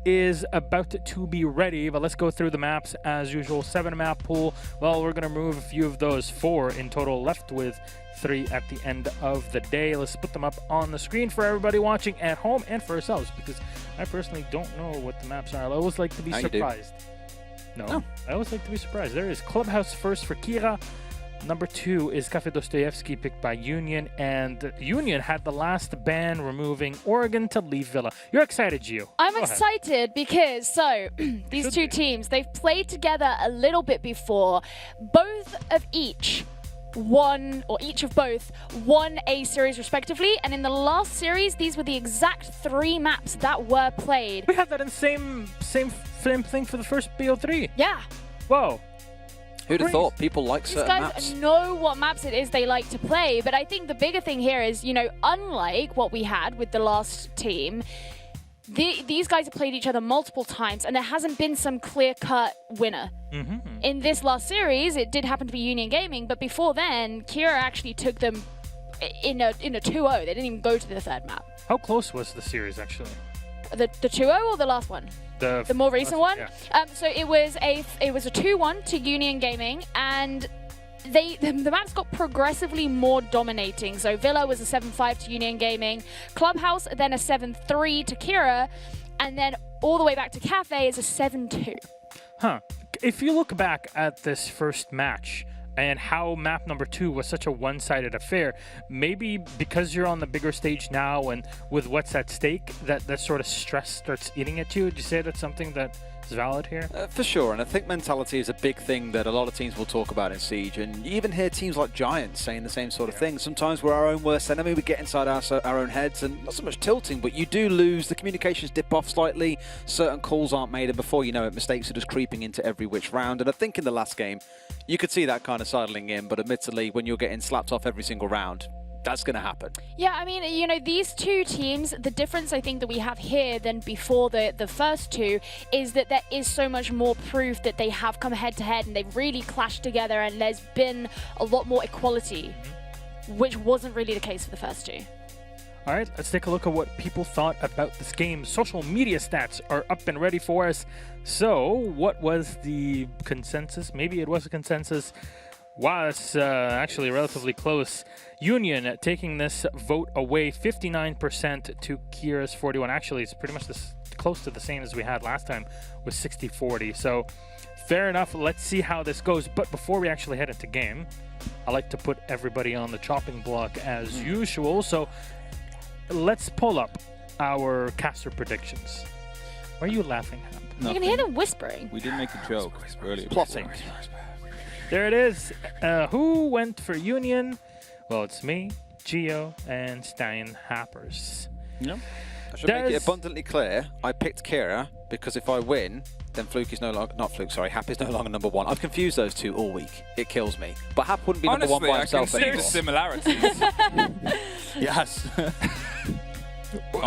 is about to be ready, but let's go through the maps as usual. 7-map pool. Well, we're going to remove a few of those. 4 in total, left with 3 at the end of the day. Let's put them up on the screen for everybody watching at home and for ourselves, because I personally don't know what the maps are. I always like to be surprised. No, I always like to be surprised. There is Clubhouse first for Kira. Number 2 is Cafe Dostoyevsky, picked by Union, and Union had the last ban, removing Oregon to leave Villa. You're excited, Gio? I'm excited because, these two teams, they've played together a little bit before. Both of each of both won a series respectively, and in the last series, these were the exact 3 maps that were played. We had that in same thing for the first BO3. Yeah. Whoa. Who'd have thought people like certain maps? These guys know what maps it is they like to play, but I think the bigger thing here is, unlike what we had with the last team, these guys have played each other multiple times, and there hasn't been some clear-cut winner. In this last series, it did happen to be Union Gaming, but before then, Kira actually took them in a 2-0. They didn't even go to the 3rd map. How close was the series, actually? The 2-0 or the last one? The more recent one. Yeah. So it was a 2-1 to Union Gaming, and the maps got progressively more dominating. So Villa was a 7-5 to Union Gaming, Clubhouse then a 7-3 to Kira, and then all the way back to Cafe is a 7-2. Huh. If you look back at this first match and how map number 2 was such a one-sided affair, maybe because you're on the bigger stage now and with what's at stake, that sort of stress starts eating at you. Would you say that's something that is valid here? For sure, and I think mentality is a big thing that a lot of teams will talk about in Siege, and you even hear teams like Giants saying the same sort of thing. Sometimes we're our own worst enemy, we get inside our own heads, and not so much tilting, but you do lose, the communications dip off slightly, certain calls aren't made, and before you know it, mistakes are just creeping into every which round, and I think in the last game, you could see that kind of sidling in, but admittedly, when you're getting slapped off every single round, that's going to happen. Yeah, I mean, these two teams, the difference I think that we have here than before the first two is that there is so much more proof that they have come head-to-head and they've really clashed together, and there's been a lot more equality, which wasn't really the case for the first two. All right, let's take a look at what people thought about this game. Social media stats are up and ready for us. So, what was the consensus? Maybe it was a consensus. Wow, it's actually relatively close. Union taking this vote away, 59% to Kira's 41%. Actually, it's pretty much close to the same as we had last time with 60-40. So, fair enough. Let's see how this goes. But before we actually head into game, I like to put everybody on the chopping block as usual. So, let's pull up our caster predictions. Why are you laughing, Hap? You can hear them whispering. We did make a joke earlier. Plotting. There it is. Who went for Union? Well, it's me, Gio, and Stein Happers. Yep. I should make it abundantly clear, I picked Kira because if I win, then Fluke is no longer, not Fluke, sorry, Hap is no longer number 1. I've confused those two all week. It kills me. But Hap wouldn't be number 1 by himself anymore. Honestly, I can see the similarities. Yes.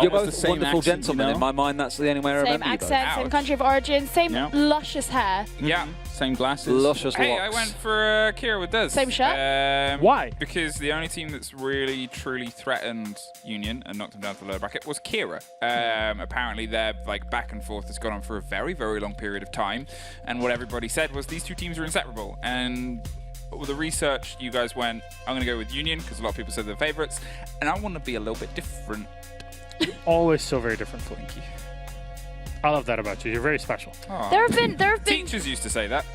You're both wonderful gentlemen. In my mind, that's the only way I remember you both. Same accent, same country of origin, same luscious hair. Yeah. Same glasses. Luscious Hey, locks. I went for Kira with Duz. Same shirt? Why? Because the only team that's really, truly threatened Union and knocked them down to the lower bracket was Kira. Apparently their back and forth has gone on for a very, very long period of time. And what everybody said was these two teams are inseparable. And with the research, you guys went, I'm going to go with Union because a lot of people said they're favorites. And I want to be a little bit different. You're always so very different, Flinky. I love that about you. You're very special. Aww. There have been Teachers used to say that.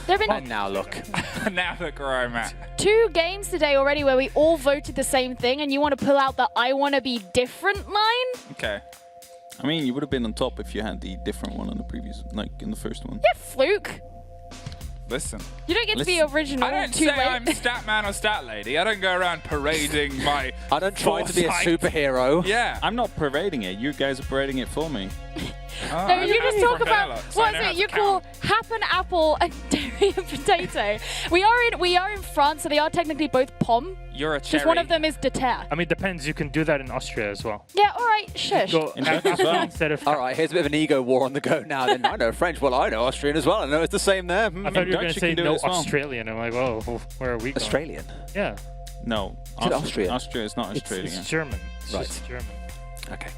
There have been And now look. Now look where I'm at. 2 games today already where we all voted the same thing, and you want to pull out the I want to be different line? Okay. I mean, you would have been on top if you had the different one on the previous, in the first one. Yeah, Fluke. Listen. You don't get to be original I don't too say late. I'm stat man or stat lady. I don't go around parading my I don't try to be a superhero. Yeah. I'm not parading it. You guys are parading it for me. No, you just talk about what is it? You call Hap and apple and dairy and potato. We are in France, so they are technically both pomme. You're a cherry. Just one of them is de terre. I mean, depends. You can do that in Austria as well. Yeah, all right, shush. Go instead of. All right, here's a bit of an ego war on the go now. Then I know French. Well, I know Austrian as well. I know it's the same there. I thought you were going to say no Australian. I'm like, whoa, where are we going? Australian? Yeah. No. Is it Austria? Austria is not Australian. It's German. It's Right. just German. Okay.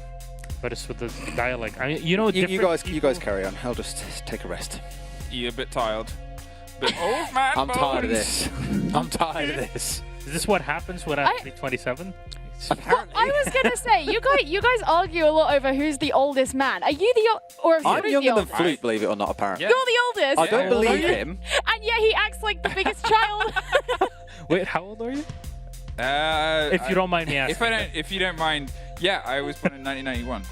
but it's with the dialect. I mean, you know, You guys people- carry on. I'll just take a rest. You're a bit tired. Bit old man. I'm tired of bones. this. I'm tired of this. Is this what happens when I'm 27? Well, I was gonna say, you guys argue a lot over who's the oldest man. Are you or I'm who's younger the than oldest? Flute, believe it or not, apparently. Yeah. You're the oldest. I don't Yeah. believe Are you? him. And yet he acts like the biggest child. Wait, how old are you? If If you don't mind me asking. if you don't mind, yeah, I was born in 1991.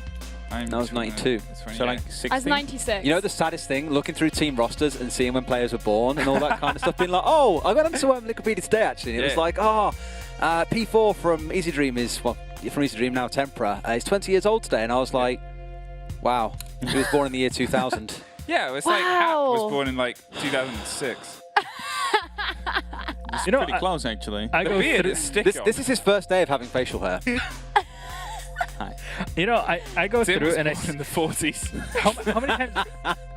I was 92. So like 16. I was 96. You know the saddest thing? Looking through team rosters and seeing when players were born and all that kind of stuff, being like, oh, I got onto Wikipedia today, actually. And it was Yeah. like, P4 from Easy Dream is, well, from Easy Dream now, Tempera. He's 20 years old today. And I was like, wow, he was born in the year 2000. Yeah, it was like Hat Wow. was born in like 2006. You know, Pretty close, actually. I The go beard through, is sticky. This is his first day of having facial hair. you know, I go Tim through was and I born in the 40s.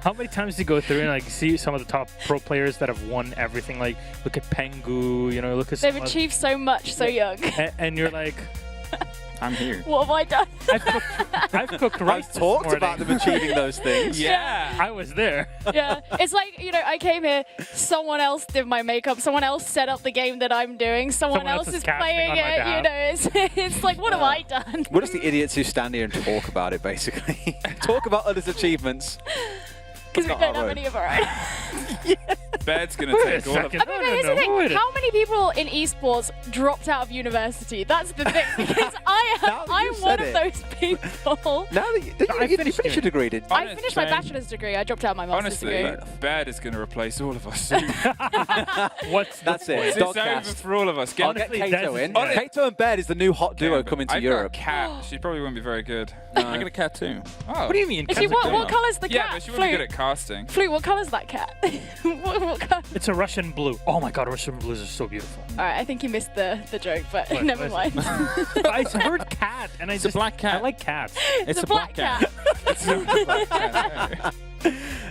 how many times do you go through and like see some of the top pro players that have won everything? Like look at Pengu, you know, look at They've some of- achieved so much so young. and you're like, I'm here. What have I done? I've cooked rice. I've this talked morning. about them achieving those things. Yeah. I was there. Yeah, it's like, you know, I came here, someone else did my makeup, someone else set up the game that I'm doing, someone else is casting playing on my it, you behalf. know, it's like, what have I done? We're just the idiots who stand here and talk about it, basically. Talk about others' achievements. Because we not don't our have own. any of our own. Bed's gonna Wait a take all of second. them. I mean, No, here's no, the thing, wait a- how many people in esports dropped out of university? That's the thing, because Now that I'm you've one said of those people. Now that you finished finished your degree, did you? I finished my bachelor's degree, I dropped out of my master's Honestly, degree. Bed is gonna replace all of us soon. What's the That's it. point? It's over Dogcast. for all of us. I'll get Honestly, Kato that's- in. Honest- Kato and Baird is the new hot duo coming to I've Europe. got a cat. She probably won't be very good. I got a cat too. Oh. What do you mean? Is she, Cats are what good. colour's the Yeah, cat? but she won't be good at casting. Flute, what colour's that cat? what colour? It's a Russian blue. Oh my god, Russian blues are so beautiful. Alright, I think you missed the joke, but What- never what mind. I heard cat, and I It's a just black cat. I like cats. It's a black cat.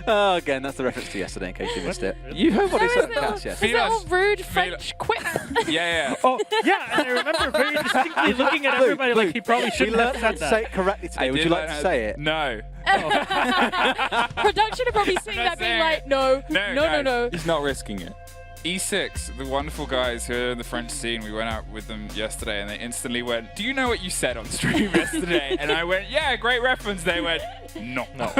Oh, again, that's the reference to yesterday, in case you missed it. Really? You heard what he There said was in little, cats, yes. this little rude French quip. Yeah. Oh yeah, and I remember very distinctly looking at everybody like he probably We shouldn't have learned how said to that. say it correctly today. Would you like to say it? No. Production are probably seeing I'm that not being saying like, it. no, No, no, guys. no. He's not risking it. E6, the wonderful guys who are in the French scene, we went out with them yesterday and they instantly went, do you know what you said on stream yesterday? And I went, yeah, great reference. They went, no. No.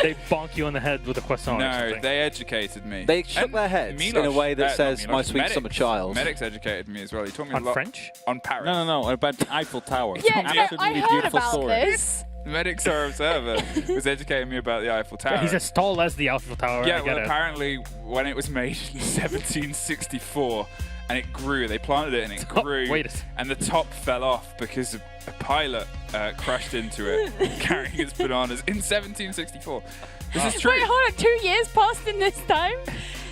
They bonk you on the head with a croissant or No, something. they educated me. They shook And their heads in a Miloš- way that not says, Miloš, my sweet Medics. summer child. Medics educated me as well. He taught me a On lot. French? On Paris. No. About the Eiffel Tower. Yeah, no, I Absolutely heard beautiful about story. this. Medics are observer was educating me about the Eiffel Tower. He's as tall as the Eiffel Tower. Yeah, I get well, it. apparently when it was made in 1764 and it grew, they planted it and it Oh, grew, wait a s- and the top fell off because a pilot crashed into it carrying his bananas in 1764. This is true. Wait, hold on, 2 years passed in this time?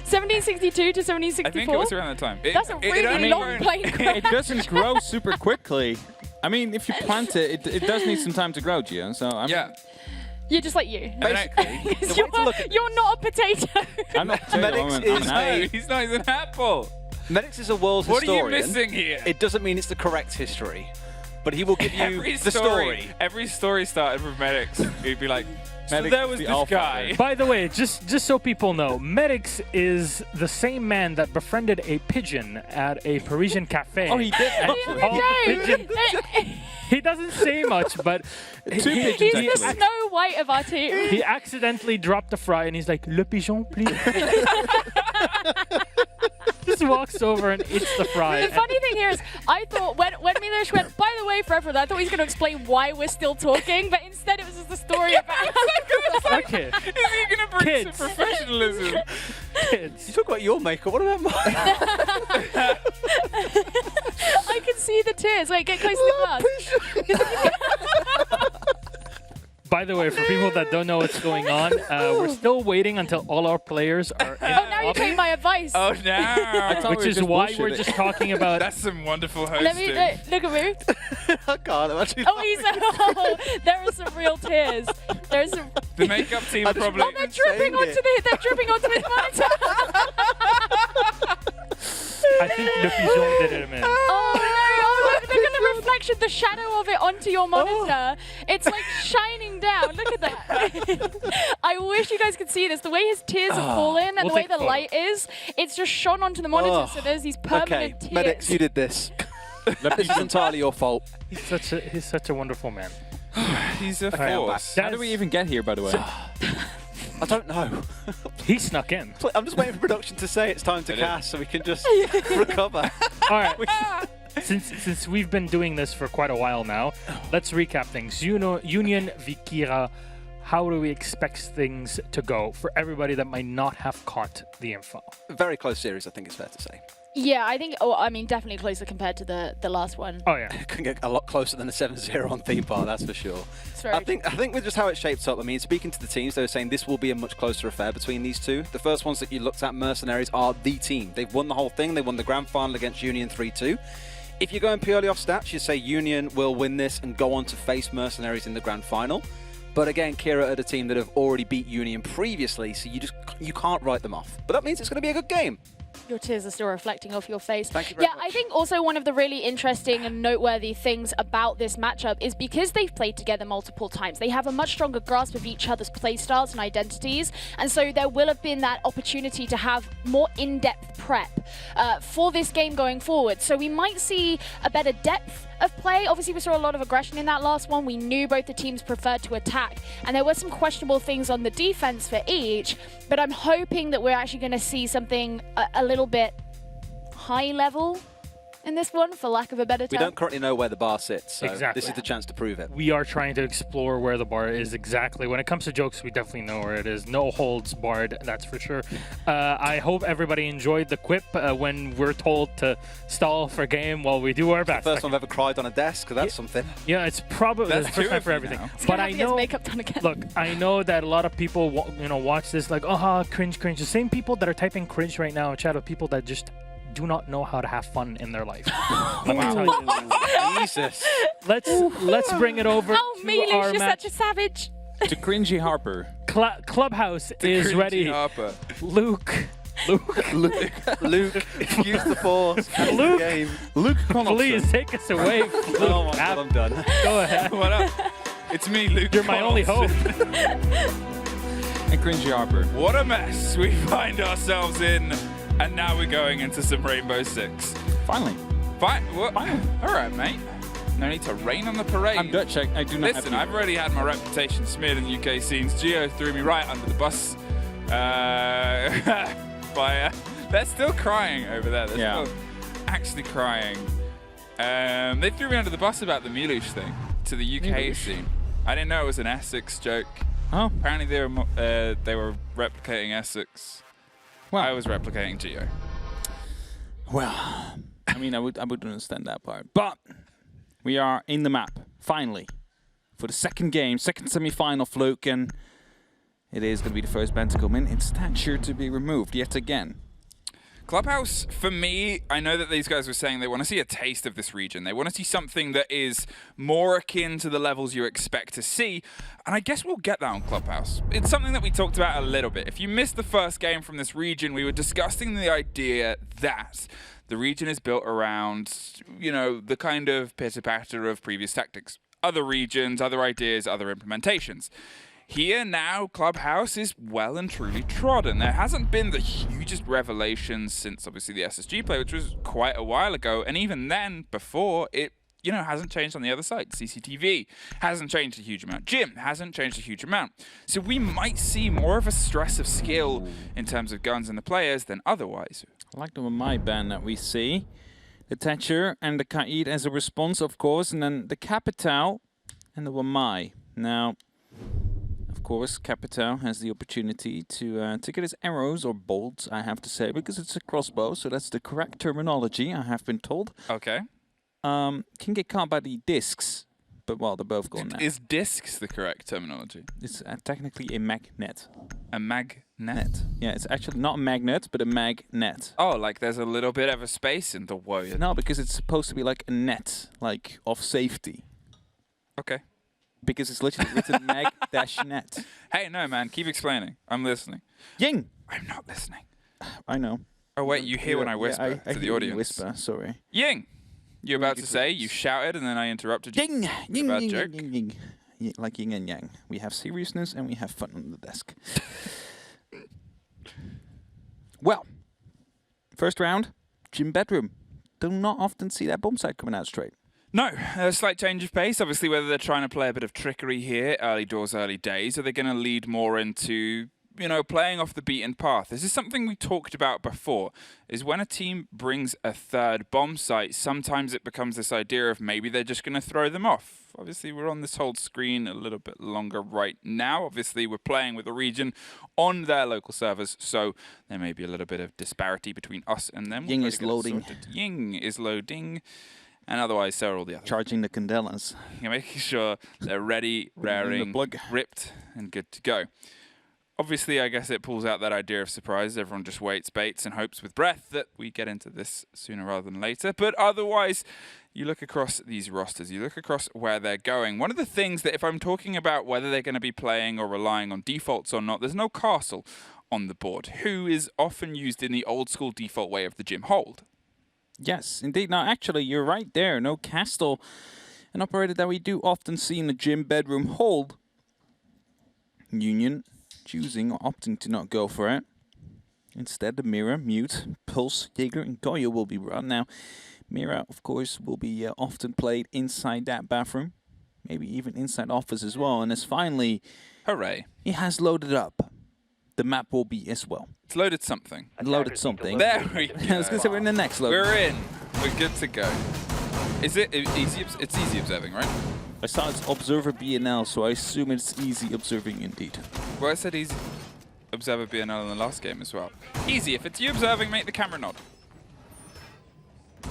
1762 to I 1764? think it was around that time. That's a really only long grown- plane crash. It doesn't grow super quickly. I mean, if you plant it, it does need some time to grow, Gio. So I mean, Yeah. You're just like you. Basically, the 'Cause way to look at you're not a potato. I'm not potato, Medics I'm is an No, apple. he's not. He's an apple. Medics is a world What are you historian. missing here? It doesn't mean it's the correct history, but he will give you the story. Every story started with Medics. He'd be like, so Medics there is was the this alpha guy. By the way, just so people know, Medics is the same man that befriended a pigeon at a Parisian cafe. Oh, he did actually. Oh, pigeon. He doesn't say much, but Two pigeons He's actually. the Snow White of our team. he accidentally dropped the fry and he's like, "Le pigeon, please." Just walks over and eats the fry. The funny thing here is, I thought when Miloš went, by the way, for everyone, I thought he was going to explain why we're still talking, but instead it was just a story about. Okay, Is he going to bring Kids. some professionalism? You kids. talk about your makeup. What about mine? I can see the tears. Wait, get close to the glass. By the way, for people that don't know what's going on, we're still waiting until all our players are in Oh, now the you lobby, take my advice. Oh, thought no. which we were is just why we're bullshitting. just talking about. That's some wonderful Let me hosting. look at me. I can't. I'm actually Oh, he's there are some real tears. There's some. The makeup team I are just probably... Oh, they're dripping saying onto it. they're dripping onto this monitor. I think Le Pigeon did it, man. Oh no! Oh, look at the reflection reflection, the shadow of it onto your monitor. It's like shining down. Look at that. I wish you guys could see this. The way his tears have fallen and the way the light is, it's just shone onto the monitor. So there's these permanent tears. Medics, you did this. This is entirely your fault. He's such a wonderful man. He's a right, force. How do we even get here, by the way? I don't know. He snuck in. I'm just waiting for production to say it's time to cast so we can just recover. All right. Since we've been doing this for quite a while now, let's recap things. Union Vikira, how do we expect things to go for everybody that might not have caught the info? Very close series, I think it's fair to say. Yeah, I think. Oh, I mean, definitely closer compared to the last one. Oh yeah, It can get a lot closer than a 7-0 on theme park, that's for sure. It's very I think with just how it shapes up, I mean, speaking to the teams, they were saying this will be a much closer affair between these two. The first ones that you looked at, Mercenaries, are the team. They've won the whole thing. They won the grand final against Union 3-2. If you're going purely off stats, you'd say Union will win this and go on to face Mercenaries in the grand final. But again, Kira are the team that have already beat Union previously, so you can't write them off. But that means it's going to be a good game. Your tears are still reflecting off your face. Thank you very much. I think also one of the really interesting and noteworthy things about this matchup is because they've played together multiple times, they have a much stronger grasp of each other's play styles and identities, and so there will have been that opportunity to have more in-depth prep for this game going forward. So we might see a better depth of play. Obviously, we saw a lot of aggression in that last one. We knew both the teams preferred to attack, and there were some questionable things on the defense for each, but I'm hoping that we're actually going to see something a little bit high level in this one, for lack of a better term. We don't currently know where the bar sits, so Exactly. this is the chance to prove it. we are trying to explore where the bar is exactly. When it comes to jokes, we definitely know where it is. No holds barred, that's for sure. I hope everybody enjoyed the quip when we're told to stall for game while we do our best. First time I've ever cried on a desk, that's something. Yeah, it's probably the That's first two time of for you everything. now. He's But gonna I have to get his know, makeup done again. look, I know that a lot of people, watch this like, cringe. The same people that are typing cringe right now in chat are people that just do not know how to have fun in their life. Let me tell you. Jesus. Let's bring it over Oh, to Milish, our you're match. such a savage. To Cringy Harper. Clubhouse is Cringy ready. Harper. Luke, Luke, use the force. Luke. Game. Luke please take us away. Luke, Oh my God, I'm done. go ahead. What up? It's me, Luke. You're my only hope. And Cringy Harper. What a mess we find ourselves in. And now we're going into some Rainbow Six. Finally. Fine. All right, mate. No need to rain on the parade. I'm Dutch. I do not Listen, have I've already had my reputation smeared in the UK scenes. Geo threw me right under the bus. They're still crying over there. They're still actually crying. They threw me under the bus about the Milish thing to the UK scene. I didn't know it was an Essex joke. Oh, Apparently they were replicating Essex. well. I was replicating Geo. Well, I mean, I would understand that part. But we are in the map, finally, for the second game, second semi-final, Fluke, and it is going to be the first band to come in stature to be removed yet again. Clubhouse, for me, I know that these guys were saying they want to see a taste of this region. They want to see something that is more akin to the levels you expect to see. And I guess we'll get that on Clubhouse. It's something that we talked about a little bit. If you missed the first game from this region, we were discussing the idea that the region is built around, the kind of pitter-patter of previous tactics. Other regions, other ideas, other implementations. Here now, Clubhouse is well and truly trodden. There hasn't been the hugest revelations since obviously the SSG play, which was quite a while ago. And even then, before, it hasn't changed on the other side. CCTV hasn't changed a huge amount. Jim hasn't changed a huge amount. So we might see more of a stress of skill in terms of guns and the players than otherwise. I like the my band that we see. The Thatcher and the Kaid as a response, of course, and then the Capital and the Wamai. Now, of course, Capital has the opportunity to get his arrows, or bolts, I have to say, because it's a crossbow, so that's the correct terminology, I have been told. Okay. Can get caught by the discs, but well, they're both gone now. Is discs the correct terminology? It's technically a magnet. A magnet? Yeah, it's actually not a magnet, but a magnet. Oh, like there's a little bit of a space in the word. No, because it's supposed to be like a net, like of safety. Okay. Because it's literally written mag-net. Hey, no, man, keep explaining. I'm listening. Ying! I'm not listening. I know. Oh, wait, you hear when I whisper I to the hear when you audience. whisper, sorry. Ying! You're about to say, you shouted, and then I interrupted you. Ying! Ying, Bad ying, joke. ying, ying, ying. Like yin and yang. We have seriousness and we have fun on the desk. Well, first round, gym bedroom. Do not often see that bomb site coming out straight. No, a slight change of pace. Obviously, whether they're trying to play a bit of trickery here, early doors, early days, or they're going to lead more into, you know, playing off the beaten path. This is something we talked about before, is when a team brings a third bomb site, sometimes it becomes this idea of maybe they're just going to throw them off. Obviously, we're on this whole screen a little bit longer right now. Obviously, we're playing with a region on their local servers, so there may be a little bit of disparity between us and them. Ying is loading. Ying is loading. And otherwise, so are all the others. Charging the candelas. You're making sure they're ready, raring, ripped, and good to go. Obviously, I guess it pulls out that idea of surprise. Everyone just waits, baits, and hopes with breath that we get into this sooner rather than later. But otherwise, you look across these rosters, you look across where they're going. One of the things that if I'm talking about whether they're going to be playing or relying on defaults or not, there's no castle on the board, who is often used in the old school default way of the gym hold. Yes, indeed. Now, actually, you're right there. No castle. An operator that we do often see in the gym bedroom hold. Union choosing or opting to not go for it. Instead, the Mira, Mute, Pulse, Jaeger, and Goyo will be run. Now, Mira, of course, will be often played inside that bathroom. Maybe even inside office as well. And as finally, hooray, he has loaded up. The map will be as well. It's loaded something. Loaded something. There we go. I was going to say we're in the next load. We're in. We're good to go. Is it easy? It's easy observing, right? I saw it's Observer BNL, so I assume it's easy observing indeed. Well, I said easy observer BNL in the last game as well. Easy. If it's you observing, make the camera nod.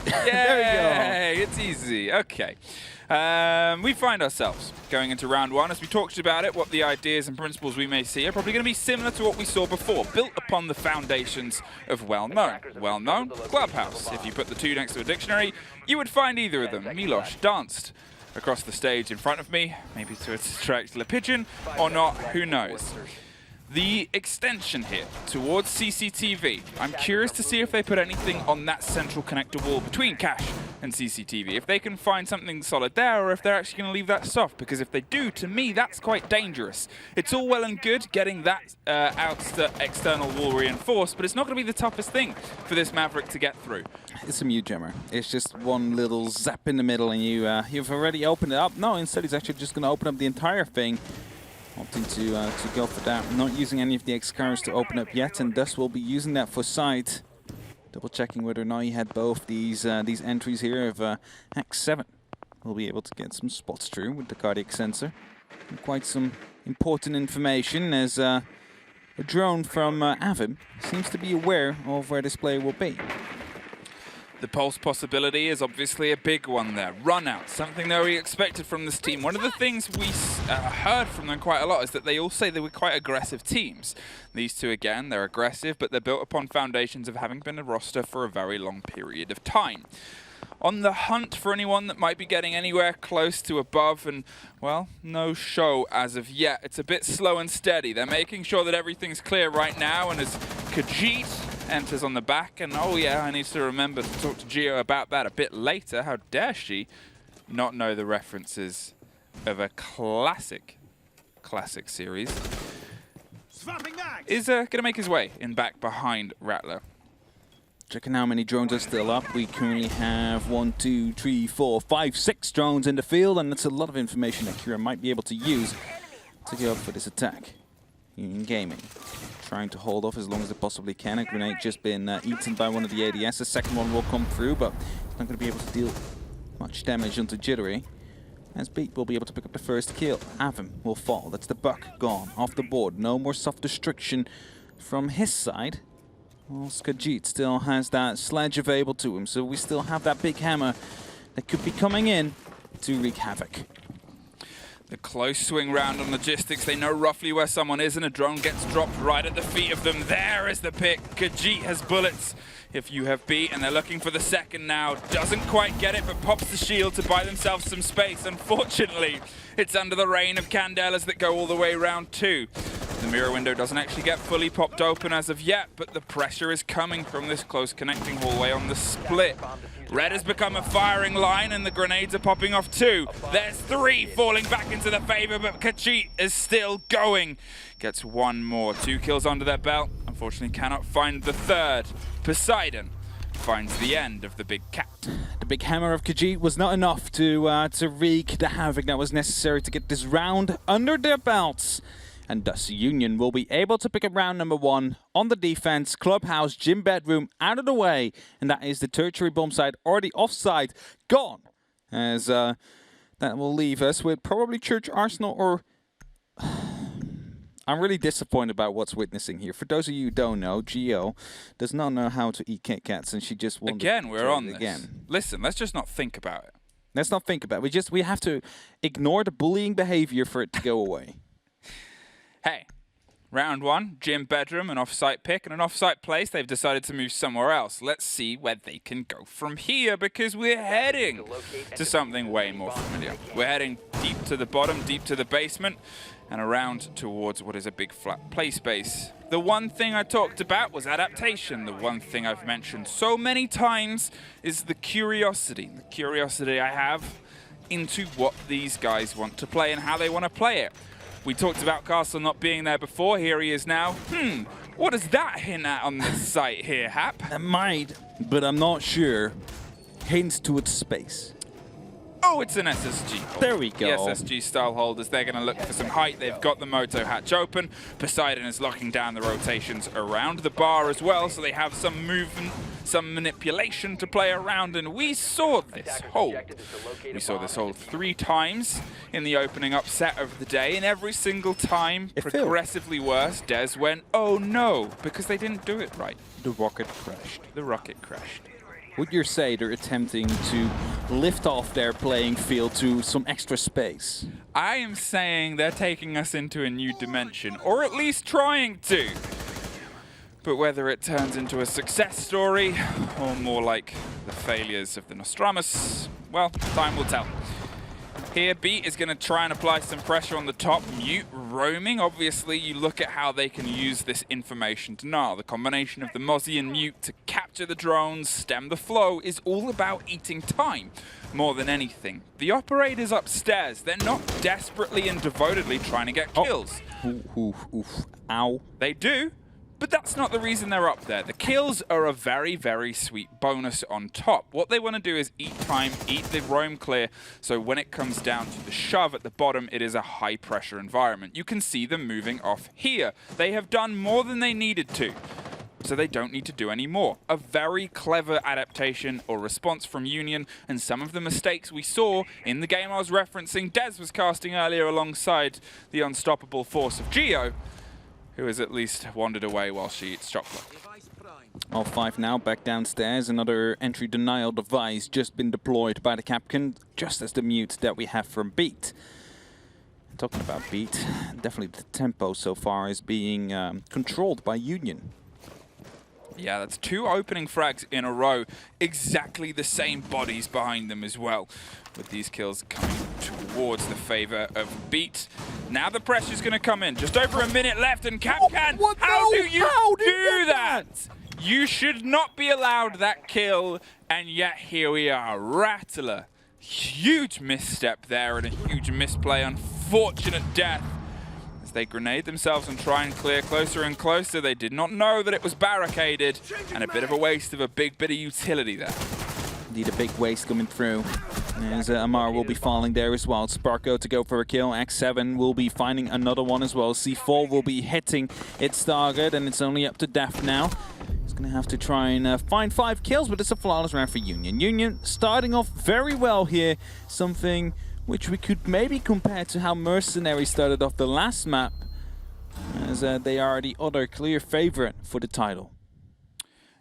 There Yay! It's easy. Okay. We find ourselves going into round one. As we talked about it, what the ideas and principles we may see are probably going to be similar to what we saw before, built upon the foundations of well-known. Well-known, Clubhouse. If you put the two next to a dictionary, you would find either of them. Milosh danced across the stage in front of me, maybe to attract Le Pigeon, or not, who knows. The extension here towards CCTV. I'm curious to see if they put anything on that central connector wall between Cache and CCTV. If they can find something solid there, or if they're actually going to leave that soft. Because if they do, to me, that's quite dangerous. It's all well and good getting that external wall reinforced, but it's not going to be the toughest thing for this Maverick to get through. It's a mute jammer. It's just one little zap in the middle, and you've already opened it up. No, instead he's actually just going to open up the entire thing. Opting to go for that, not using any of the X-Cars to open up yet, and thus will be using that for sight. Double checking whether or not he had both these entries here of Hack 7. We'll be able to get some spots through with the cardiac sensor. And quite some important information as a drone from Avim seems to be aware of where this player will be. The pulse possibility is obviously a big one there. Run out, something that we expected from this team. One of the things we heard from them quite a lot is that they all say they were quite aggressive teams. These two, again, they're aggressive, but they're built upon foundations of having been a roster for a very long period of time. On the hunt for anyone that might be getting anywhere close to above, and, well, no show as of yet. It's a bit slow and steady. They're making sure that everything's clear right now, and as Khajiit enters on the back, and oh yeah, I need to remember to talk to Gio about that a bit later. How dare she not know the references of a classic series. Is going to make his way in back behind Rattler. Checking how many drones are still up. We currently have 1, 2, 3, 4, 5, 6 drones in the field, and that's a lot of information that Kira might be able to use to go up for this attack. Union Gaming trying to hold off as long as they possibly can. A grenade just been eaten by one of the ADS. The second one will come through, but it's not going to be able to deal much damage onto Jittery. As Beat will be able to pick up the first kill. Avim will fall. That's the buck gone off the board. No more soft destruction from his side. Well, Khajiit still has that sledge available to him, so we still have that big hammer that could be coming in to wreak havoc. The close swing round on logistics. They know roughly where someone is, and a drone gets dropped right at the feet of them. There is the pick. Khajiit has bullets if you have beat, and they're looking for the second now. Doesn't quite get it, but pops the shield to buy themselves some space. Unfortunately, it's under the rain of candelas that go all the way round too. The mirror window doesn't actually get fully popped open as of yet, but the pressure is coming from this close connecting hallway on the split. Red has become a firing line, and the grenades are popping off too. There's 3 falling back into the favor, but Khajiit is still going. Gets 1 more. 2 kills under their belt. Unfortunately, cannot find the 3rd. Poseidon finds the end of the big cat. The big hammer of Khajiit was not enough to wreak the havoc that was necessary to get this round under their belts. And thus Union will be able to pick up round number 1 on the defense. Clubhouse, gym bedroom out of the way. And that is the tertiary bomb site or the offside gone. As that will leave us with probably Church Arsenal or... I'm really disappointed about what's witnessing here. For those of you who don't know, Gio does not know how to eat Kit Kats, and she just wanted Again, we're on this. Again. Listen, let's just not think about it. Let's not think about it. We have to ignore the bullying behavior for it to go away. Hey, round 1, gym bedroom, an off-site pick, and an off-site place. They've decided to move somewhere else. Let's see where they can go from here, because we're heading to something way more familiar. We're heading deep to the bottom, deep to the basement, and around towards what is a big flat play space. The one thing I talked about was adaptation. The one thing I've mentioned so many times is the curiosity. The curiosity I have into what these guys want to play and how they want to play it. We talked about Castle not being there before. Here he is now. What does that hint at on this site here, Hap? It might, but I'm not sure. Hints towards space. Oh, it's an SSG hold. There we go. The SSG style holders, they're going to look for some height. They've got the moto hatch open. Poseidon is locking down the rotations around the bar as well, so they have some movement, some manipulation to play around, and we saw this hold. We saw this hold 3 times in the opening upset of the day, and every single time, progressively worse, Dez went, oh no, because they didn't do it right. The rocket crashed. The rocket crashed. Would you say they're attempting to lift off their playing field to some extra space? I am saying they're taking us into a new dimension, or at least trying to. But whether it turns into a success story, or more like the failures of the Nostradamus, well, time will tell. Here, Beat is going to try and apply some pressure on the top. Mute roaming. Obviously, you look at how they can use this information to gnaw. The combination of the Mozzie and Mute to capture the drones, stem the flow, is all about eating time more than anything. The operators upstairs, they're not desperately and devotedly trying to get kills. Oof. Ow. They do. But that's not the reason they're up there. The kills are a very, very sweet bonus on top. What they want to do is eat time, eat the roam clear, so when it comes down to the shove at the bottom, it is a high-pressure environment. You can see them moving off here. They have done more than they needed to, so they don't need to do any more. A very clever adaptation or response from Union, and some of the mistakes we saw in the game I was referencing, Dez was casting earlier alongside the unstoppable force of Gio, who has at least wandered away while she eats chocolate. All 5 now back downstairs. Another entry denial device just been deployed by the Capcan, just as the mute that we have from Beat. Talking about Beat, definitely the tempo so far is being controlled by Union. Yeah, that's 2 opening frags in a row. Exactly the same bodies behind them as well, with these kills coming towards the favor of Beat. Now the pressure's going to come in. Just over a minute left, and Capcan, how do you do that? You should not be allowed that kill, and yet here we are. Rattler, huge misstep there and a huge misplay. Unfortunate death. As they grenade themselves and try and clear closer and closer, they did not know that it was barricaded, and a bit of a waste of a big bit of utility there. Indeed, a big waste coming through. As Amar will be falling there as well. Sparko to go for a kill. X7 will be finding another one as well. C4 will be hitting its target, and it's only up to Def now. He's going to have to try and find 5 kills, but it's a flawless round for Union. Union starting off very well here. Something which we could maybe compare to how Mercenary started off the last map, as they are the other clear favorite for the title.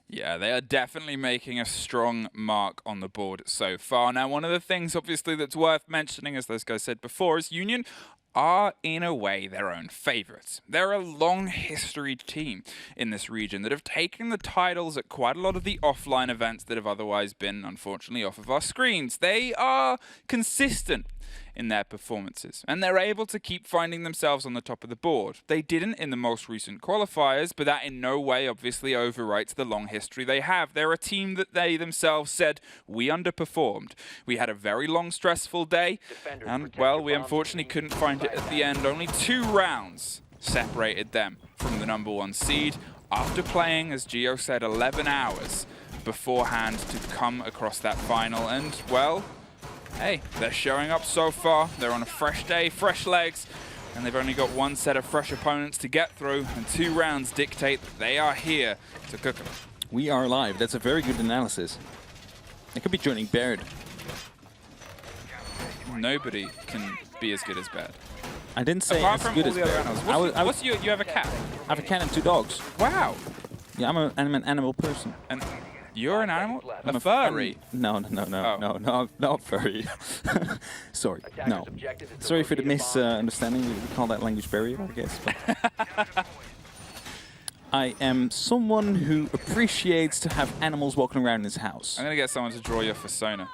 Yeah, they are definitely making a strong mark on the board so far. Now, one of the things, obviously, that's worth mentioning, as those guys said before, is Union are, in a way, their own favorites. They're a long history team in this region that have taken the titles at quite a lot of the offline events that have otherwise been, unfortunately, off of our screens. They are consistent in their performances, and they're able to keep finding themselves on the top of the board. They didn't in the most recent qualifiers, but that in no way obviously overwrites the long history they have. They're a team that they themselves said, we underperformed. We had a very long, stressful day, and, well, we unfortunately couldn't find it at the end. Only 2 rounds separated them from the #1 seed after playing, as Gio said, 11 hours beforehand to come across that final. And, well, hey, they're showing up so far. They're on a fresh day, fresh legs, and they've only got 1 set of fresh opponents to get through, and 2 rounds dictate that they are here to cook them. We are live. That's a very good analysis. It could be joining Baird. Nobody can be as good as Baird. I didn't say Apart as from good all as the other Baird. animals. You have a cat? I have a cat and 2 dogs. Wow. Yeah, I'm an animal person. And you're an animal? A furry? No, not furry. Sorry, no. Sorry for the misunderstanding. We call that language barrier, I guess. But I am someone who appreciates to have animals walking around his house. I'm going to get someone to draw your persona.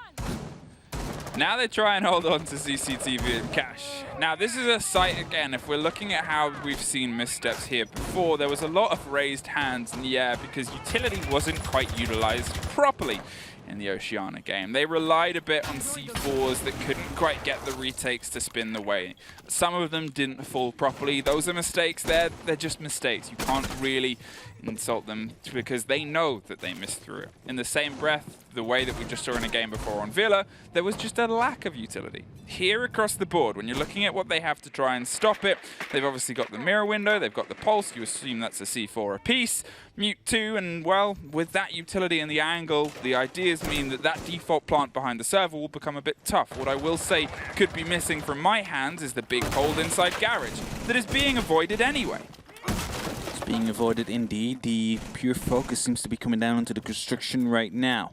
Now they try and hold on to CCTV and Cash. Now this is a site, again, if we're looking at how we've seen missteps here before, there was a lot of raised hands in the air because utility wasn't quite utilized properly in the Oceania game. They relied a bit on C4s that couldn't quite get the retakes to spin the way. Some of them didn't fall properly. Those are mistakes. They're just mistakes. You can't really insult them because they know that they missed through it. In the same breath, the way that we just saw in a game before on Villa, there was just a lack of utility. Here across the board, when you're looking at what they have to try and stop it, they've obviously got the mirror window, they've got the pulse, you assume that's a C4 apiece, mute 2, and well, with that utility and the angle, the ideas mean that that default plant behind the server will become a bit tough. What I will say could be missing from my hands is the big hold inside garage that is being avoided anyway. It's being avoided indeed. The pure focus seems to be coming down into the construction right now.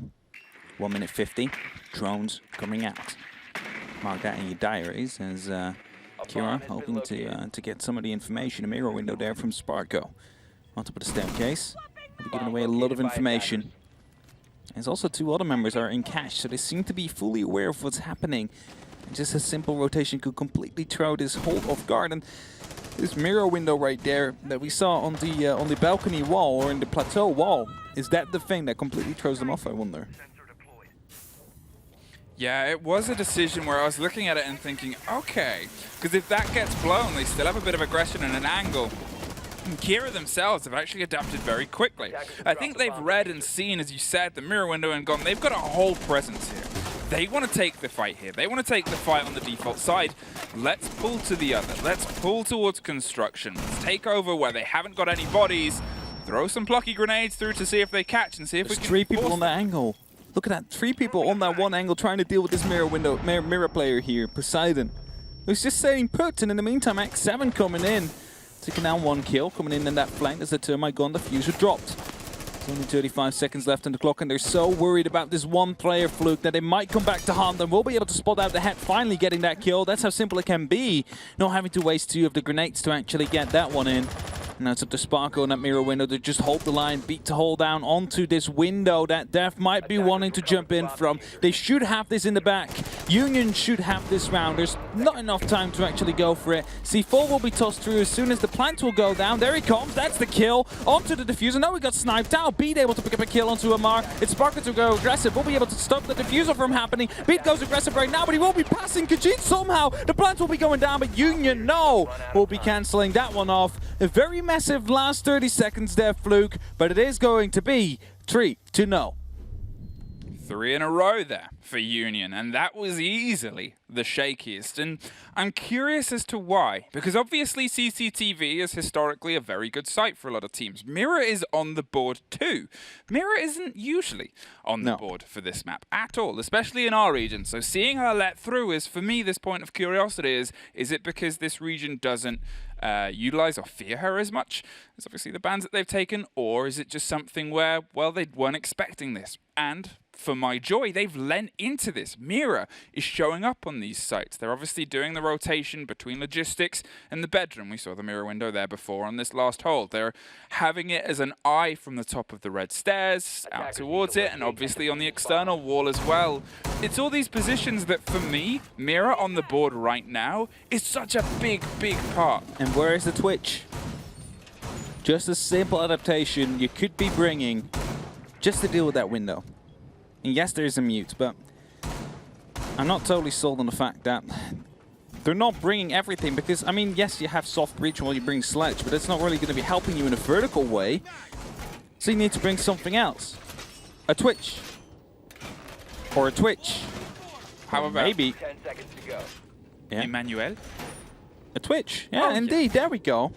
1 minute 50, drones coming out. Mark that in your diaries as Kira hoping to get some of the information. A mirror window there from Sparko. On top of the staircase. They'll be giving away a lot of information. There's also 2 other members are in cash, so they seem to be fully aware of what's happening. And just a simple rotation could completely throw this hold off guard. And this mirror window right there that we saw on the balcony wall or in the plateau wall, is that the thing that completely throws them off, I wonder? Yeah, it was a decision where I was looking at it and thinking, okay, because if that gets blown, they still have a bit of aggression and an angle. And Kira themselves have actually adapted very quickly. I think they've read and seen, as you said, the mirror window and gone, they've got a whole presence here. They want to take the fight here. They want to take the fight on the default side. Let's pull to the other. Let's pull towards construction. Let's take over where they haven't got any bodies. Throw some plucky grenades through to see if they catch and see if we can... There's 3 people on that angle. Look at that, 3 people on that one angle trying to deal with this mirror window, mirror player here, Poseidon. Who's just staying put, and in the meantime, X7 coming in. Taking down 1 kill, coming in that flank as the termite gun diffuser dropped. There's only 35 seconds left on the clock, and they're so worried about this one player, Fluke, that they might come back to harm them. We'll be able to spot out the head, finally getting that kill. That's how simple it can be. Not having to waste 2 of the grenades to actually get that one in. Now it's up to Sparko in that mirror window to just hold the line, beat to hold down onto this window that Def might be wanting to jump in from. They should have this in the back. Union should have this round. There's not enough time to actually go for it. C4 will be tossed through as soon as the plant will go down. There he comes. That's the kill. Onto the diffuser. No, we got sniped out. Beat able to pick up a kill onto Amar. It's Sparko to go aggressive. We'll be able to stop the diffuser from happening. Beat goes aggressive right now, but he won't be passing Khajiit somehow. The plant will be going down, but Union, no, will be cancelling that one off. A very massive last 30 seconds there, Fluke, but it is going to be 3-0. 3 in a row there for Union, and that was easily the shakiest. And I'm curious as to why, because obviously CCTV is historically a very good site for a lot of teams. Mirror is on the board too. Mirror isn't usually on the board for this map at all, especially in our region. So seeing her let through is, for me, this point of curiosity is it because this region doesn't utilize or fear her as much as obviously the bans that they've taken, or is it just something where, well, they weren't expecting this? And for my joy, they've lent into this. Mira is showing up on these sites. They're obviously doing the rotation between logistics and the bedroom. We saw the Mira window there before on this last hold. They're having it as an eye from the top of the red stairs out towards it, and obviously on the external wall as well. It's all these positions that, for me, Mira on the board right now is such a big, big part. And where is the Twitch? Just a simple adaptation you could be bringing just to deal with that window. And yes, there is a mute, but I'm not totally sold on the fact that they're not bringing everything, because, I mean, yes, you have soft breach while you bring sledge, but it's not really going to be helping you in a vertical way. So you need to bring something else. A Twitch. Or a Twitch. How about maybe 10 seconds to go. yeah. Emmanuel? A Twitch. Yeah, indeed. There we go.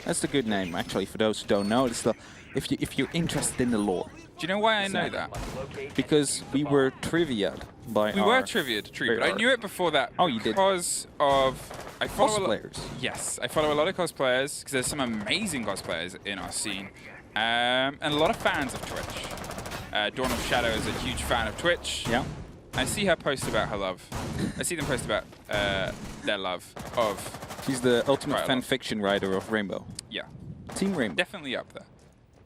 That's the good name, actually, for those who don't know. It's the, if you're interested in the lore. Do you know why I know that? Because we were trivia'd by We were trivia, true, but I knew it before that. Oh, you did? Because of I follow cosplayers. Yes, I follow a lot of cosplayers because there's some amazing cosplayers in our scene, and a lot of fans of Twitch. Dawn of Shadow is a huge fan of Twitch. Yeah. I see her post about her love. I see them post about their love of. She's the ultimate Quite a fan lot. fiction writer of Rainbow. Yeah, Team Rainbow. definitely up there.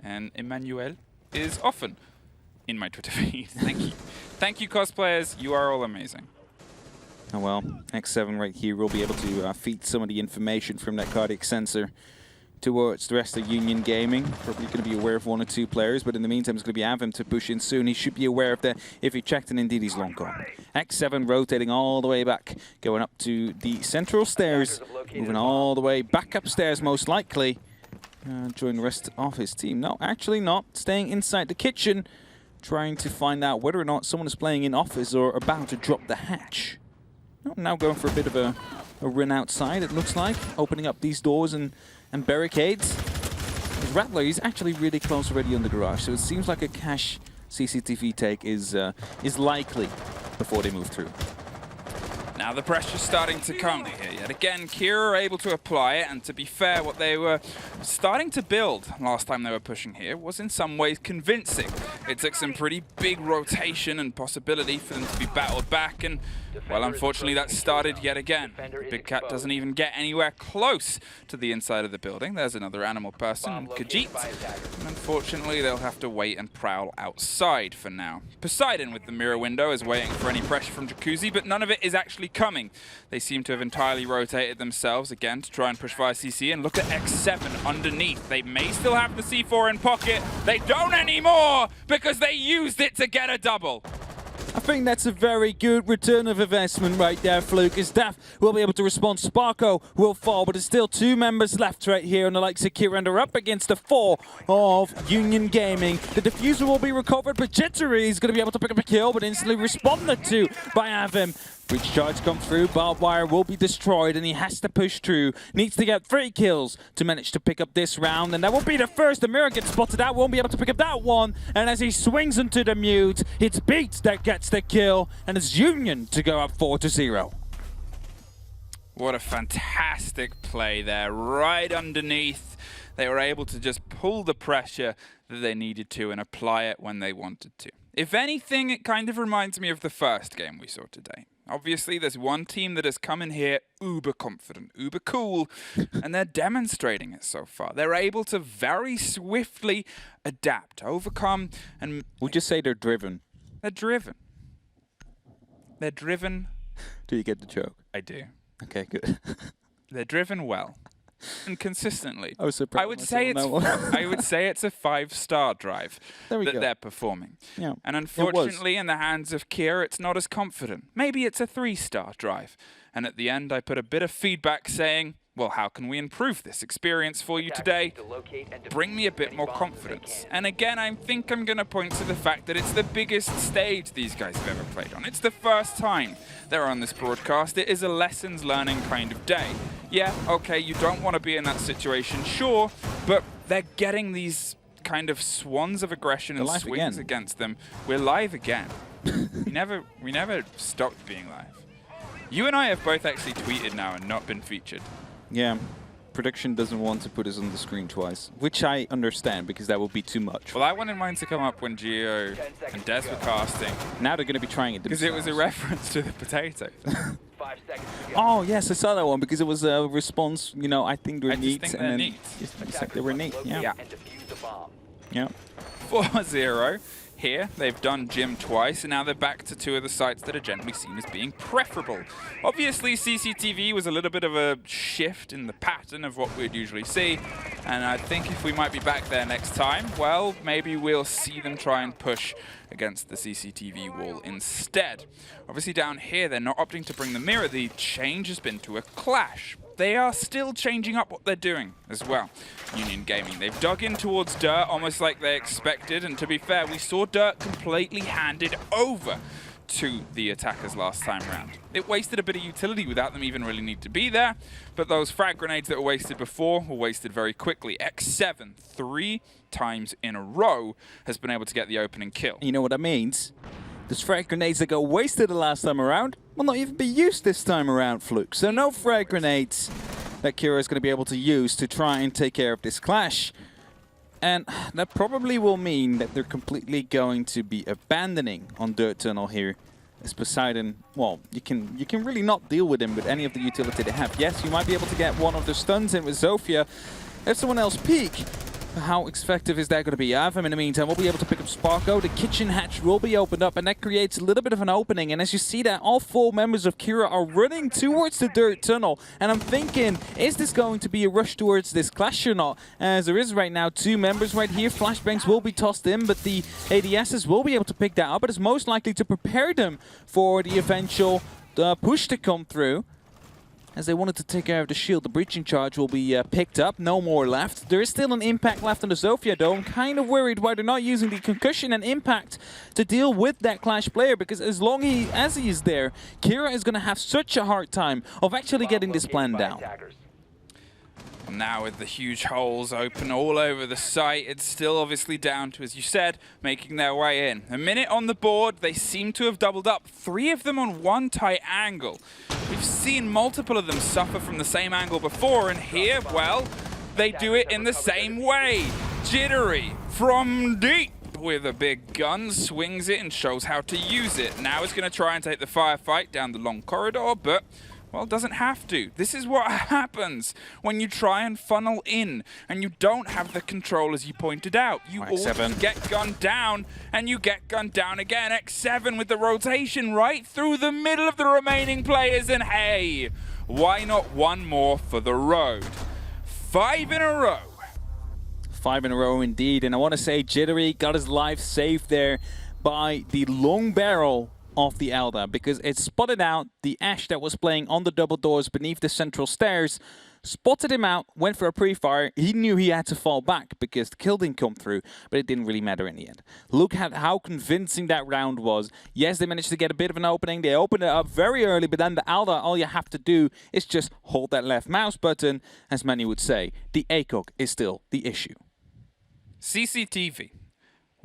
And Emmanuel is often in my Twitter feed. Thank you. Thank you, cosplayers. You are all amazing. Oh well, X7 right here will be able to feed some of the information from that cardiac sensor towards the rest of Union Gaming. Probably going to be aware of 1 or 2 players, but in the meantime, it's going to be Avim to push in soon. He should be aware of that if he checked, and indeed he's long gone. X7 rotating all the way back, going up to the central stairs, moving all the way back upstairs most likely. Join the rest of his team. No, actually not. Staying inside the kitchen, trying to find out whether or not someone is playing in office or about to drop the hatch. No, now going for a bit of a run outside, it looks like. Opening up these doors and barricades. His Rattler, he's actually really close already on the garage, so it seems like a cash CCTV take is likely before they move through. Now the pressure's starting to come here yet again. Kira are able to apply it, and to be fair, what they were starting to build last time they were pushing here was in some ways convincing. It took some pretty big rotation and possibility for them to be battled back, and well, unfortunately that started yet again. Big Cat doesn't even get anywhere close to the inside of the building. There's another animal person, Khajiit, and unfortunately they'll have to wait and prowl outside for now. Poseidon with the mirror window is waiting for any pressure from Jacuzzi, but none of it is actually coming. They seem to have entirely rotated themselves again to try and push via CC, and look at X7 underneath. They may still have the C4 in pocket. They don't anymore because they used it to get a double. I think that's a very good return of investment right there, Fluke, as Daf will be able to respond. Sparko will fall, but there's still 2 members left right here on the likes of Kira, and they're up against the 4 of Union Gaming. The diffuser will be recovered, but Jittery is going to be able to pick up a kill, but instantly responded to by Avim. Breach charge comes through, barbed wire will be destroyed, and he has to push through. Needs to get 3 kills to manage to pick up this round, and that will be the first. The mirror gets spotted out, won't be able to pick up that one, and as he swings into the mute, it's Beats that gets the kill, and it's Union to go up 4-0. What a fantastic play there, right underneath. They were able to just pull the pressure that they needed to and apply it when they wanted to. If anything, it kind of reminds me of the first game we saw today. Obviously, there's one team that has come in here uber confident, uber cool, and they're demonstrating it so far. They're able to very swiftly adapt, overcome, and... Would you say they're driven? They're driven. They're driven. Do you get the joke? I do. Okay, good. They're driven well and consistently. I was surprised. I would say it's I would say it's a 5-star drive that they're performing. Yeah, and unfortunately, in the hands of Kier, it's not as confident. Maybe it's a 3-star drive. And at the end, I put a bit of feedback saying, well, how can we improve this experience for you today? Bring me a bit more confidence. And again, I think I'm going to point to the fact that it's the biggest stage these guys have ever played on. It's the first time they're on this broadcast. It is a lessons learning kind of day. Yeah, okay, you don't want to be in that situation, sure, but they're getting these kind of swans of aggression and swings against them. We're live again. we never stopped being live. You and I have both actually tweeted now and not been featured. Yeah. production doesn't want to put us on the screen twice, which I understand because that would be too much. Well, I wanted mine to come up when Gio and Des were casting. Now they're going to be trying it because it was a reference to the potato. Oh yes, I saw that one because it was a response. You know, I think they're neat, think and then neat. you said they were neat. Yeah. Yeah. 4-0. Here, they've done Gym twice, and now they're back to 2 of the sites that are generally seen as being preferable. Obviously, CCTV was a little bit of a shift in the pattern of what we'd usually see, and I think if we might be back there next time, well, maybe we'll see them try and push against the CCTV wall instead. Obviously, down here, they're not opting to bring the mirror. The change has been to a clash. They are still changing up what they're doing as well. Union Gaming, they've dug in towards Dirt almost like they expected, and to be fair, we saw Dirt completely handed over to the attackers last time round. It wasted a bit of utility without them even really need to be there, but those frag grenades that were wasted before were wasted very quickly. X7, 3 times in a row, has been able to get the opening kill. You know what that means? Those frag grenades that got wasted the last time around will not even be used this time around, Fluke. So no frag grenades that Kira is going to be able to use to try and take care of this clash. And that probably will mean that they're completely going to be abandoning on Dirt Tunnel here. As Poseidon, well, you can really not deal with him with any of the utility they have. Yes, you might be able to get one of the stuns in with Zofia. If someone else peek, how effective is that going to be? Avim, in the meantime, will be able to pick up Sparko. The kitchen hatch will be opened up, and that creates a little bit of an opening. And as you see that, all 4 members of Kira are running towards the Dirt Tunnel. And I'm thinking, is this going to be a rush towards this clash or not? As there is right now 2 members right here. Flashbangs will be tossed in, but the ADSs will be able to pick that up. But it's most likely to prepare them for the eventual push to come through. As they wanted to take care of the shield, the breaching charge will be picked up. No more left. There is still an impact left on the Zofia, though. I'm kind of worried why they're not using the concussion and impact to deal with that Clash player, because as long as he is there, Kira is going to have such a hard time of actually getting this plan down. Now with the huge holes open all over the site, it's still obviously down to, as you said, making their way in. A minute on the board, they seem to have doubled up. 3 of them on one tight angle. We've seen multiple of them suffer from the same angle before, and here, well, they do it in the same way. Jittery from deep with a big gun, swings it and shows how to use it. Now it's going to try and take the firefight down the long corridor, but well, doesn't have to. This is what happens when you try and funnel in and you don't have the control, as you pointed out. You always get gunned down and you get gunned down again. X7 with the rotation right through the middle of the remaining players, and hey, why not one more for the road? 5 in a row. 5 in a row indeed, and I want to say Jittery got his life saved there by the long barrel of the Elder, because it spotted out the Ash that was playing on the double doors beneath the central stairs, spotted him out, went for a pre-fire. He knew he had to fall back because the kill didn't come through, but it didn't really matter in the end. Look at how convincing that round was. Yes, they managed to get a bit of an opening. They opened it up very early, but then the Elder, all you have to do is just hold that left mouse button. As many would say, the APAC is still the issue. CCTV.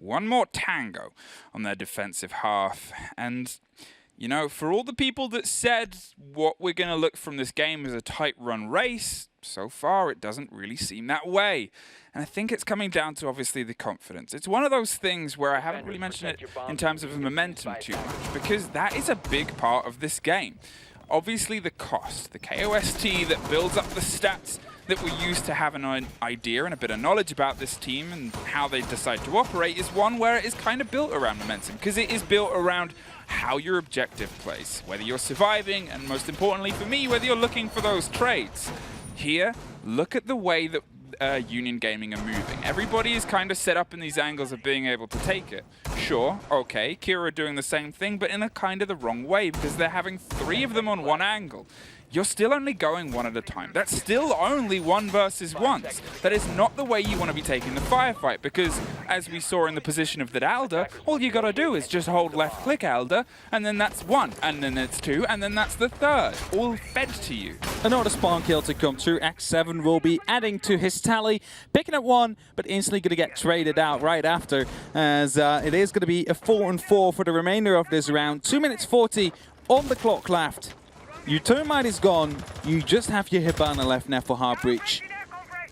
One more tango on their defensive half. And, you know, for all the people that said what we're going to look from this game is a tight run race, so far it doesn't really seem that way. And I think it's coming down to, obviously, the confidence. It's one of those things where I haven't really mentioned it in terms of momentum too much, because that is a big part of this game. Obviously, the cost, the KOST that builds up the stats that we used to have an idea and a bit of knowledge about this team and how they decide to operate is one where it is kind of built around momentum, because it is built around how your objective plays, whether you're surviving, and most importantly for me, whether you're looking for those trades. Here, look at the way that Union Gaming are moving. Everybody is kind of set up in these angles of being able to take it. Sure, okay, Kira are doing the same thing, but in a kind of the wrong way, because they're having 3 of them on one angle. You're still only going one at a time. That's still only 1 versus 1s. That is not the way you want to be taking the firefight, because as we saw in the position of the Alder, all you gotta do is just hold left click Alder, and then that's 1, and then it's 2, and then that's the 3rd, all fed to you. Another spawn kill to come through. X7 will be adding to his tally, picking up 1, but instantly going to get traded out right after, as it is going to be a 4-4 for the remainder of this round. 2 minutes 40 on the clock left. Your Termite is gone. You just have your Hibana left now for Heartbreach.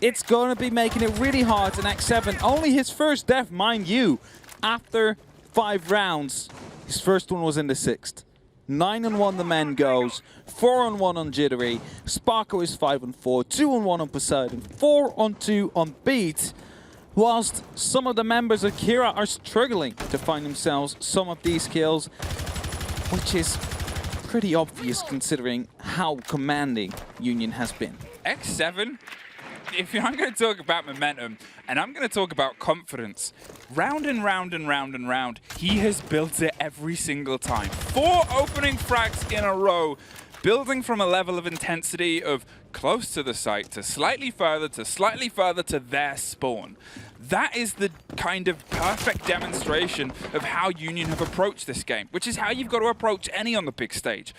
It's going to be making it really hard. And X7, only his first death, mind you, after 5 rounds. His first one was in the 6th. 9-on-1 the man goes, 4-on-1 on Jittery. Sparko is 5-on-4, 2-on-1 on Poseidon, 4-on-2 on Beat. Whilst some of the members of Kira are struggling to find themselves some of these kills, which is pretty obvious considering how commanding Union has been. X7, if I'm going to talk about momentum, and I'm going to talk about confidence, round and round and round and round, he has built it every single time. 4 opening frags in a row, building from a level of intensity of close to the site to slightly further to their spawn. That is the kind of perfect demonstration of how Union have approached this game, which is how you've got to approach any on the big stage,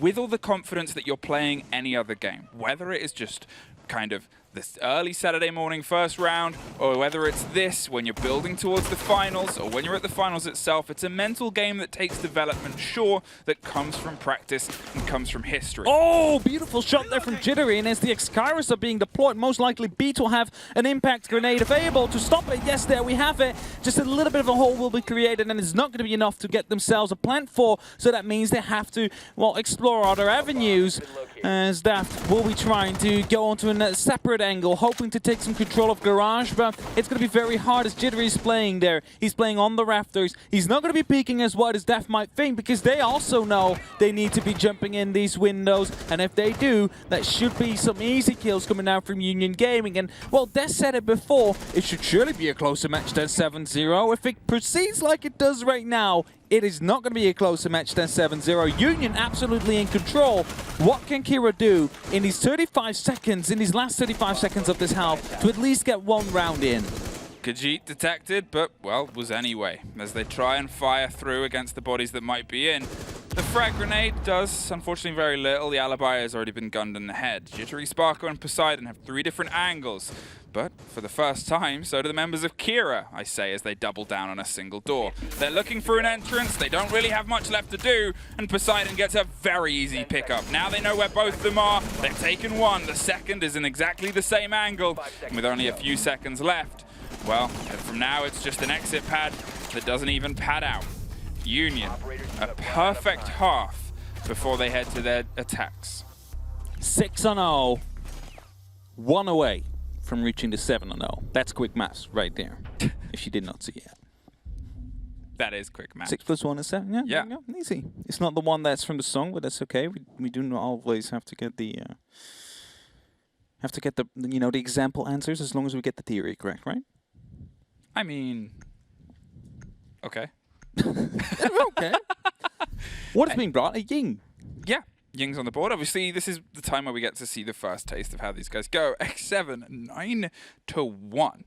with all the confidence that you're playing any other game, whether it is just kind of this early Saturday morning first round, or whether it's this when you're building towards the finals, or when you're at the finals itself. It's a mental game that takes development, sure, that comes from practice and comes from history. Oh, beautiful shot there from Jittery, and as the X-Kairos are being deployed, most likely Beat will have an impact grenade available to stop it. Yes, there we have it. Just a little bit of a hole will be created, and it's not going to be enough to get themselves a plant for, so that means they have to, well, explore other avenues, as Daft will be trying to go onto a separate angle, hoping to take some control of Garage, but it's going to be very hard as Jittery is playing there. He's playing on the rafters. He's not going to be peeking as wide as Daft might think, because they also know they need to be jumping in these windows, and if they do, that should be some easy kills coming out from Union Gaming. And, well, Des said it before, it should surely be a closer match than 7-0. If it proceeds like it does right now, it is not going to be a closer match than 7-0. Union absolutely in control. What can Kira do in these 35 seconds, in these last 35 seconds of this half, to at least get 1 round in? Khajiit detected, but, well, was anyway, as they try and fire through against the bodies that might be in. The frag grenade does, unfortunately, very little. The alibi has already been gunned in the head. Jittery, Sparko, and Poseidon have 3 different angles. But for the first time, so do the members of Kira, I say, as they double down on a single door. They're looking for an entrance, they don't really have much left to do, and Poseidon gets a very easy pickup. Now they know where both of them are, they've taken one, the second is in exactly the same angle, and with only a few seconds left, well, from now it's just an exit pad that doesn't even pad out. Union, a perfect half before they head to their attacks. 6-0, 1 away from reaching the 7-0. That's quick maths right there, if you did not see it. That is quick math. 6 + 1 is 7. Yeah. Easy. It's not the one that's from the song, but that's okay. We do not always have to get the the example answers, as long as we get the theory correct, right? I mean, okay. Okay. What is being brought? A Ying. Yeah. Ying's on the board. Obviously, this is the time where we get to see the first taste of how these guys go. X7, 9-1,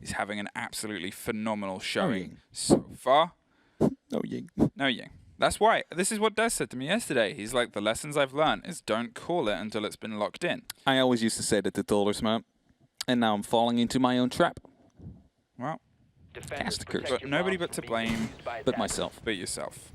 is having an absolutely phenomenal showing so far. No Ying. No Ying. That's why. This is what Des said to me yesterday. He's like, the lessons I've learned is don't call it until it's been locked in. I always used to say that to Tolders, man. And now I'm falling into my own trap. Well, Cast a curse. but nobody but to blame But myself. but yourself.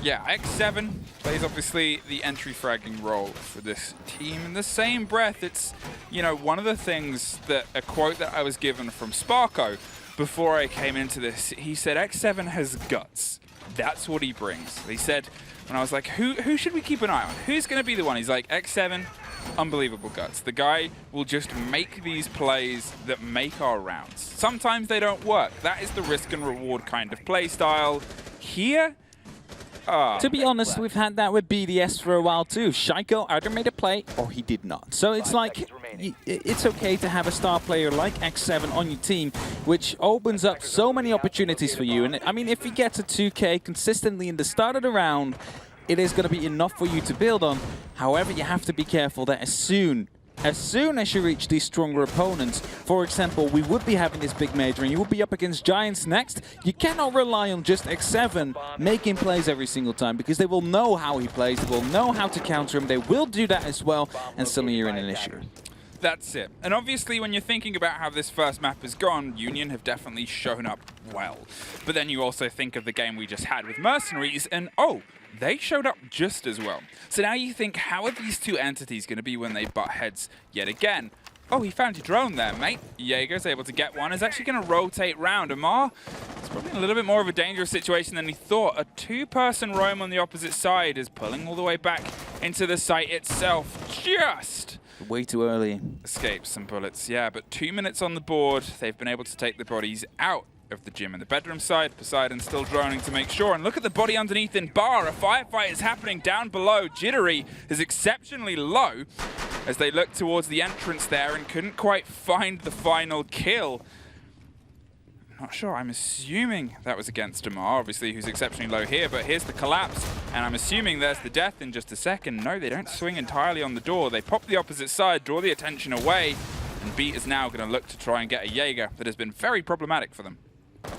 Yeah, X7 plays obviously the entry fragging role for this team. In the same breath, it's, you know, one of the things that a quote that I was given from Sparko before I came into this, he said X7 has guts. That's what he brings. He said, when I was like, who should we keep an eye on? Who's going to be the one? He's like, X7, unbelievable guts. The guy will just make these plays that make our rounds. Sometimes they don't work. That is the risk and reward kind of play style. Here, to be honest, we've had that with BDS for a while too. Shaiko either made a play or he did not. So it's like, it's okay to have a star player like X7 on your team, which opens up so many opportunities for you. And I mean, if he gets a 2K consistently in the start of the round, it is going to be enough for you to build on. However, you have to be careful that as soon as you reach these stronger opponents, for example, we would be having this big major and you would be up against Giants next, you cannot rely on just X7 making plays every single time, because they will know how he plays, they will know how to counter him, they will do that as well, and suddenly you're in an issue. That's it. And obviously, when you're thinking about how this first map has gone, Union have definitely shown up well. But then you also think of the game we just had with Mercenaries, and oh, they showed up just as well. So now you think, how are these two entities going to be when they butt heads yet again? Oh, he found your drone there, mate. Jaeger's able to get one. Is actually going to rotate round. Amar, it's probably a little bit more of a dangerous situation than he thought. A two-person roam on the opposite side is pulling all the way back into the site itself. Just way too early. Escapes some bullets, yeah, but 2 minutes on the board. They've been able to take the bodies out of the gym and the bedroom side. Poseidon still droning to make sure. And look at the body underneath in bar. A firefight is happening down below. Jittery is exceptionally low as they look towards the entrance there and couldn't quite find the final kill. Not sure. I'm assuming that was against Amar, obviously, who's exceptionally low here. But here's the collapse. And I'm assuming there's the death in just a second. No, they don't swing entirely on the door. They pop the opposite side, draw the attention away. And Beat is now going to look to try and get a Jaeger that has been very problematic for them.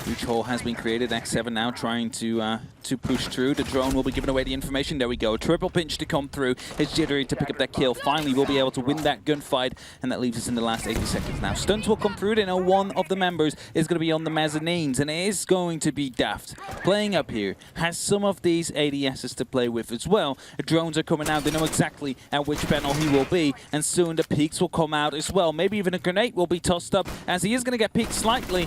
Huge hole has been created. X7 now trying to push through. The drone will be giving away the information. There we go. Triple pinch to come through. It's Jittery to pick up that kill. Finally, we'll be able to win that gunfight, and that leaves us in the last 80 seconds now. Stunts will come through. They know one of the members is going to be on the mezzanines, and it is going to be Daft. Playing up here, has some of these ADSs to play with as well. The drones are coming out. They know exactly at which panel he will be, and soon the peaks will come out as well. Maybe even a grenade will be tossed up, as he is going to get peaked slightly.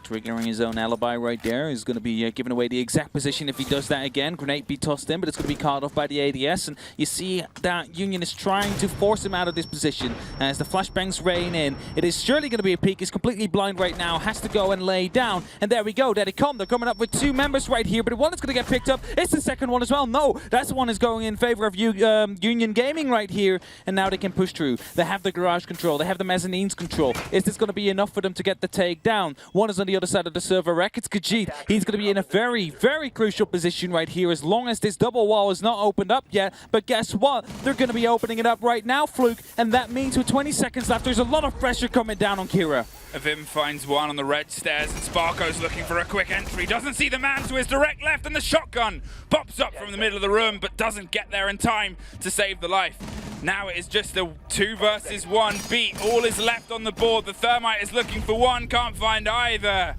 Triggering his own alibi right there. He's going to be giving away the exact position if he does that again. Grenade be tossed in, but it's going to be caught off by the ADS. And you see that Union is trying to force him out of this position as the flashbangs rain in. It is surely going to be a peek. He's completely blind right now. Has to go and lay down. And there we go. There they come. They're coming up with two members right here, but one is going to get picked up. It's the second one as well. No, that's one is going in favor of Union Gaming right here. And now they can push through. They have the garage control. They have the mezzanines control. Is this going to be enough for them to get the takedown? One is on the other side of the server rack. It's Khajiit. He's going to be in a very, very crucial position right here as long as this double wall is not opened up yet. But guess what? They're going to be opening it up right now, Fluke. And that means with 20 seconds left, there's a lot of pressure coming down on Kira. Avim finds one on the red stairs, and Sparko's looking for a quick entry. Doesn't see the man to his direct left, and the shotgun pops up from the middle of the room, but doesn't get there in time to save the life. Now it is just a 2 versus 1 beat. All is left on the board. The Thermite is looking for one, can't find either.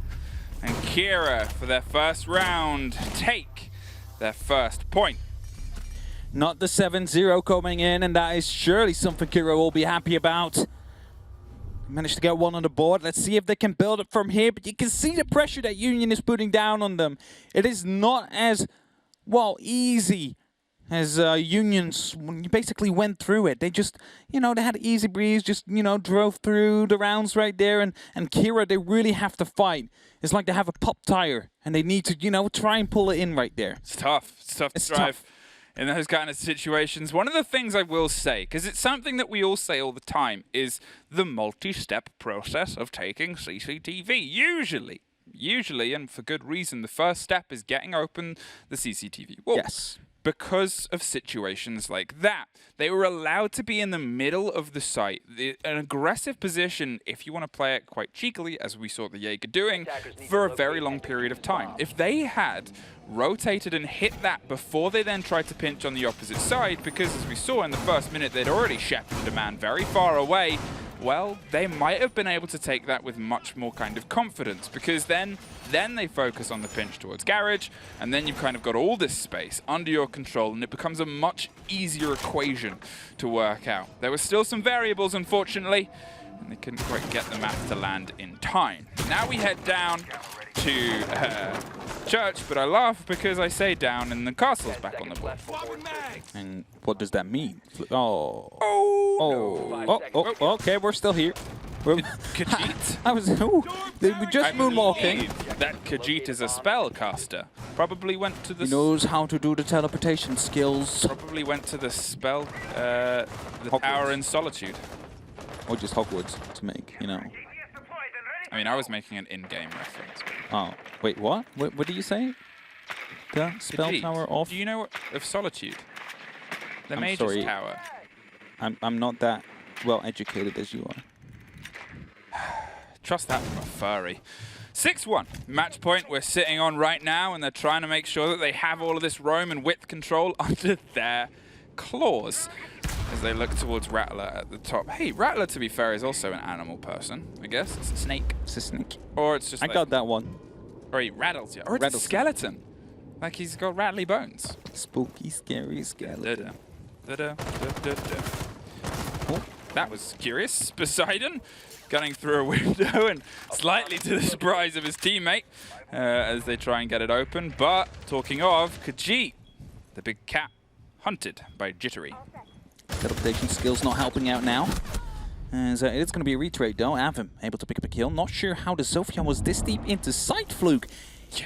And Kira, for their first round, take their first point. Not the 7-0 coming in, and that is surely something Kira will be happy about. Managed to get one on the board. Let's see if they can build it from here, but you can see the pressure that Union is putting down on them. It is not as, well, easy as Union's basically went through it. They just, you know, they had an easy breeze, just, you know, drove through the rounds right there. And Kira, they really have to fight. It's like they have a pop tire and they need to, you know, try and pull it in right there. It's tough. It's tough to drive in those kind of situations. One of the things I will say, because it's something that we all say all the time, is the multi-step process of taking CCTV. Usually, and for good reason, the first step is getting open the CCTV wall. Yes. Because of situations like that. They were allowed to be in the middle of the site. An aggressive position, if you want to play it quite cheekily, as we saw the Jaeger doing, for a very long period of time. If they had rotated and hit that before they then tried to pinch on the opposite side, because as we saw in the first minute, they'd already shepherded a man very far away, well, they might have been able to take that with much more kind of confidence, because then they focus on the pinch towards garage, and then you've kind of got all this space under your control, and it becomes a much easier equation to work out. There were still some variables, unfortunately, and they couldn't quite get the map to land in time. Now we head down to church, but I laugh because I say down and the castle's back on the board. And what does that mean? Okay, we're still here. Khajiit. We just moonwalking. That Khajiit is a spellcaster. Probably went to the... He knows how to do the teleportation skills. Probably went to the spell... the Tower in Solitude. Or just Hogwarts to make, you know. I mean, I was making an in-game reference. Oh, wait, what? What did you say? The spell Khajiit. tower off? Do you know of Solitude? The Mage's sorry. Tower. I'm not that well educated as you are. Trust that from a furry. 6-1. Match point we're sitting on right now, and they're trying to make sure that they have all of this roam and width control under their claws. as they look towards Rattler at the top. Hey, Rattler, to be fair, is also an animal person, I guess. It's a snake. It's a snake. Or it's just I got that one. Or he rattles you. Or it's a skeleton. Like he's got rattly bones. Spooky, scary skeleton. Oh, that was curious. Poseidon gunning through a window and slightly to the surprise of his teammate as they try and get it open. But talking of, Khajiit, the big cat, hunted by Jittery. Teleportation skills not helping out now. As it's going to be a retrade though. Avim able to pick up a kill. Not sure how the Sophia was this deep into sight. Fluke.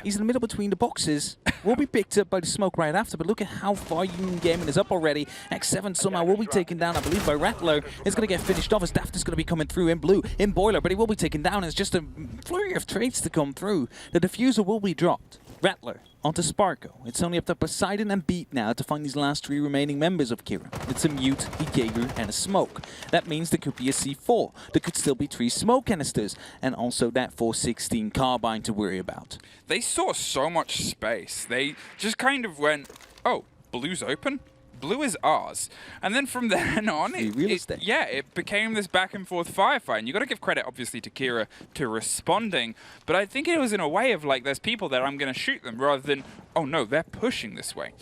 He's in the middle between the boxes. Will be picked up by the smoke right after, but look at how far Union Gaming is up already. X7 somehow will be taken down, I believe, by Rattler. It's going to get finished off as Daft is going to be coming through in blue, in Boiler, but he will be taken down. It's just a flurry of trades to come through. The diffuser will be dropped. Rattler onto Sparko. It's only up to Poseidon and Beat now to find these last 3 remaining members of Kira. It's a Mute, a Jaeger, and a Smoke. That means there could be a C4. There could still be 3 smoke canisters, and also that 416 carbine to worry about. They saw so much space. They just kind of went, oh, blue's open? Blue is ours. And then from then on, it became this back and forth firefight. And you got to give credit, obviously, to Kira to responding. But I think it was in a way of like, there's people there, I'm going to shoot them, rather than, oh no, they're pushing this way.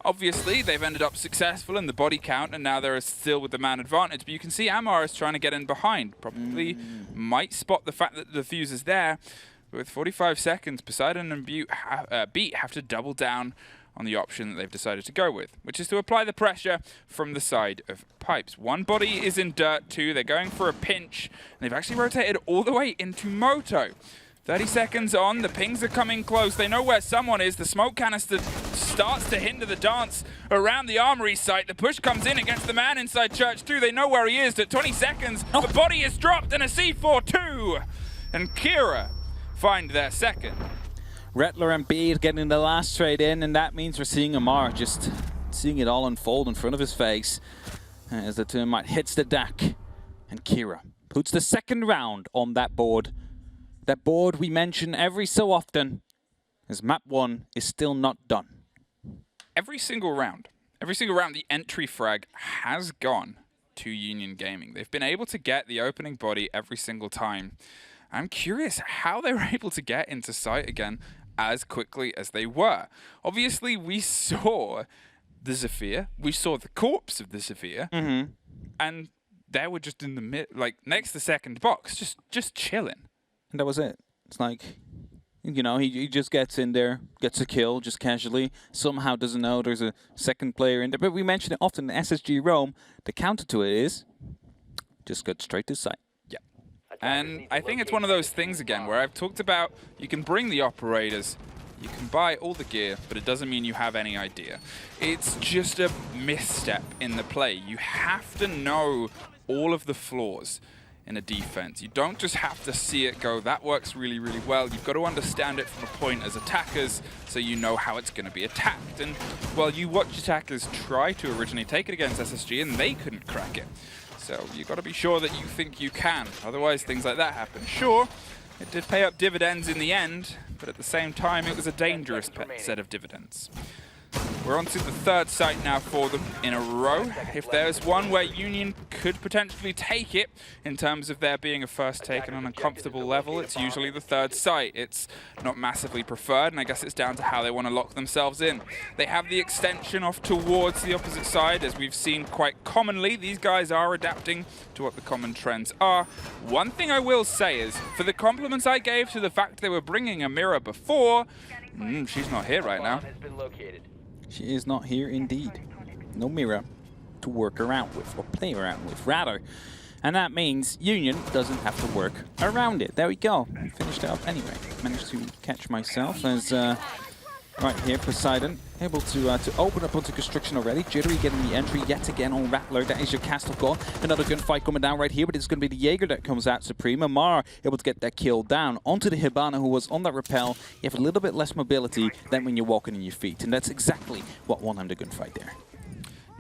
Obviously, they've ended up successful in the body count, and now they're still with the man advantage. But you can see Amar is trying to get in behind. Probably might spot the fact that the fuse is there. But with 45 seconds, Poseidon and Beat have to double down on the option that they've decided to go with, which is to apply the pressure from the side of pipes. One body is in dirt, 2. They're going for a pinch, and they've actually rotated all the way into Moto. 30 seconds on, the pings are coming close. They know where someone is. The smoke canister starts to hinder the dance around the armory site. The push comes in against the man inside Church 2. They know where he is. At 20 seconds, the body is dropped, and a C4-2. And Kira find their second. Rattler and Beat getting the last trade in, and that means we're seeing Amar just seeing it all unfold in front of his face as the Termite hits the deck, and Kira puts the second round on that board. That board we mention every so often, as map 1 is still not done. Every single round, the entry frag has gone to Union Gaming. They've been able to get the opening body every single time. I'm curious how they were able to get into sight again as quickly as they were. Obviously, we saw the Zephyr. We saw the corpse of the Zephyr. And they were just in the mid, like next to second box, just chilling. And that was it. It's like, you know, he just gets in there, gets a kill just casually, somehow doesn't know there's a second player in there. But we mention it often in SSG Rome. The counter to it is just get straight to sight. And I think it's one of those things again where I've talked about you can bring the operators, you can buy all the gear, but it doesn't mean you have any idea. It's just a misstep in the play. You have to know all of the flaws in a defense. You don't just have to see it go, that works really, really well. You've got to understand it from a point as attackers so you know how it's going to be attacked. And, well, you watch attackers try to originally take it against SSG and they couldn't crack it. So you've got to be sure that you think you can. Otherwise, things like that happen. Sure, it did pay up dividends in the end, but at the same time, it was a dangerous set of dividends. We're on to the third site now for them in a row. If there's one where Union could potentially take it in terms of there being a first take on an uncomfortable level, it's usually the third site. It's not massively preferred, and I guess it's down to how they want to lock themselves in. They have the extension off towards the opposite side, as we've seen quite commonly. These guys are adapting to what the common trends are. One thing I will say is, for the compliments I gave to the fact they were bringing a mirror before, she's not here right now. She is not here indeed. No mirror to work around with or play around with, rather. And that means Union doesn't have to work around it. There we go. Finished it up anyway. Managed to catch myself as right here, Poseidon able to open up onto construction already. Jittery getting the entry yet again on Rattler. That is your castle call. Another gunfight coming down right here, but it's going to be the Jaeger that comes out supreme. Amar able to get that kill down onto the Hibana, who was on that rappel. You have a little bit less mobility than when you're walking on your feet, and that's exactly what won him the gunfight there.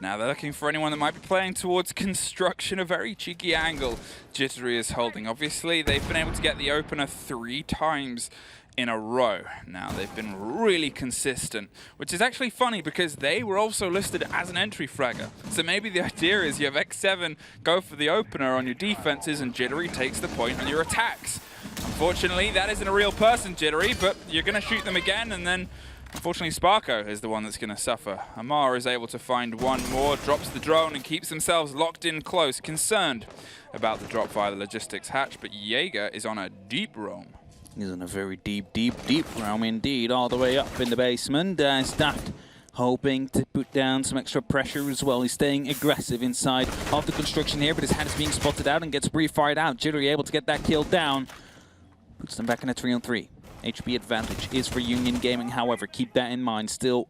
Now they're looking for anyone that might be playing towards construction, a very cheeky angle Jittery is holding. Obviously, they've been able to get the opener 3 times in a row. Now, they've been really consistent, which is actually funny because they were also listed as an entry fragger. So maybe the idea is you have X7 go for the opener on your defenses and Jittery takes the point on your attacks. Unfortunately, that isn't a real person, Jittery, but you're going to shoot them again, and then unfortunately Sparko is the one that's going to suffer. Amar is able to find one more, drops the drone and keeps themselves locked in close, concerned about the drop via the logistics hatch, but Jaeger is on a deep roam. He's in a very deep roam indeed, all the way up in the basement. Daft hoping to put down some extra pressure as well. He's staying aggressive inside of the construction here, but his head is being spotted out and gets pre-fired out. Jittery able to get that kill down. Puts them back in a 3-on-3. HP advantage is for Union Gaming, however, keep that in mind. Still,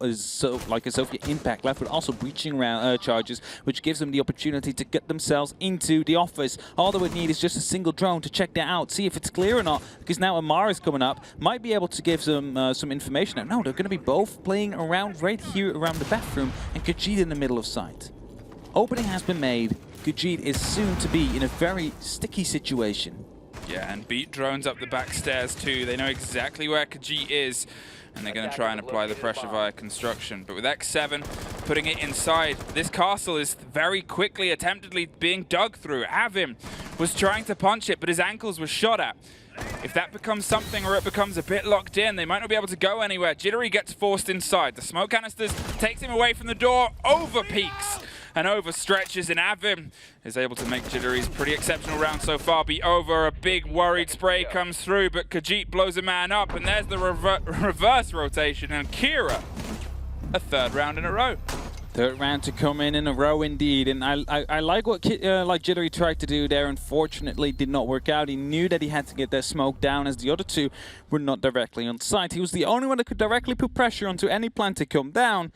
like a Sophia Impact left, but also breaching round charges, which gives them the opportunity to get themselves into the office. All they would need is just a single drone to check that out, see if it's clear or not, because now Amar is coming up, might be able to give them some information. No, they're going to be both playing around right here around the bathroom, and Khajiit in the middle of sight. Opening has been made. Khajiit is soon to be in a very sticky situation. Yeah, and beat drones up the back stairs too. They know exactly where Khajiit is, and they're going to try and apply the pressure via construction. But with X7 putting it inside, this castle is very quickly, attemptedly being dug through. Avim was trying to punch it, but his ankles were shot at. If that becomes something or it becomes a bit locked in, they might not be able to go anywhere. Jittery gets forced inside. The smoke canisters takes him away from the door, over peaks and overstretches, and Avim is able to make Jittery's pretty exceptional round so far be over. A big worried spray comes through, but Khajiit blows a man up, and there's the reverse rotation, and Kira, a 3rd round in a row. 3rd round to come in a row indeed, and I like what Jittery tried to do there. Unfortunately, did not work out. He knew that he had to get their smoke down as the other 2 were not directly on site. He was the only one that could directly put pressure onto any plan to come down.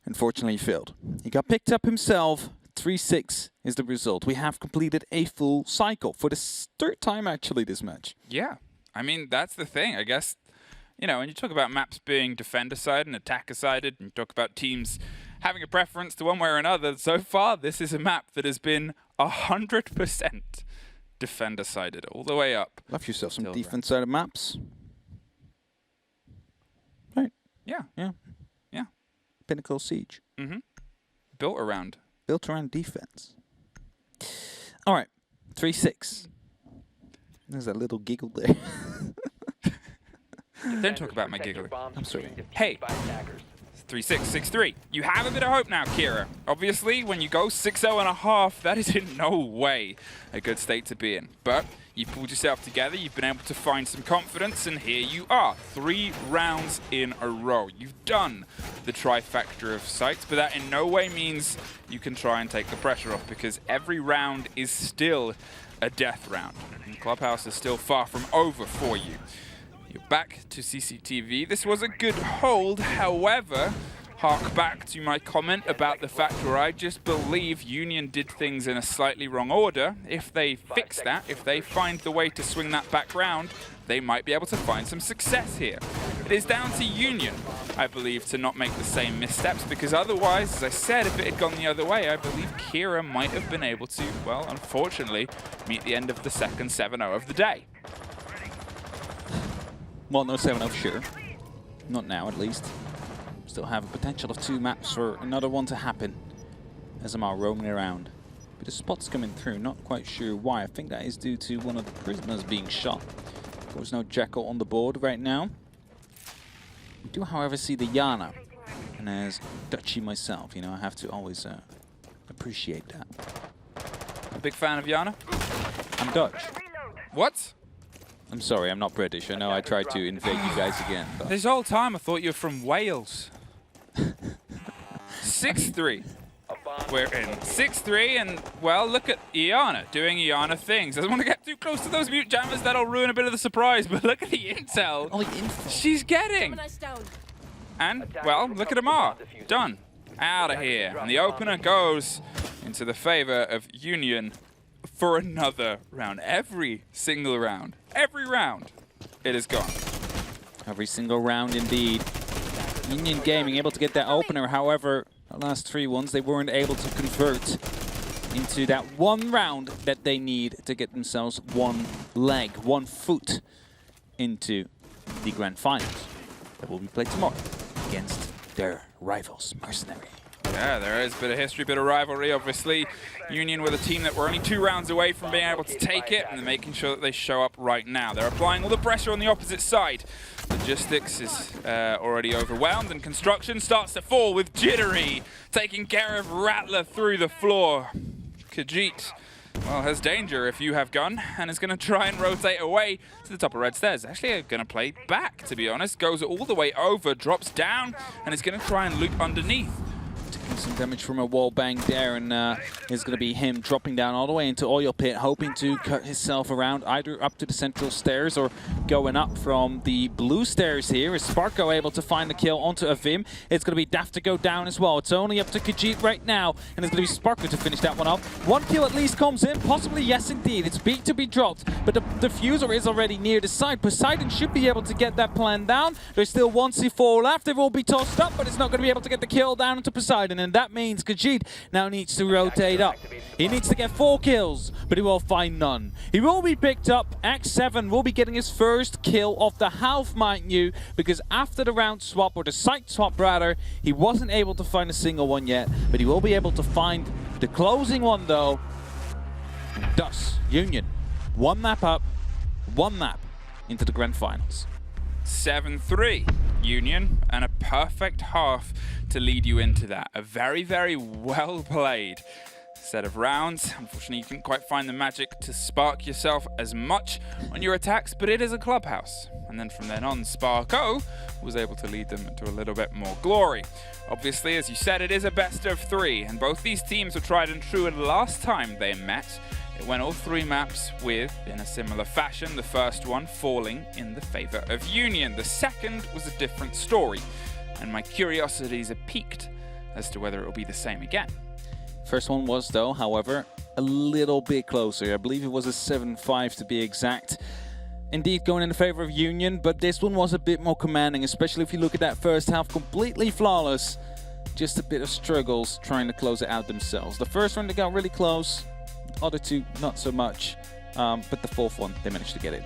Unfortunately, he failed. He got picked up himself. 3-6 is the result. We have completed a full cycle for the 3rd time actually this match. Yeah, I mean, that's the thing, I guess. You know, when you talk about maps being defender-sided and attacker-sided, and you talk about teams having a preference to one way or another, so far this is a map that has been 100% defender-sided all the way up. Love yourself some defense-sided maps. Right. Yeah. Yeah. Yeah. Pinnacle Siege. Mm-hmm. Built around defense. All right. 3-6. There's a little giggle there. Don't talk about my giggle. I'm sorry. Hey, 3-6, 6-3. You have a bit of hope now, Kira. Obviously, when you go 6-0.5, that is in no way a good state to be in. But you've pulled yourself together, you've been able to find some confidence, and here you are, 3 rounds in a row. You've done the trifecta of sites, but that in no way means you can try and take the pressure off, because every round is still a death round. And Clubhouse is still far from over for you. You're back to CCTV. This was a good hold, however, hark back to my comment about the fact where I just believe Union did things in a slightly wrong order. If they fix that, if they find the way to swing that back round, they might be able to find some success here. It is down to Union, I believe, to not make the same missteps, because otherwise, as I said, if it had gone the other way, I believe Kira might have been able to, well, unfortunately, meet the end of the second 7-0 of the day. Well, no 7-0, sure. Not now, at least. Still have a potential of 2 maps for another one to happen as I'm roaming around. But the spot's coming through, not quite sure why. I think that is due to one of the prisoners being shot. There's no Jackal on the board right now. We do, however, see the Yana. And as Dutchy myself, you know, I have to always appreciate that. A big fan of Yana? I'm Dutch. What? I'm sorry, I'm not British. I know I tried to invade you guys again. But This whole time I thought you were from Wales. 6-3. We're in 6-3, and, well, look at Iana doing Iana things. Doesn't want to get too close to those mute jammers. That'll ruin a bit of the surprise, but look at the intel she's getting. And, well, look at Amar. Done. Out of here. And the opener goes into the favor of Union for another round. Every single round. Every round, it is gone. Every single round, indeed. Union Gaming able to get that opener, however, The last 3 ones, they weren't able to convert into that one round that they need to get themselves one leg, one foot into the grand finals that will be played tomorrow against their rivals, Mercenary. Yeah, there is a bit of history, bit of rivalry. Obviously, Union with a team that were only 2 rounds away from being able to take it, and they're making sure that they show up right now. They're applying all the pressure on the opposite side. Logistics is already overwhelmed, and construction starts to fall with Jittery taking care of Rattler through the floor. Khajiit, well, has danger if you have gun, and is going to try and rotate away to the top of red stairs. Actually, going to play back, to be honest. Goes all the way over, drops down, and is going to try and loop underneath. Taking some damage from a wall bang there, and it's going to be him dropping down all the way into Oil Pit, hoping to cut himself around either up to the central stairs or going up from the blue stairs here. Is Sparko able to find the kill onto Avim? It's going to be Daft to go down as well. It's only up to Khajiit right now, and it's going to be Sparko to finish that one off. One kill at least comes in, possibly, yes indeed. It's beat to be dropped, but the diffuser is already near the side. Poseidon should be able to get that plan down. There's still 1 C4 left. They will be tossed up, but it's not going to be able to get the kill down into Poseidon, and that means Khajiit now needs to rotate up. He needs to get 4 kills, but he will find none. He will be picked up. X7 will be getting his first kill of the half, mind you, because after the round swap, or the site swap rather, he wasn't able to find a single one yet, but he will be able to find the closing one though. And thus, Union, 1 map up, 1 map into the grand finals. 7-3 Union, and a perfect half to lead you into that. A very, very well played set of rounds. Unfortunately, you couldn't quite find the magic to spark yourself as much on your attacks, but it is a clubhouse. And then from then on, Sparko was able to lead them to a little bit more glory. Obviously, as you said, it is a best of 3, and both these teams were tried and true, and last time they met, it went all 3 maps with, in a similar fashion, the first one falling in the favor of Union. The second was a different story, and my curiosities are piqued as to whether it will be the same again. First one was, though, however, a little bit closer. I believe it was a 7-5 to be exact. Indeed, going in the favor of Union, but this one was a bit more commanding, especially if you look at that first half, completely flawless. Just a bit of struggles trying to close it out themselves. The first one, they got really close. Other 2, not so much. But the 4th one, they managed to get it.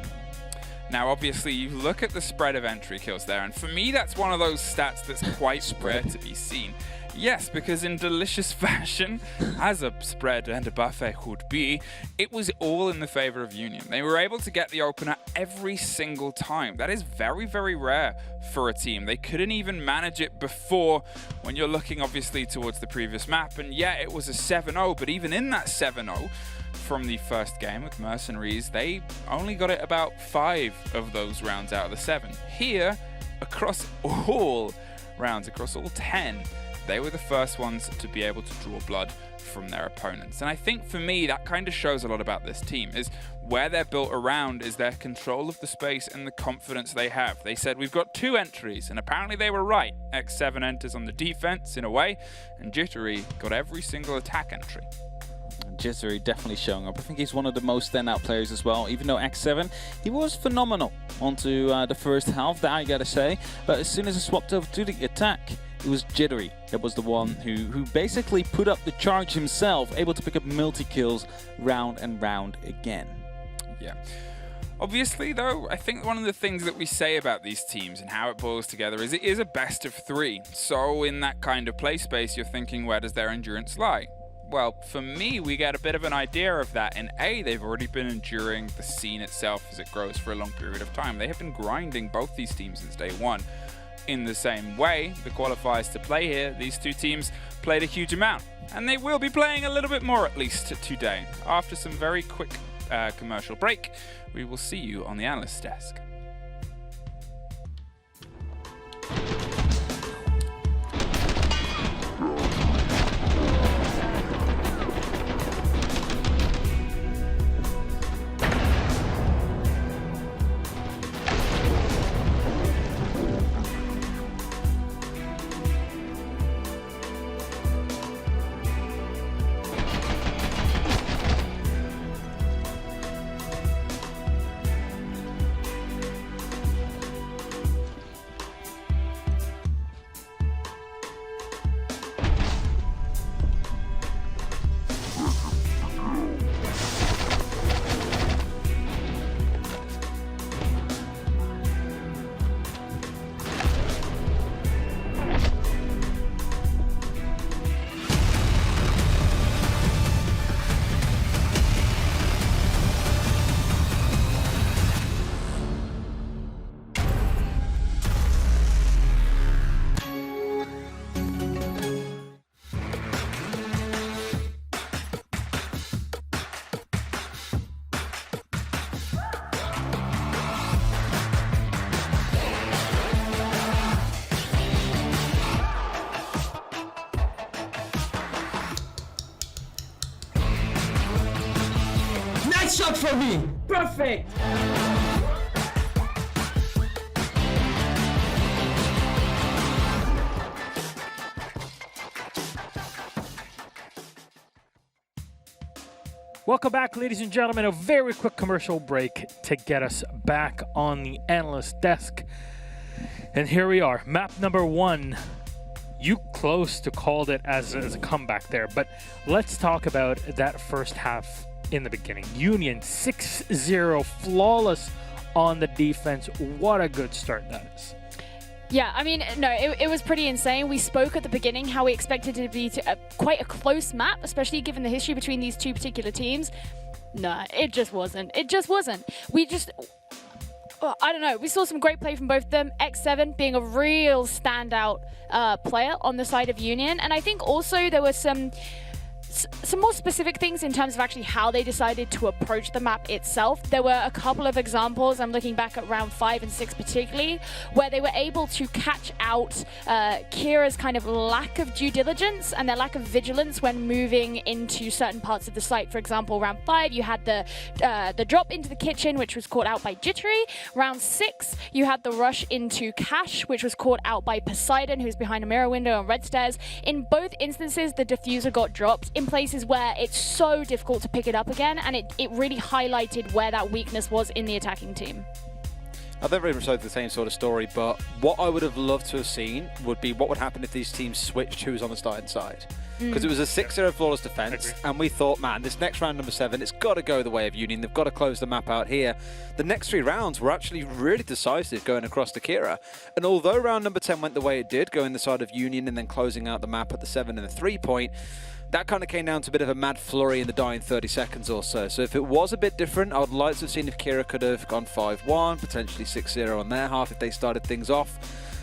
Now, obviously, you look at the spread of entry kills there, and for me, that's one of those stats that's quite rare to be seen. Yes, because in delicious fashion, as a spread and a buffet would be, it was all in the favor of Union. They were able to get the opener every single time. That is very, very rare for a team. They couldn't even manage it before, when you're looking obviously towards the previous map. And yeah, it was a 7-0, but even in that 7-0, from the first game with Mercenaries, they only got it about 5 of those rounds out of the 7. Here, across all rounds, across all 10, they were the first ones to be able to draw blood from their opponents. And I think for me, that kind of shows a lot about this team, is where they're built around is their control of the space and the confidence they have. They said, we've got 2 entries, and apparently they were right. X7 enters on the defense in a way, and Jittery got every single attack entry. Jittery definitely showing up. I think he's one of the most standout players as well, even though X7, he was phenomenal onto the first half, that I gotta say. But as soon as he swapped over to the attack, it was Jittery that was the one who basically put up the charge himself, able to pick up multi-kills round and round again. Yeah. Obviously, though, I think one of the things that we say about these teams and how it boils together is it is a best of 3. So in that kind of play space, you're thinking, where does their endurance lie? Well, for me, we get a bit of an idea of that. In A, they've already been enduring the scene itself as it grows for a long period of time. They have been grinding both these teams since day 1. In the same way, the qualifiers to play here, these 2 teams played a huge amount. And they will be playing a little bit more at least today. After some very quick commercial break, we will see you on the analyst desk. Nice shot for me. Perfect. Welcome back, ladies and gentlemen. A very quick commercial break to get us back on the analyst desk. And here we are, map number 1. You close to called it as a comeback there, but let's talk about that first half in the beginning. Union 6-0, flawless on the defense. What a good start that is. Yeah, I mean, no, it was pretty insane. We spoke at the beginning how we expected it to be quite a close map, especially given the history between these two particular teams. No, it just wasn't. It just wasn't. I don't know. We saw some great play from both of them. X7 being a real standout player on the side of Union. And I think also there were some more specific things in terms of actually how they decided to approach the map itself. There were a couple of examples, I'm looking back at round 5 and 6 particularly, where they were able to catch out Kira's kind of lack of due diligence and their lack of vigilance when moving into certain parts of the site. For example, round 5, you had the drop into the kitchen, which was caught out by Jittery. Round 6, you had the rush into Cash, which was caught out by Poseidon, who's behind a mirror window on red stairs. In both instances, the diffuser got dropped in places where it's so difficult to pick it up again, and it really highlighted where that weakness was in the attacking team. I've never even heard the same sort of story, but what I would have loved to have seen would be what would happen if these teams switched who's on the starting side. Because it was a 6-0 flawless defense, and we thought, man, this next round, number 7, it's got to go the way of Union. They've got to close the map out here. The next 3 rounds were actually really decisive going across to Kira. And although round number 10 went the way it did, going the side of Union and then closing out the map at the 7 and the 3 point, that kind of came down to a bit of a mad flurry in the dying 30 seconds or so. So if it was a bit different, I would like to have seen if Kira could have gone 5-1, potentially 6-0 on their half if they started things off.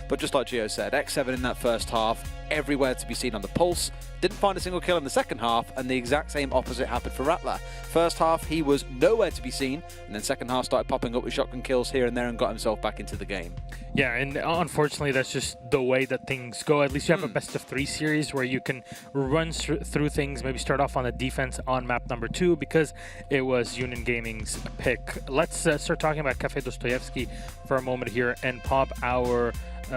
But just like Gio said, X7 in that first half, everywhere to be seen on the pulse. Didn't find a single kill in the second half, and the exact same opposite happened for Rattler. First half, he was nowhere to be seen, and then second half started popping up with shotgun kills here and there and got himself back into the game. Yeah, and unfortunately, that's just the way that things go. At least you have a best-of-3 series where you can run through things, maybe start off on the defense on map number 2 because it was Union Gaming's pick. Let's start talking about Cafe Dostoyevsky for a moment here and pop our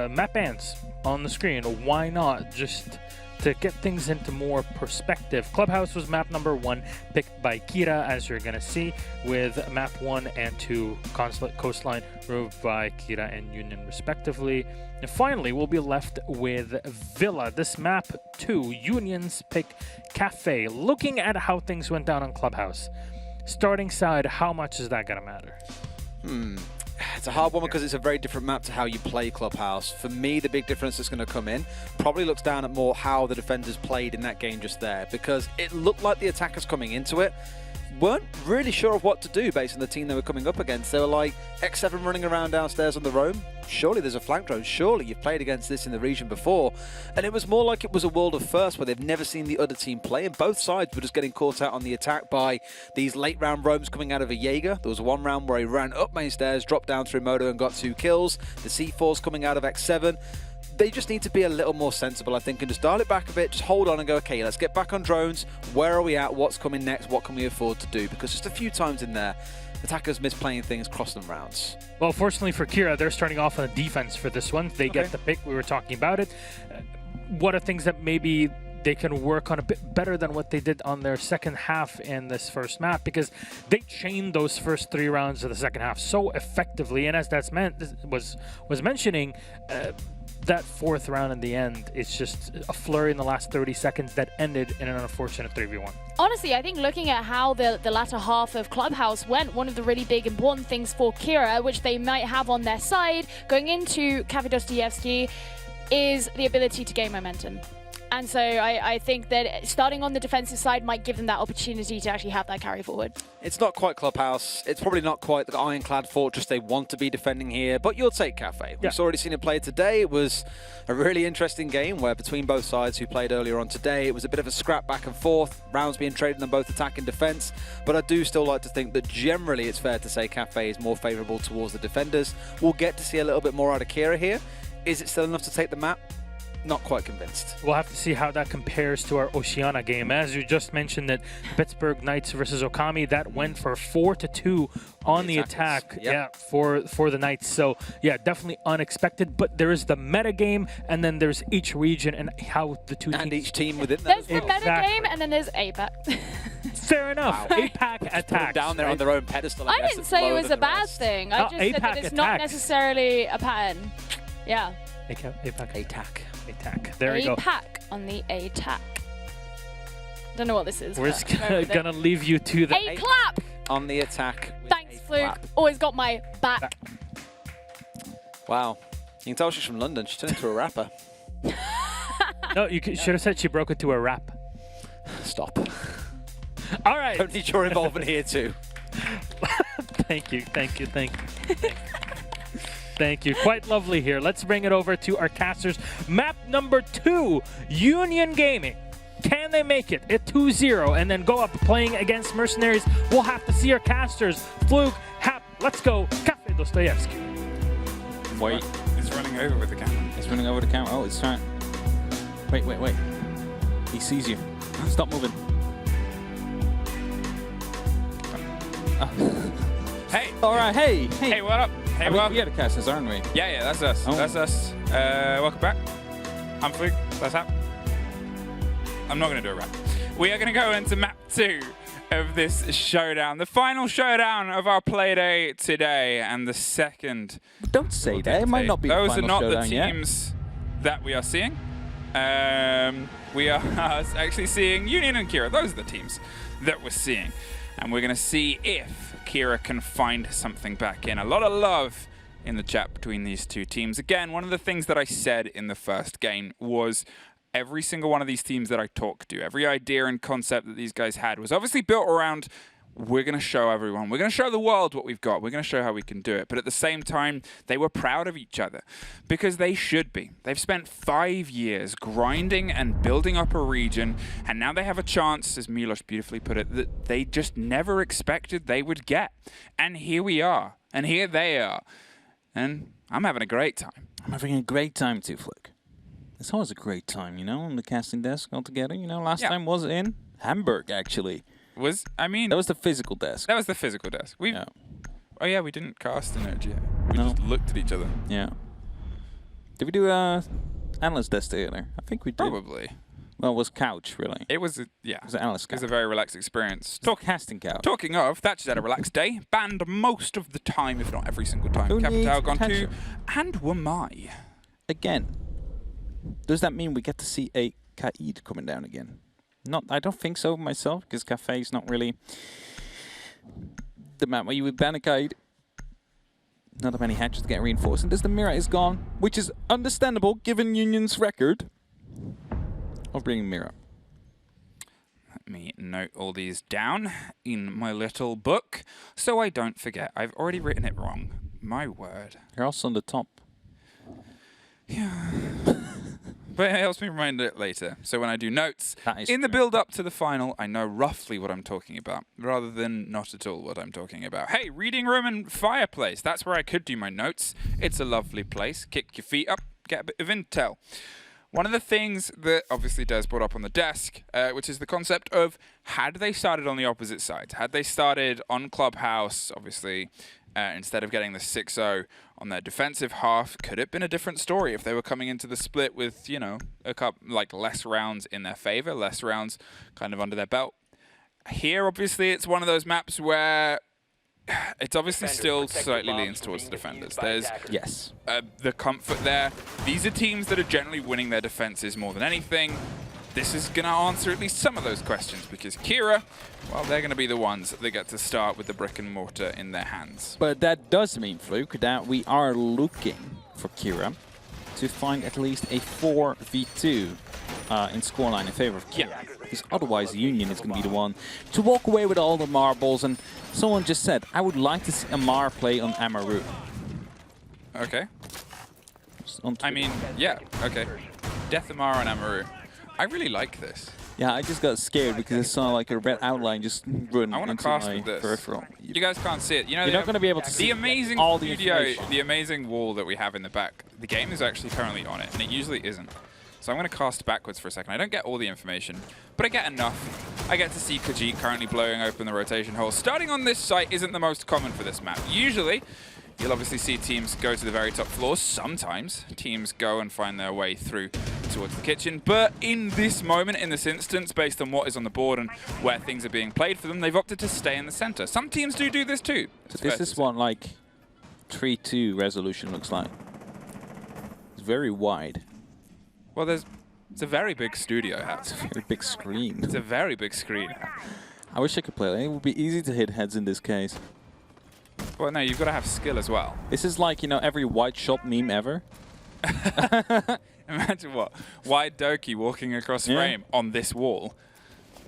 map bans on the screen. Why not? Just to get things into more perspective. Clubhouse was map number 1, picked by Kira, as you're going to see, with map 1 and 2, Coastline, removed by Kira and Union, respectively. And finally, we'll be left with Villa. This map 2, Union's pick Cafe. Looking at how things went down on Clubhouse, starting side, how much is that going to matter? It's a hard one because it's a very different map to how you play Clubhouse. For me, the big difference that's going to come in probably looks down at more how the defenders played in that game just there, because it looked like the attackers coming into it weren't really sure of what to do based on the team they were coming up against. They were like, X7 running around downstairs on the roam, surely there's a flank drone, surely you've played against this in the region before. And it was more like it was a world of first where they've never seen the other team play, and both sides were just getting caught out on the attack by these late round roams coming out of a Jaeger. There was one round where he ran up main stairs, dropped down through Moto and got 2 kills. The C4s coming out of X7. They just need to be a little more sensible, I think, and just dial it back a bit, just hold on and go, okay, let's get back on drones. Where are we at? What's coming next? What can we afford to do? Because just a few times in there, attackers misplaying things, cross them rounds. Well, fortunately for Kira, they're starting off on the defense for this one. They get the pick. We were talking about it. What are things that maybe they can work on a bit better than what they did on their second half in this first map, because they chained those first 3 rounds of the second half so effectively. And as that's was mentioning, that 4th round in the end, it's just a flurry in the last 30 seconds that ended in an unfortunate 3v1. Honestly, I think looking at how the latter half of Clubhouse went, one of the really big important things for Kira, which they might have on their side going into Cafe Dostoyevsky, is the ability to gain momentum. And so I think that starting on the defensive side might give them that opportunity to actually have that carry forward. It's not quite Clubhouse. It's probably not quite the ironclad fortress they want to be defending here, but you'll take Cafe. We've already seen it play today. It was a really interesting game where between both sides who played earlier on today, it was a bit of a scrap back and forth, rounds being traded on both attack and defense. But I do still like to think that generally it's fair to say Cafe is more favorable towards the defenders. We'll get to see a little bit more out of Kira here. Is it still enough to take the map? not quite convinced. We'll have to see how that compares to our Oceania game. As you just mentioned, that Pittsburgh Knights versus Okami, that went for 4-2 on the attack. Yeah, for the Knights. So yeah, definitely unexpected. But there is the meta game, and then there's each region and how the two And teams. each team within that. There's the meta game, and then there's APAC. Fair enough. APAC Put them attacks. down there on their own pedestal. I guess didn't it's say it lower was than a the bad rest. thing. I No, just said that APAC it's not attacks. necessarily a pattern. Yeah. APAC Attack. attack. There we go. APAC on the attack. Don't know what this is. We're but just go with it. gonna leave you to the. A clap. On the attack. with Thanks, a Fluke. clap. Always got my back. Wow. You can tell she's from London. She turned into a rapper. No, you should have said she broke into a rap. Stop. All right. Don't need your involvement here too. Thank you. Thank you. Quite lovely here. Let's bring it over to our casters. Map number 2, Union Gaming. Can they make it at 2-0 and then go up playing against Mercenaries? We'll have to see our casters. Fluke, Hap, let's go. Cafe Dostoevsky. Wait. It's running over with the camera. It's running over the camera. Oh, it's trying. Wait. He sees you. Stop moving. Hey. All right. Hey. Hey, what up? Hey, what up? We are the casters, aren't we? Yeah, that's us. Oh. That's us. Welcome back. I'm Fluke. That's Hap. I'm not going to do a rap. We are going to go into map 2 of this showdown. The final showdown of our Playday today, and the second. Don't say that. It might not be the Those are final not the showdown yet. teams that we are seeing. We are actually seeing Union and Kira. Those are the teams that we're seeing. And we're going to see if Kira can find something back in. A lot of love in the chat between these two teams. Again, one of the things that I said in the first game was every single one of these teams that I talked to, every idea and concept that these guys had was obviously built around, we're going to show everyone, we're going to show the world what we've got, we're going to show how we can do it. But at the same time, they were proud of each other because they should be. They've spent 5 years grinding and building up a region, and now they have a chance, as Milos beautifully put it, that they just never expected they would get. And here we are, and here they are. And I'm having a great time. I'm having a great time too, Fluke. It's always a great time, you know, on the casting desk all together. You know, last time was in Hamburg, actually. That was the physical desk. That was the physical desk. Yeah. Oh yeah, we didn't cast in it yet. We No. just looked at each other. Yeah. Did we do analyst desk together? I think we did. Probably. Well, it was couch, really. It was, yeah. It was an analyst It was couch. a very relaxed experience. Casting couch. Talking of, Thatcher's had a relaxed day. Banned most of the time, if not every single time. Who needs Capital gone Thatcher? to, and Wamai. Again, does that mean we get to see a Kaid coming down again? I don't think so myself, because Cafe is not really the map where you would ban a Kaid. Not that many hatches to get reinforced, and the Mira is gone, which is understandable given Union's record of bringing Mira. Let me note all these down in my little book so I don't forget. I've already written it wrong. My word. You're also on the top. Yeah. But it helps me remind it later. So when I do notes, That is in the true. build-up to the final, I know roughly what I'm talking about, rather than not at all what I'm talking about. Hey, reading room and fireplace. That's where I could do my notes. It's a lovely place. Kick your feet up, get a bit of intel. One of the things that obviously Des brought up on the desk, which is the concept of had they started on the opposite sides, had they started on Clubhouse, obviously, instead of getting the 6-0 on their defensive half, could it have been a different story if they were coming into the split with, you know, a couple, like less rounds in their favor, less rounds kind of under their belt. Here, obviously, it's one of those maps where it's obviously still slightly leans towards the defenders. There's Yes. the comfort there. These are teams that are generally winning their defenses more than anything. This is going to answer at least some of those questions because Kira, well, they're going to be the ones that get to start with the brick and mortar in their hands. But that does mean, Fluke, that we are looking for Kira to find at least a 4v2 in scoreline in favor of Kira. Yeah. Because otherwise the Union is going to be the one to walk away with all the marbles. And someone just said, I would like to see Amar play on Amaru. Okay. Just on I Twitter. mean, yeah, okay. Death Amara and Amaru. I really like this. Yeah, I just got scared because I saw like a red outline just run I want to into cast my with this. peripheral. You guys can't see it. You know, You're they not have going to be able to the see amazing all the studio, information. the amazing wall that we have in the back. The game is actually currently on it, and it usually isn't. So I'm going to cast backwards for a second. I don't get all the information, but I get enough. I get to see Khajiit currently blowing open the rotation hole. Starting on this site isn't the most common for this map. Usually, you'll obviously see teams go to the very top floors. Sometimes teams go and find their way through towards the kitchen. But in this moment, in this instance, based on what is on the board and where things are being played for them, they've opted to stay in the center. Some teams do this too. So this is what like 3-2 resolution looks like. It's very wide. Well, it's a very big studio house. It's a very big screen. It's a very big screen. I wish I could play that. It would be easy to hit heads in this case. Well, no, you've got to have skill as well. This is like, you know, every wide shot meme ever. Imagine what? Wide Doki walking across frame on this wall.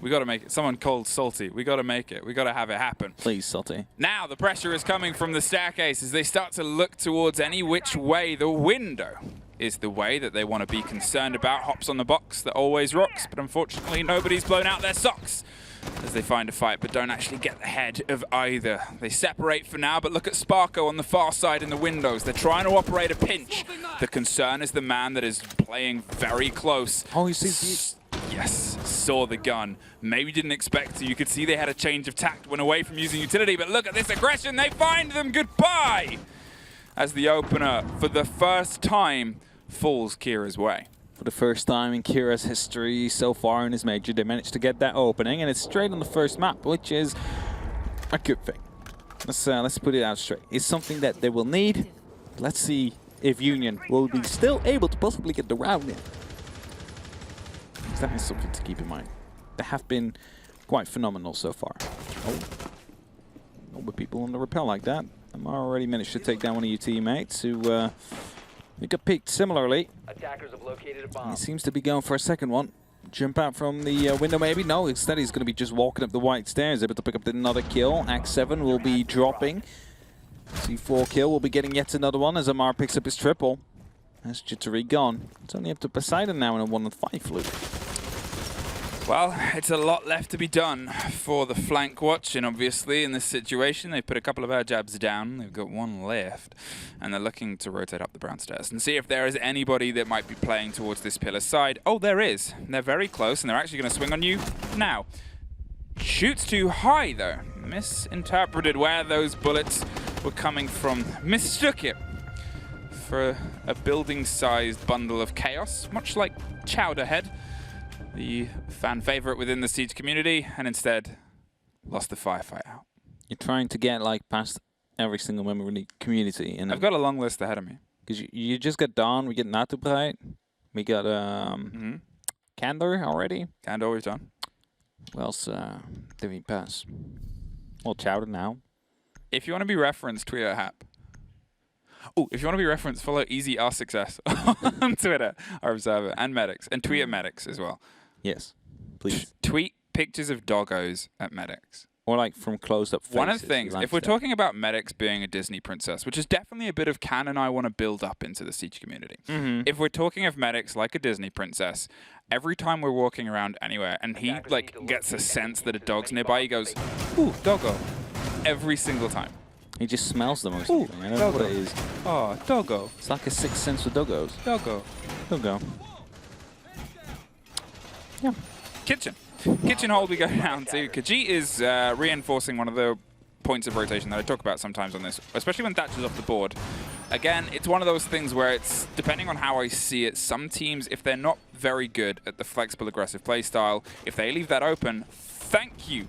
We got to make it. Someone called Salty. We got to make it. We got to have it happen. Please, Salty. Now the pressure is coming from the staircase as they start to look towards any which way the window is the way that they want to be concerned about. Hops on the box that always rocks, but unfortunately nobody's blown out their socks as they find a fight, but don't actually get the head of either. They separate for now, but look at Sparko on the far side in the windows. They're trying to operate a pinch. The concern is the man that is playing very close. Oh, you see, yes, saw the gun. Maybe didn't expect to. You could see they had a change of tact, went away from using utility, but look at this aggression. They find them. Goodbye. As the opener, for the first time, falls Kira's way. For the first time in Kira's history so far in his major, they managed to get that opening, and it's straight on the first map, which is a good thing. Let's put it out straight. It's something that they will need. Let's see if Union will be still able to possibly get the round in. That is something to keep in mind. They have been quite phenomenal so far. Oh, but people on the rappel like that. Amar already managed to take down one of your teammates who we got picked similarly. Attackers have located a bomb. He seems to be going for a second one. Jump out from the window maybe? No, instead he's going to be just walking up the white stairs, able to pick up another kill. Act 7 will be dropping. C4 kill will be getting yet another one as Amar picks up his triple. That's Jittery gone. It's only up to Poseidon now in a 1-5 loop. Well, it's a lot left to be done for the flank watching, obviously, in this situation. They put a couple of air jabs down. They've got one left. And they're looking to rotate up the brown stairs and see if there is anybody that might be playing towards this pillar side. Oh, there is. They're very close, and they're actually going to swing on you now. Shoots too high, though. Misinterpreted where those bullets were coming from. Mistook it for a building-sized bundle of chaos, much like Chowderhead, the fan favorite within the Siege community, and instead lost the firefight out. You're trying to get like past every single member in the community. And I've got a long list ahead of me. Because you just got Dawn, we get Natubreit, we got Candor already. Candor we've done. Who else did we pass? Well, Chowder now. If you want to be referenced, tweet at Hap. Oh, if you want to be referenced, follow Easy R Success on Twitter, our observer, and Medics, and tweet at Medics as well. Yes, please. Tweet pictures of doggos at Medics. Or like from close-up faces. One of the things, if we're talking about Medics being a Disney princess, which is definitely a bit of canon I want to build up into the Siege community. If we're talking of Medics like a Disney princess, every time we're walking around anywhere and he like gets a sense that a dog's nearby, he goes, ooh, doggo. Every single time. He just smells them or something. I don't know what it is. Oh, doggo. It's like a sixth sense for doggos. Doggo. Doggo. Yeah. Kitchen hold we go down to. Khajiit is reinforcing one of the points of rotation that I talk about sometimes on this, especially when Thatcher's off the board. Again, it's one of those things where it's, depending on how I see it, some teams, if they're not very good at the flexible, aggressive playstyle, if they leave that open, thank you.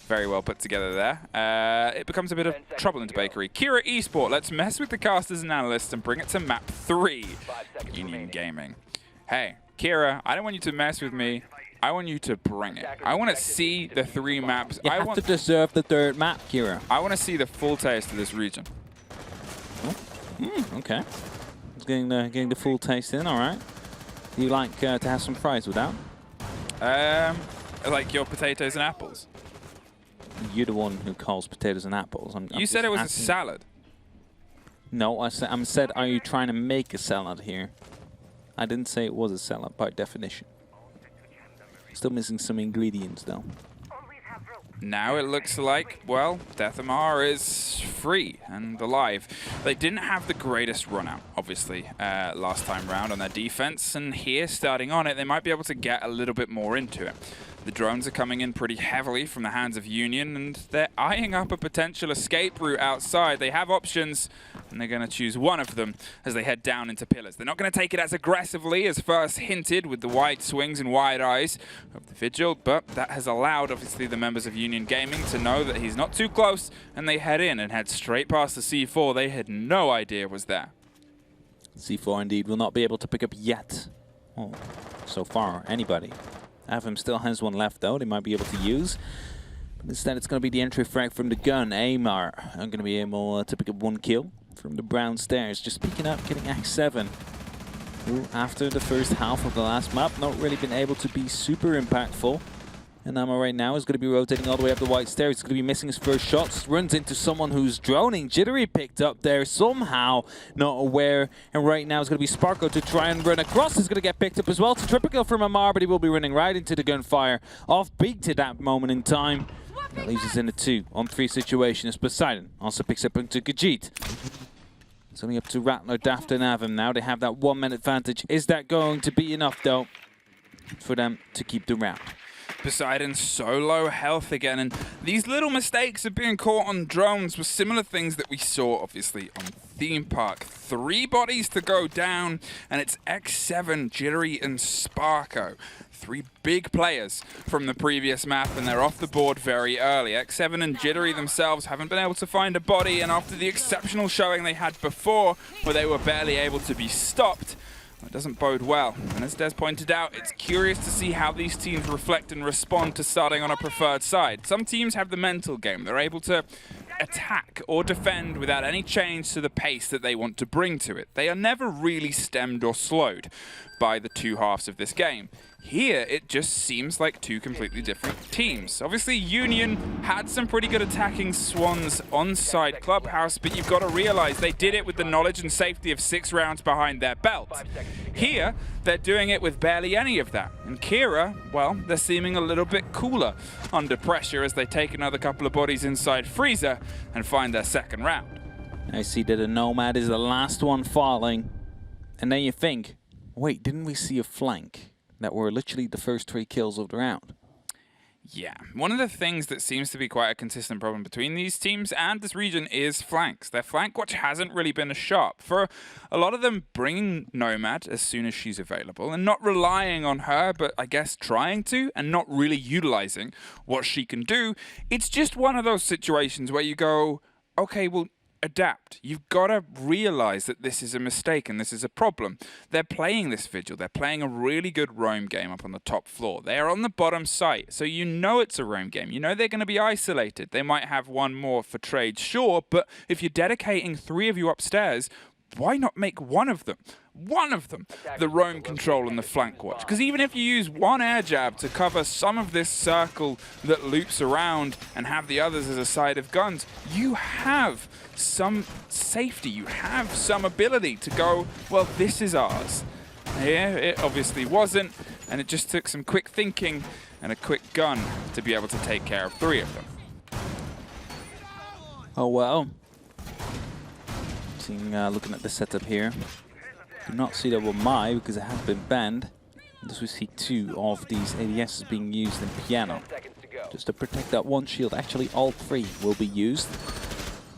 Very well put together there. It becomes a bit of trouble into Bakery. Kira Esports, let's mess with the casters and analysts and bring it to map 3. Union Gaming. Hey, Kira, I don't want you to mess with me. I want you to bring it. I want to see the 3 maps. You have to deserve the 3rd map, Kira. I want to see the full taste of this region. Oh. Okay. Getting the full taste in, all right. Do you like to have some fries with that? Like your potatoes and apples. You're the one who calls potatoes and apples. You said it was a salad. No, I said, are you trying to make a salad here? I didn't say it was a salad by definition. Still missing some ingredients, though. now it looks like, well, Deathamar is free and alive. They didn't have the greatest run out, obviously, last time round on their defense, and here, starting on it, they might be able to get a little bit more into it. The drones are coming in pretty heavily from the hands of Union, and they're eyeing up a potential escape route outside. They have options, and they're going to choose one of them as they head down into pillars. They're not going to take it as aggressively as first hinted with the wide swings and wide eyes of the Vigil, but that has allowed, obviously, the members of Union Gaming to know that he's not too close, and they head in and head straight past the C4 they had no idea was there. C4 indeed will not be able to pick up yet. Well, so far, anybody. Avim still has one left though, they might be able to use. But instead it's going to be the entry frag from the gun. Amar are going to be able to pick up one kill from the brown stairs. Just peeking up, getting X7. Who, after the first half of the last map, not really been able to be super impactful. And Amar right now is going to be rotating all the way up the white stairs. He's going to be missing his first shots. Runs into someone who's droning. Jittery picked up there somehow, not aware. And right now it's going to be Sparko to try and run across. He's going to get picked up as well. It's a triple kill from Amar, but he will be running right into the gunfire. Off beat at that moment in time. That leaves us in a 2-on-3 situation as Poseidon also picks up into Khajiit. It's only up to Rattler, Daft and Avim now. They have that 1 minute advantage. Is that going to be enough though for them to keep the round? Poseidon so low health again, and these little mistakes of being caught on drones were similar things that we saw obviously on Theme Park. 3 bodies to go down, and it's X7, Jittery and Sparko. 3 big players from the previous map, and they're off the board very early. X7 and Jittery themselves haven't been able to find a body, and after the exceptional showing they had before, where they were barely able to be stopped, it doesn't bode well. And as Des pointed out, it's curious to see how these teams reflect and respond to starting on a preferred side. Some teams have the mental game. They're able to attack or defend without any change to the pace that they want to bring to it. They are never really stemmed or slowed by the two halves of this game. Here, it just seems like 2 completely different teams. Obviously, Union had some pretty good attacking Swans on-side Clubhouse, but you've got to realize they did it with the knowledge and safety of 6 rounds behind their belt. Here, they're doing it with barely any of that. And Kira, well, they're seeming a little bit cooler under pressure as they take another couple of bodies inside Freezer and find their second round. I see that the Nomad is the last one falling. And then you think, wait, didn't we see a flank? That were literally the first 3 kills of the round. Yeah, one of the things that seems to be quite a consistent problem between these teams and this region is flanks. Their flank watch hasn't really been as sharp. For a lot of them, bringing Nomad as soon as she's available and not relying on her, but I guess trying to, and not really utilizing what she can do, it's just one of those situations where you go, okay, well, adapt. You've got to realize that this is a mistake and this is a problem. They're playing this Vigil. They're playing a really good roam game up on the top floor. They are on the bottom site, so you know it's a roam game. You know they're going to be isolated. They might have one more for trade, sure, but if you're dedicating 3 of you upstairs, why not make one of them the roam control and the flank watch? Because even if you use one air jab to cover some of this circle that loops around and have the others as a side of guns, you have some safety, you have some ability to go, well, this is ours. Here, it obviously wasn't, and it just took some quick thinking and a quick gun to be able to take care of 3 of them. Oh, well. Looking at the setup here. Do not see that with Mai because it has been banned. As we see 2 of these ADSs being used in piano. Just to protect that one shield. Actually, all 3 will be used.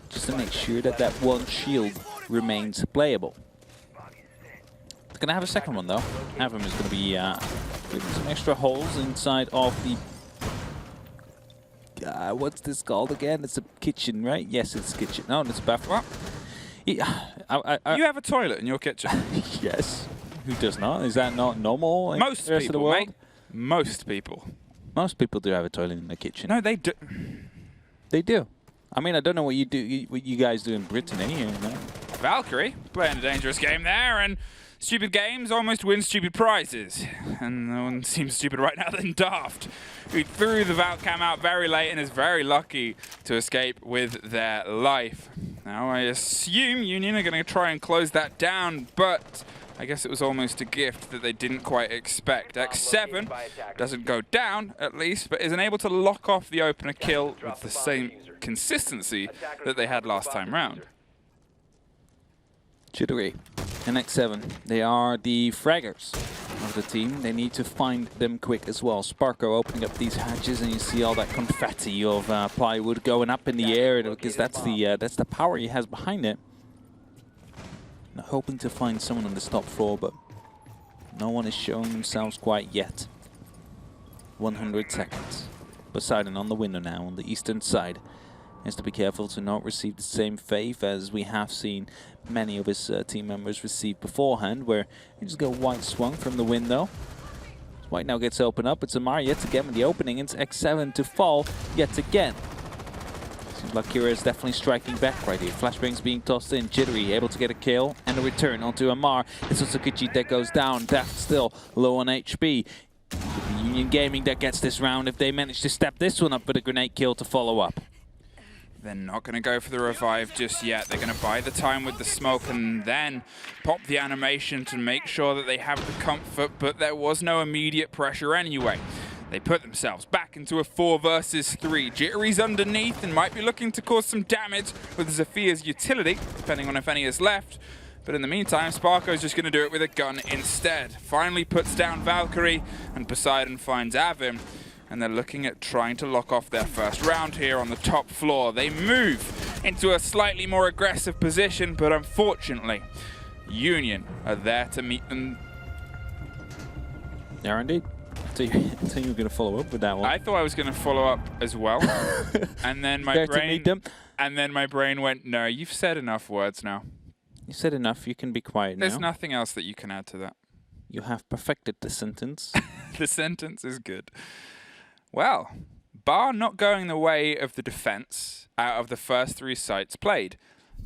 Just to make sure that that one shield remains playable. They're going to have a second one though. Avim is going to be putting some extra holes inside of the... what's this called again? It's a kitchen, right? Yes, it's a kitchen. No, it's a bathroom. You have a toilet in your kitchen? Yes. Who does not? Is that not normal in Most the rest people, of the world? mate. Most people. Most people do have a toilet in their kitchen. No, they do. They do. I mean, I don't know what you do. What you guys do in Brittany, you know? Valkyrie playing a dangerous game there, and stupid games almost win stupid prizes. And no one seems stupid right now than Daft, who threw the Valk cam out very late and is very lucky to escape with their life. Now I assume Union are going to try and close that down, but I guess it was almost a gift that they didn't quite expect. X7 doesn't go down, at least, but isn't able to lock off the opener kill with the same consistency that they had last time round. Jittery and X7, they are the fraggers of the team. They need to find them quick as well. Sparko opening up these hatches, and you see all that confetti of plywood going up in the air, because that's the power he has behind it. Now, hoping to find someone on this top floor, but no one is showing themselves quite yet. 100 seconds. Poseidon on the window now on the eastern side. Has to be careful to not receive the same fave as we have seen many of his team members receive beforehand, where you just go White swung from the window. White now gets open up. It's Amar yet again with the opening. It's X7 to fall yet again. Seems like Kira is definitely striking back right here. Flashbangs being tossed in. Jittery able to get a kill and a return onto Amar. It's also Kajit that goes down. Daft still low on HP. Could be Union Gaming that gets this round if they manage to step this one up with a grenade kill to follow up. They're not going to go for the revive just yet. They're going to buy the time with the smoke and then pop the animation to make sure that they have the comfort, but there was no immediate pressure anyway. They put themselves back into a 4 versus 3. Jittery's underneath and might be looking to cause some damage with Zephyr's utility, depending on if any is left. But in the meantime, Sparko's just going to do it with a gun instead. Finally puts down Valkyrie, and Poseidon finds Avim. And they're looking at trying to lock off their first round here on the top floor. They move into a slightly more aggressive position, but unfortunately, Union are there to meet them. They are indeed. So you were going to follow up with that one. I thought I was going to follow up as well, and then my brain went, "No, you've said enough words now. You said enough. You can be quiet now. There's nothing else that you can add to that. You have perfected the sentence." The sentence is good. Well, bar not going the way of the defense out of the first 3 sites played.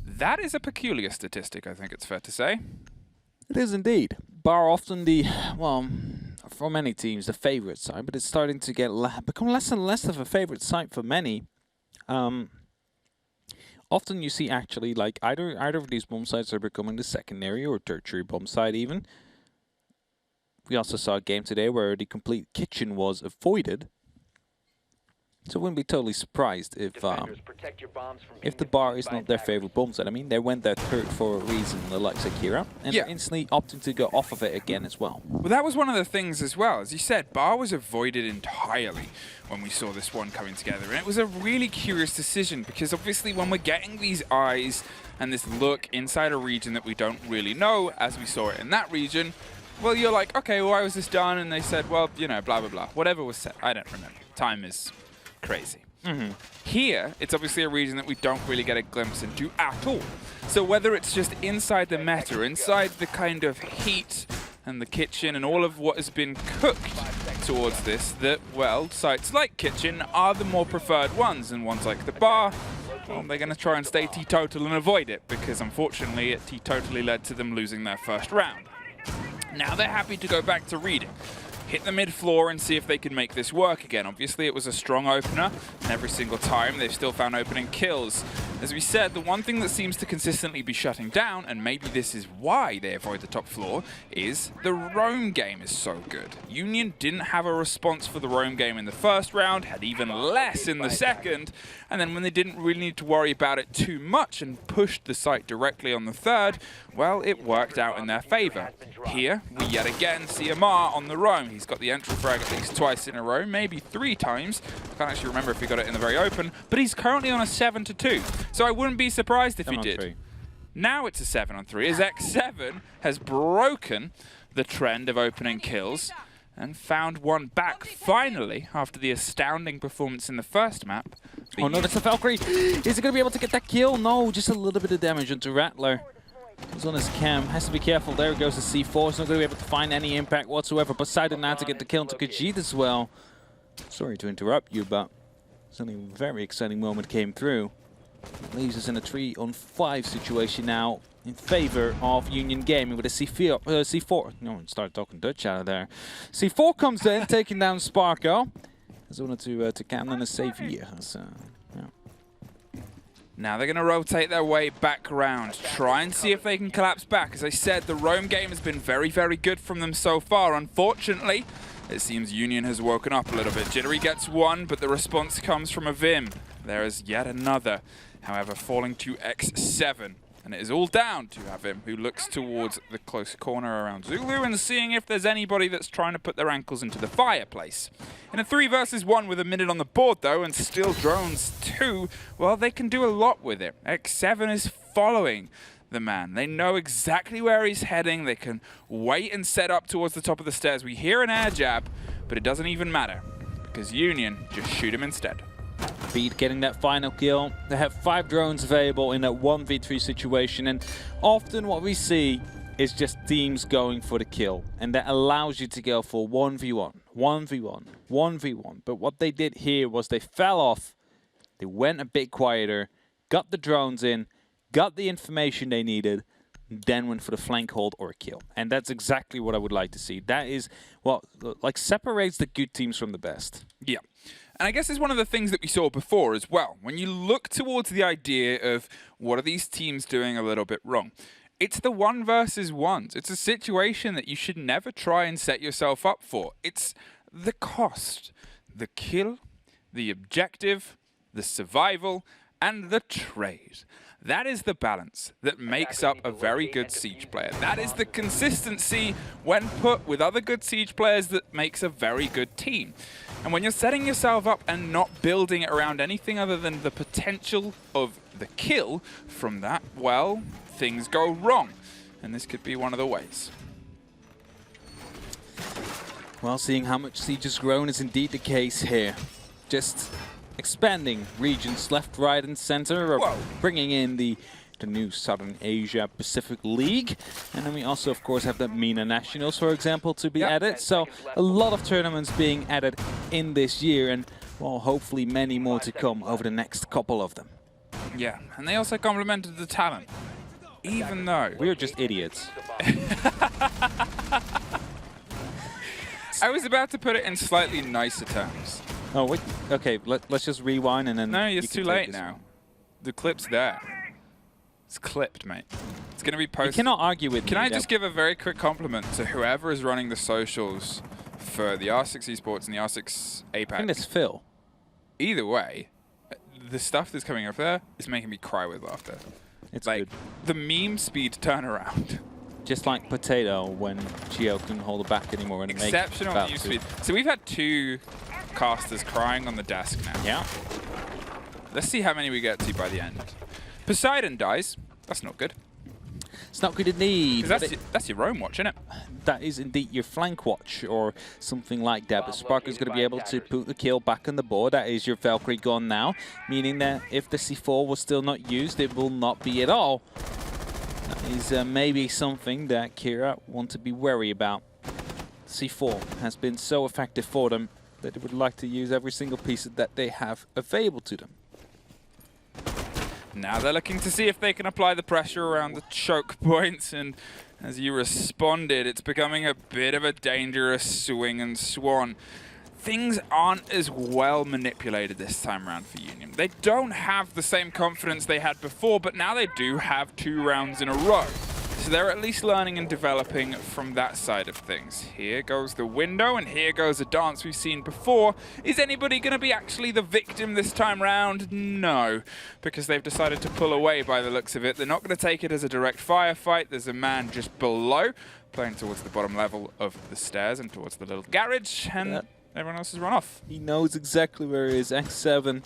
That is a peculiar statistic, I think it's fair to say. It is indeed. Bar often the, well, for many teams, the favorite side, but it's starting to get become less and less of a favorite site for many. Often you see actually like either of these bomb sites are becoming the secondary or tertiary bomb site even. We also saw a game today where the complete kitchen was avoided. So I wouldn't be totally surprised if the bar is not their favorite bomb set. I mean, they went there third for a reason, the likes of Kira, and they're instantly opting to go off of it again as well. Well, that was one of the things as well. As you said, bar was avoided entirely when we saw this one coming together. And it was a really curious decision because obviously when we're getting these eyes and this look inside a region that we don't really know, as we saw it in that region, well, you're like, okay, well, why was this done? And they said, well, you know, blah, blah, blah. Whatever was said. I don't remember. Time is crazy. Here, it's obviously a region that we don't really get a glimpse into at all. So whether it's just inside the meta, inside the kind of heat and the kitchen and all of what has been cooked towards this, that, well, sites like kitchen are the more preferred ones, and ones like the bar, well, they're going to try and stay teetotal and avoid it, because unfortunately it teetotally led to them losing their first round. Now they're happy to go back to reading. Hit the mid-floor and see if they can make this work again. Obviously, it was a strong opener, and every single time they've still found opening kills. As we said, the one thing that seems to consistently be shutting down, and maybe this is why they avoid the top floor, is the roam game is so good. Union didn't have a response for the roam game in the first round, had even less in the second, and then when they didn't really need to worry about it too much and pushed the site directly on the third, well, it worked out in their favor. Here, we yet again see Amar on the roam. He's got the entry frag at least twice in a row, maybe 3 times. I can't actually remember if he got it in the very open, but he's currently on a 7-2. So I wouldn't be surprised if he did. Now it's a 7-on-3, as X7 has broken the trend of opening kills and found one back finally after the astounding performance in the first map. Oh no, that's a Valkyrie. Is he going to be able to get that kill? No, just a little bit of damage onto Rattler. He's on his cam, has to be careful. There goes the C4. He's not going to be able to find any impact whatsoever. Poseidon now to get the kill into Khajiit as well. Sorry to interrupt you, but something very exciting moment came through. It leaves us in a 3-on-5 situation now in favor of Union Gaming with a C4. No, start talking Dutch out of there. C4 comes in, taking down Sparko. I wanted to Cannon a save here. So, yeah. Now they're going to rotate their way back around, try and see if they can collapse back. As I said, the roam game has been very, very good from them so far. Unfortunately, it seems Union has woken up a little bit. Jittery gets one, but the response comes from a Vim. There is yet another, however, falling to X7. And it is all down to Avim, who looks towards the close corner around Zulu and seeing if there's anybody that's trying to put their ankles into the fireplace. In a 3 versus 1 with a minute on the board, though, and still drones 2, well, they can do a lot with it. X7 is following the man. They know exactly where he's heading. They can wait and set up towards the top of the stairs. We hear an air jab, but it doesn't even matter, because Union just shoot him instead. Beat getting that final kill. They have 5 drones available in a 1v3 situation, and often what we see is just teams going for the kill, and that allows you to go for 1v1, 1v1, 1v1. But what they did here was they fell off, they went a bit quieter, got the drones in, got the information they needed, then went for the flank hold or a kill. And that's exactly what I would like to see. That is what separates the good teams from the best. Yeah. And I guess it's one of the things that we saw before as well. When you look towards the idea of what are these teams doing a little bit wrong, it's the 1 versus 1s. It's a situation that you should never try and set yourself up for. It's the cost, the kill, the objective, the survival, and the trade. That is the balance that makes up a very good Siege player. That is the consistency when put with other good Siege players that makes a very good team. And when you're setting yourself up and not building it around anything other than the potential of the kill from that, well, things go wrong. And this could be one of the ways. Well, seeing how much Siege has grown is indeed the case here. Just expanding regions left, right, and center, bringing in the new Southern Asia Pacific League. And then we also, of course, have the MENA Nationals, for example, to be added. So a lot of tournaments being added in this year, and, well, hopefully many more to come over the next couple of them. Yeah, and they also complemented the talent, even though we're just idiots. I was about to put it in slightly nicer terms. Oh, wait. Okay, let's just rewind and then... No, it's too late now. The clip's there. It's clipped, mate. It's going to be posted. You cannot argue with me. Can I just give a very quick compliment to whoever is running the socials for the R6 Esports and the R6 APAC? I think that's Phil. Either way, the stuff that's coming up there is making me cry with laughter. It's like good. The meme speed turnaround. Just like Potato when Gio couldn't hold it back anymore. And exceptional meme speed. So we've had 2 casters crying on the desk now. Yeah. Let's see how many we get to by the end. Poseidon dies. That's not good. It's not good indeed. That's your roam watch, isn't it? That is indeed your flank watch or something like that. But Sparker's going to be able to put the kill back on the board. That is your Valkyrie gone now, meaning that if the C4 was still not used, it will not be at all. That is maybe something that Kira want to be wary about. C4 has been so effective for them that they would like to use every single piece that they have available to them. Now they're looking to see if they can apply the pressure around the choke points, and as you responded, it's becoming a bit of a dangerous swing and swan. Things aren't as well manipulated this time around for Union. They don't have the same confidence they had before, but now they do have 2 rounds in a row. So they're at least learning and developing from that side of things. Here goes the window, and here goes a dance we've seen before. Is anybody going to be actually the victim this time round? No, because they've decided to pull away by the looks of it. They're not going to take it as a direct firefight. There's a man just below, playing towards the bottom level of the stairs and towards the little garage, and everyone else has run off. He knows exactly where he is. X7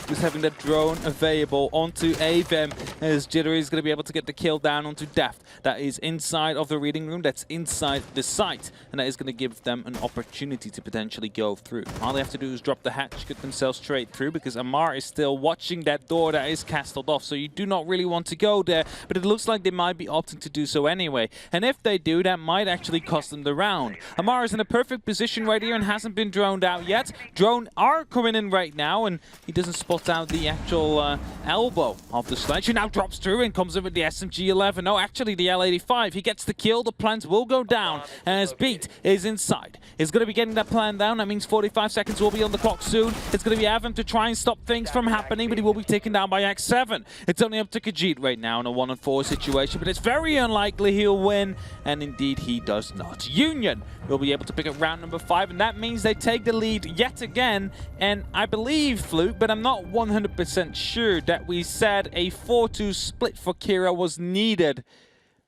just having that drone available onto Avem, as Jittery is going to be able to get the kill down onto Deft. That is inside of the reading room, that's inside the site, and that is going to give them an opportunity to potentially go through. All they have to do is drop the hatch, get themselves straight through, because Amar is still watching that door that is castled off, so you do not really want to go there, but it looks like they might be opting to do so anyway. And if they do, that might actually cost them the round. Amar is in a perfect position right here and hasn't been droned out yet. Drone are coming in right now, and he doesn't spot spot out the actual elbow of the sledge. He now drops through and comes in with the SMG-11. No, actually the L85. He gets the kill. The plans will go down as Beat is inside. He's going to be getting that plan down. That means 45 seconds will be on the clock soon. It's going to be Avim to try and stop things from happening, but he will be taken down by X7. It's only up to Khajiit right now in a 1-on-4 situation, but it's very unlikely he'll win, and indeed he does not. Union will be able to pick up round number 5, and that means they take the lead yet again. And I believe, Fluke, but I'm not 100% sure, that we said a 4-2 split for Kira was needed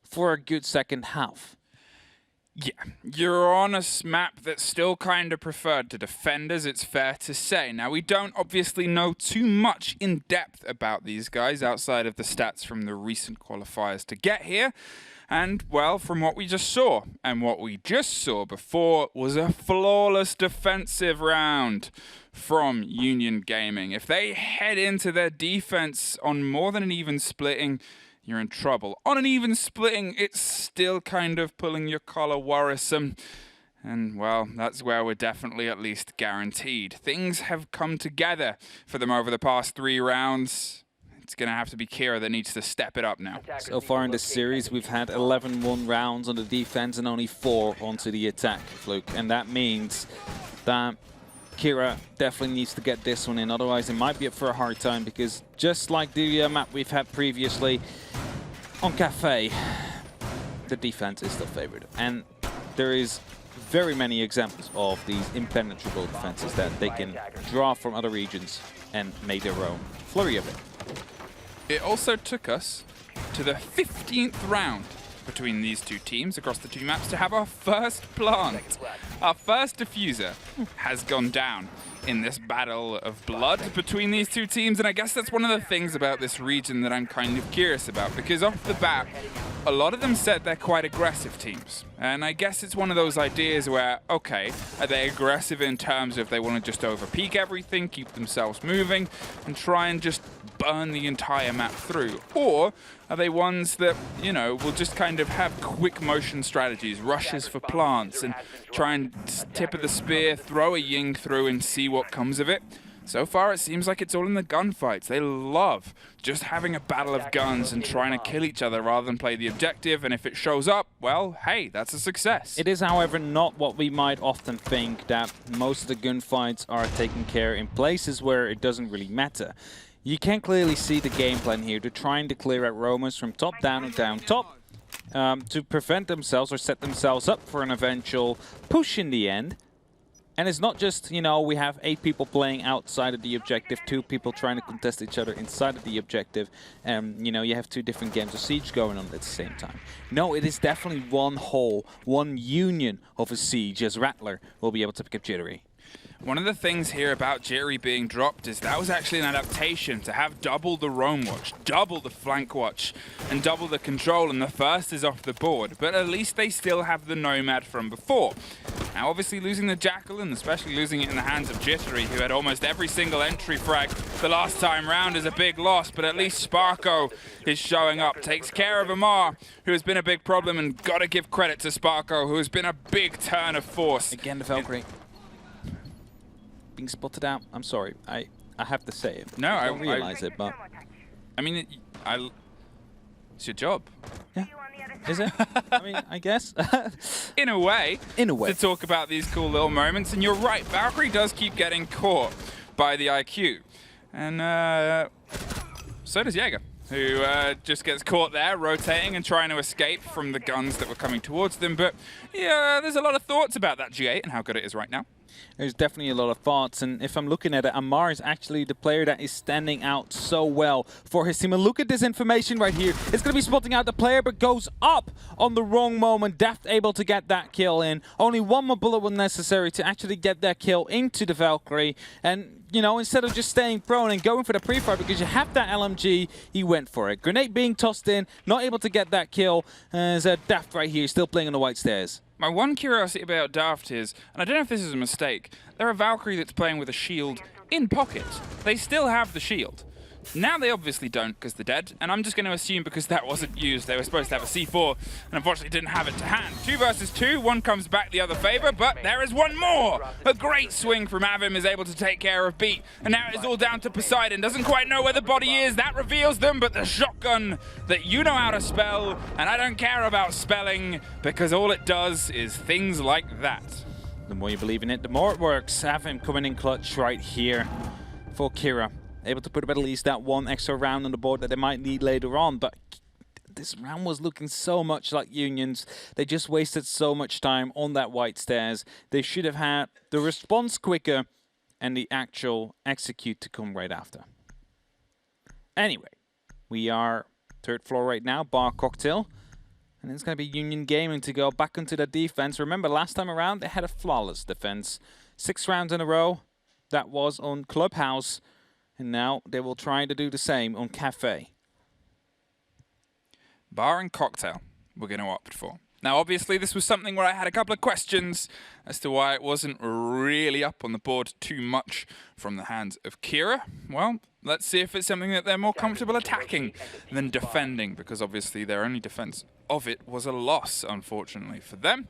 for a good second half. Yeah, you're on a map that's still kind of preferred to defenders, it's fair to say. Now, we don't obviously know too much in depth about these guys outside of the stats from the recent qualifiers to get here. And, well, from what we just saw, and what we just saw before was a flawless defensive round from Union Gaming. If they head into their defense on more than an even splitting, you're in trouble. On an even splitting, it's still kind of pulling your collar worrisome. And, well, that's where we're definitely at least guaranteed. Things have come together for them over the past 3 rounds. It's going to have to be Kira that needs to step it up now. So far in this series, we've had 11-1 rounds on the defense and only 4 onto the attack, Fluke. And that means that Kira definitely needs to get this one in, otherwise it might be up for a hard time, because just like the map we've had previously on Cafe, the defense is still favored. And there is very many examples of these impenetrable defenses that they can draw from other regions and make their own flurry of it. It also took us to the 15th round between these two teams across the 2 maps to have our first plant. Our first diffuser has gone down in this battle of blood between these 2 teams, and I guess that's one of the things about this region that I'm kind of curious about, because off the bat, a lot of them said they're quite aggressive teams. And I guess it's one of those ideas where, okay, are they aggressive in terms of they want to just overpeak everything, keep themselves moving, and try and just burn the entire map through? Or are they ones that, you know, will just kind of have quick motion strategies, rushes for plants, and try and tip of the spear, throw a Ying through and see what comes of it? So far, it seems like it's all in the gunfights. They love just having a battle of guns and trying to kill each other rather than play the objective. And if it shows up, well, hey, that's a success. It is, however, not what we might often think, that most of the gunfights are taken care in places where it doesn't really matter. You can clearly see the game plan here. They're trying to clear out roamers from top down and down top to prevent themselves or set themselves up for an eventual push in the end. And it's not just, you know, we have 8 people playing outside of the objective, 2 people trying to contest each other inside of the objective. You know, you have 2 different games of Siege going on at the same time. No, it is definitely one whole, one union of a Siege, as Rattler will be able to pick up Jittery. One of the things here about Jittery being dropped is that was actually an adaptation to have double the roam watch, double the flank watch, and double the control, and the first is off the board. But at least they still have the Nomad from before. Now, obviously losing the Jackal, and especially losing it in the hands of Jittery, who had almost every single entry frag the last time round, is a big loss, but at least Sparko is showing up, takes care of Amar, who has been a big problem, and gotta give credit to Sparko, who has been a big turn of force. Again, the Valkyrie being spotted out. I'm sorry, I have to say it. No, I don't realize it, but I mean, it's your job. Yeah. Is it? I mean, I guess. In a way. In a way. To talk about these cool little moments, and you're right, Valkyrie does keep getting caught by the IQ, and so does Jaeger, who just gets caught there, rotating and trying to escape from the guns that were coming towards them. But yeah, there's a lot of thoughts about that G8 and how good it is right now. There's definitely a lot of thoughts, and if I'm looking at it, Amar is actually the player that is standing out so well for his team. And look at this information right here. It's going to be spotting out the player, but goes up on the wrong moment. Deft able to get that kill in. Only 1 more bullet was necessary to actually get that kill into the Valkyrie. And, you know, instead of just staying prone and going for the pre-fire because you have that LMG, he went for it. Grenade being tossed in, not able to get that kill. As Daft right here, still playing on the white stairs. My one curiosity about Daft is, and I don't know if this is a mistake, they're a Valkyrie that's playing with a shield in pocket. They still have the shield. Now they obviously don't because they're dead, and I'm just going to assume because that wasn't used, they were supposed to have a C4, and unfortunately didn't have it to hand. 2 versus 2, one comes back the other favor, but there is one more! A great swing from Avim is able to take care of Beat, and now it's all down to Poseidon. Doesn't quite know where the body is, that reveals them, but the shotgun that you know how to spell, and I don't care about spelling, because all it does is things like that. The more you believe in it, the more it works. Avim coming in clutch right here for Kira. Able to put at least that one extra round on the board that they might need later on, but this round was looking so much like Unions. They just wasted so much time on that white stairs. They should have had the response quicker and the actual execute to come right after. Anyway, we are 3rd floor right now, bar cocktail. And it's going to be Union Gaming to go back into the defense. Remember, last time around, they had a flawless defense. 6 rounds in a row. That was on Clubhouse. And now they will try to do the same on Cafe. Bar and cocktail we're going to opt for. Now, obviously, this was something where I had a couple of questions as to why it wasn't really up on the board too much from the hands of Kira. Well, let's see if it's something that they're more comfortable attacking than defending, because obviously their only defense of it was a loss, unfortunately, for them.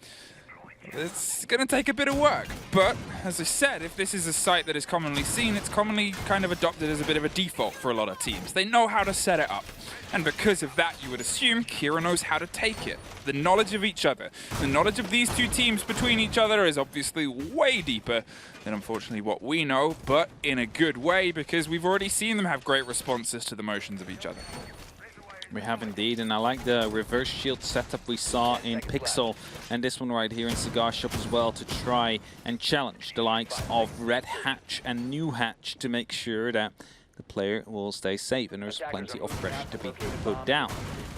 It's going to take a bit of work, but as I said, if this is a site that is commonly seen, it's commonly kind of adopted as a bit of a default for a lot of teams. They know how to set it up, and because of that, you would assume Kira knows how to take it. The knowledge of each other, the knowledge of these two teams between each other is obviously way deeper than unfortunately what we know, but in a good way, because we've already seen them have great responses to the motions of each other. We have indeed, and I like the reverse shield setup we saw in Pixel, and this one right here in Cigar Shop as well, to try and challenge the likes of Red Hatch and New Hatch to make sure that the player will stay safe, and there's plenty of pressure to be put down.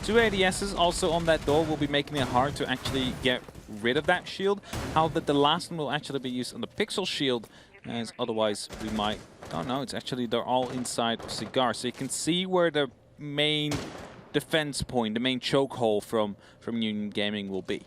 2 ADSs also on that door will be making it hard to actually get rid of that shield. However, the last one will actually be used on the Pixel shield, as otherwise we might... Oh no, it's actually they're all inside of Cigar, so you can see where the main defense point, the main chokehold from Union Gaming will be.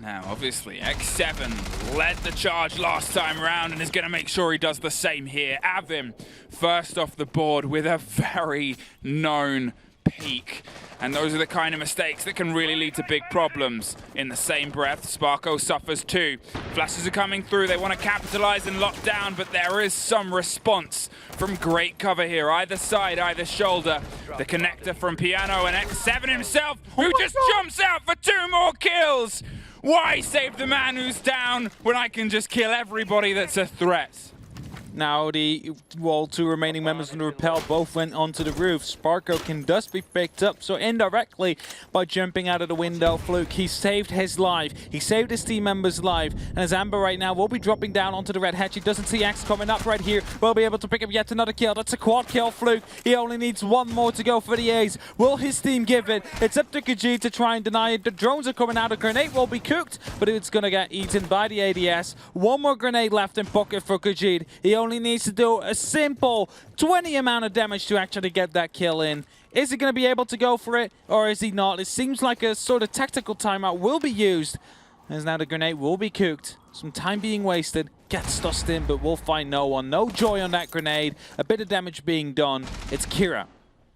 Now, obviously, X7 led the charge last time around and is going to make sure he does the same here. Avim, first off the board with a very known peak. And those are the kind of mistakes that can really lead to big problems. In the same breath, Sparko suffers too. Flashes are coming through. They want to capitalize and lock down, but there is some response from great cover here. Either side, either shoulder. The connector from Piano and X7 himself, who just jumps out for 2 more kills. Why save the man who's down when I can just kill everybody that's a threat? Now the 2 remaining members of the Repel both went onto the roof. Sparko can thus be picked up, so indirectly by jumping out of the window, Fluke, he saved his life. He saved his team member's life. And as Amber right now will be dropping down onto the Red Hatch, he doesn't see X coming up right here. Will be able to pick up yet another kill. That's a quad kill, Fluke. He only needs 1 more to go for the A's. Will his team give it? It's up to Khajiit to try and deny it. The drones are coming out. A grenade will be cooked, but it's going to get eaten by the ADS. 1 more grenade left in pocket for Khajiit. He only needs to do a simple 20 amount of damage to actually get that kill in. Is he going to be able to go for it, or is he not? It seems like a sort of tactical timeout will be used, as now the grenade will be cooked. Some time being wasted, gets tossed in, but we'll find no one. No joy on that grenade, a bit of damage being done. It's Kira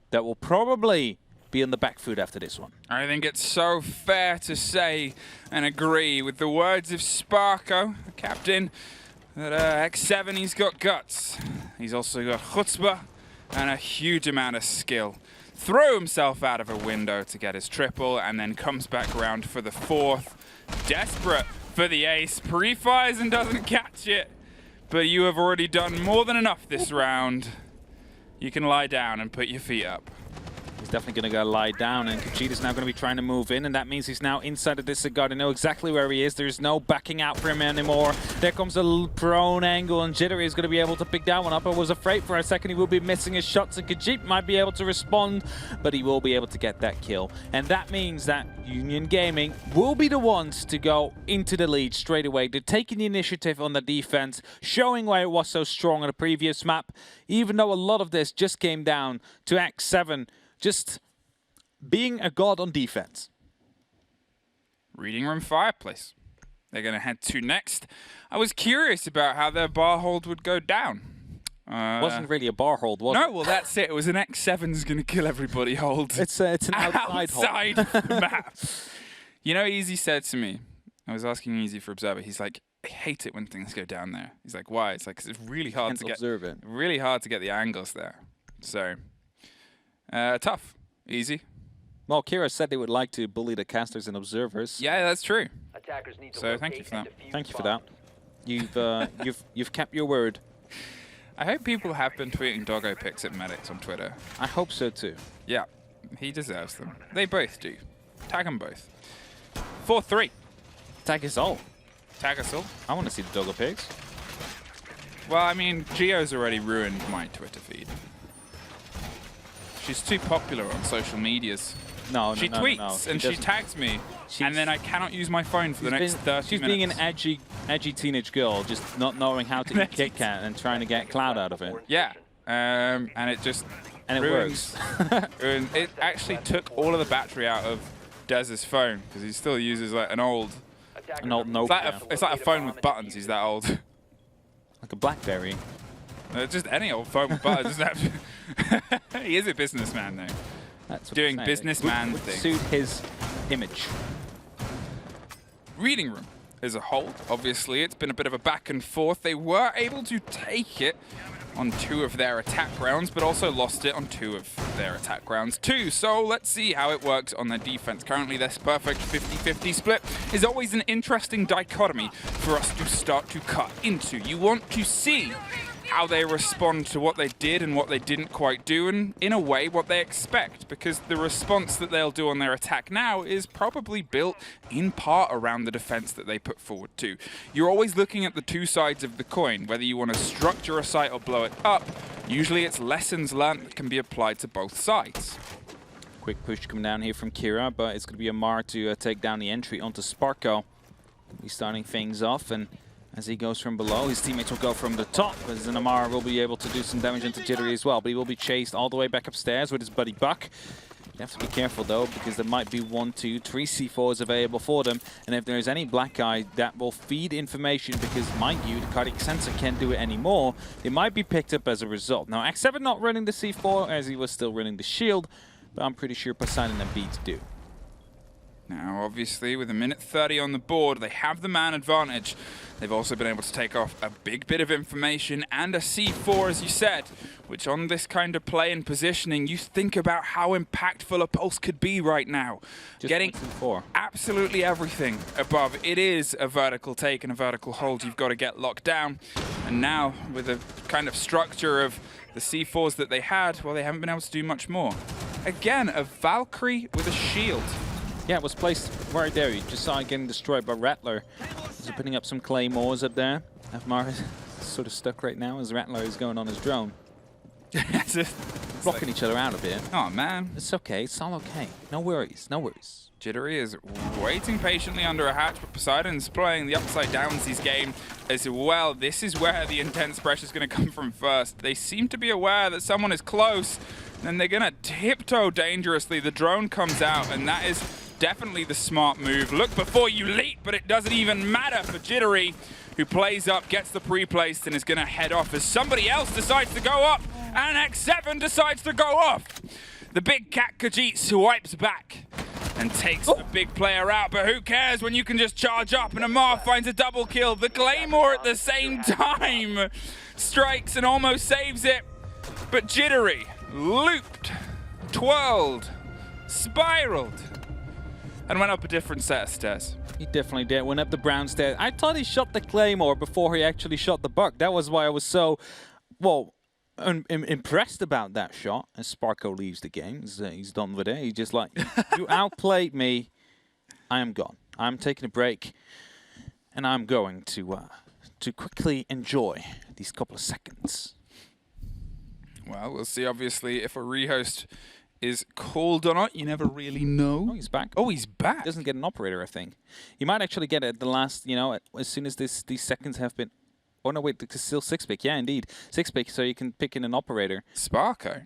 that will probably be on the back foot after this one. I think it's so fair to say and agree with the words of Sparko, the captain, that X7, he's got guts. He's also got chutzpah and a huge amount of skill. Threw himself out of a window to get his triple and then comes back around for the 4th. Desperate for the ace. Pre-fires and doesn't catch it. But you have already done more than enough this round. You can lie down and put your feet up. He's definitely going to go lie down, and Khajiit is now going to be trying to move in, and that means he's now inside of this cigar. They know exactly where he is. There's no backing out for him anymore. There comes a prone angle, and Jittery is going to be able to pick that one up. I was afraid for a second he will be missing his shots, and Khajiit might be able to respond, but he will be able to get that kill. And that means that Union Gaming will be the ones to go into the lead straight away. They're taking the initiative on the defense, showing why it was so strong on the previous map, even though a lot of this just came down to X7 just being a god on defense. Reading Room Fireplace. They're going to head to next. I was curious about how their bar hold would go down. Wasn't really a bar hold, was it? No, well, that's it. It was an X7's going to kill everybody hold. It's an outside hold. Outside the map. You know, Easy said to me, I was asking Easy for Observer, he's like, I hate it when things go down there. He's like, why? It's like, 'cause it's really hard to observe it. Really hard to get the angles there. So, tough. Easy. Well, Kira said they would like to bully the casters and observers. Yeah, that's true. Attackers need to So thank you for that. Thank you for that. You've kept your word. I hope people have been tweeting doggo pics at medics on Twitter. I hope so too. Yeah, he deserves them. They both do. Tag them both. 4-3. Tag us all. Tag us all. I want to see the doggo pigs. Well, I mean, Gio's already ruined my Twitter feed. She's too popular on social medias. No, She tweets and she tags me, and then I cannot use my phone for the next 30 minutes. She's being an edgy teenage girl, just not knowing how to eat Kit Kat and trying to get clout out of it. Yeah, and it just And it ruins, works. It actually took all of the battery out of Dez's phone because he still uses like an old Nokia. It's like a phone with buttons. He's that old. Like a BlackBerry. Just any old phone with buttons. Doesn't have to he is a businessman though. That's what Doing I'm saying. businessman would things. suit his image. Reading room as a whole, obviously, it's been a bit of a back and forth. They were able to take it on 2 of their attack rounds, but also lost it on 2 of their attack rounds too. So let's see how it works on their defense. Currently, this perfect 50-50 split is always an interesting dichotomy for us to start to cut into. You want to see how they respond to what they did and what they didn't quite do, and in a way what they expect, because the response that they'll do on their attack now is probably built in part around the defense that they put forward too. You're always looking at the 2 sides of the coin, whether you want to structure a site or blow it up. Usually it's lessons learned that can be applied to both sides. Quick push coming down here from Kira, but it's going to be Amar to take down the entry onto Sparko. He's starting things off, and as he goes from below, his teammates will go from the top, as Amar will be able to do some damage into Jittery as well, but he will be chased all the way back upstairs with his buddy Buck. You have to be careful though, because there might be 1, 2, 3 C4s available for them, and if there is any black eye that will feed information, because mind you, the cardiac sensor can't do it anymore, they might be picked up as a result. Now, X7 not running the C4 as he was still running the shield, but I'm pretty sure Poseidon and Beats do. Now, obviously, with 1:30 on the board, they have the man advantage. They've also been able to take off a big bit of information and a C4, as you said, which on this kind of play and positioning, you think about how impactful a Pulse could be right now. Just getting 1, 2, 4. absolutely everything above. It is a vertical take and a vertical hold. You've got to get locked down. And now, with the kind of structure of the C4s that they had, well, they haven't been able to do much more. Again, a Valkyrie with a shield. Yeah, it was placed right there. You just saw it getting destroyed by Rattler. He's putting up some claymores up there. Avmar is sort of stuck right now as Rattler is going on his drone. Blocking each other out a bit. Oh, man. It's okay. It's all okay. No worries. No worries. Jittery is waiting patiently under a hatch, but Poseidon's playing the upside downsies game as well. This is where the intense pressure is going to come from first. They seem to be aware that someone is close, and they're going to tiptoe dangerously. The drone comes out, and that is definitely the smart move. Look before you leap, but it doesn't even matter for Jittery, who plays up, gets the pre-placed, and is going to head off as somebody else decides to go up, and X7 decides to go off. The big cat Khajiit swipes back and takes the big player out, but who cares when you can just charge up, and Amar finds a double kill. The Claymore at the same time strikes and almost saves it, but Jittery looped, twirled, spiraled, and went up a different set of stairs. He definitely did. Went up the brown stairs. I thought he shot the Claymore before he actually shot the Buck. That was why I was so, well, impressed about that shot. As Sparko leaves the game, he's done with it. He's just like, you outplayed me. I am gone. I'm taking a break, and I'm going to quickly enjoy these couple of seconds. Well, we'll see, obviously, if a rehost is called or not. You never really know. Oh, he's back. Oh, he's back. He doesn't get an operator, I think. He might actually get it at the last, you know, as soon as these seconds have been... Oh, no, wait, it's still 6-pick. Yeah, indeed. 6-pick, so you can pick in an operator. Sparko.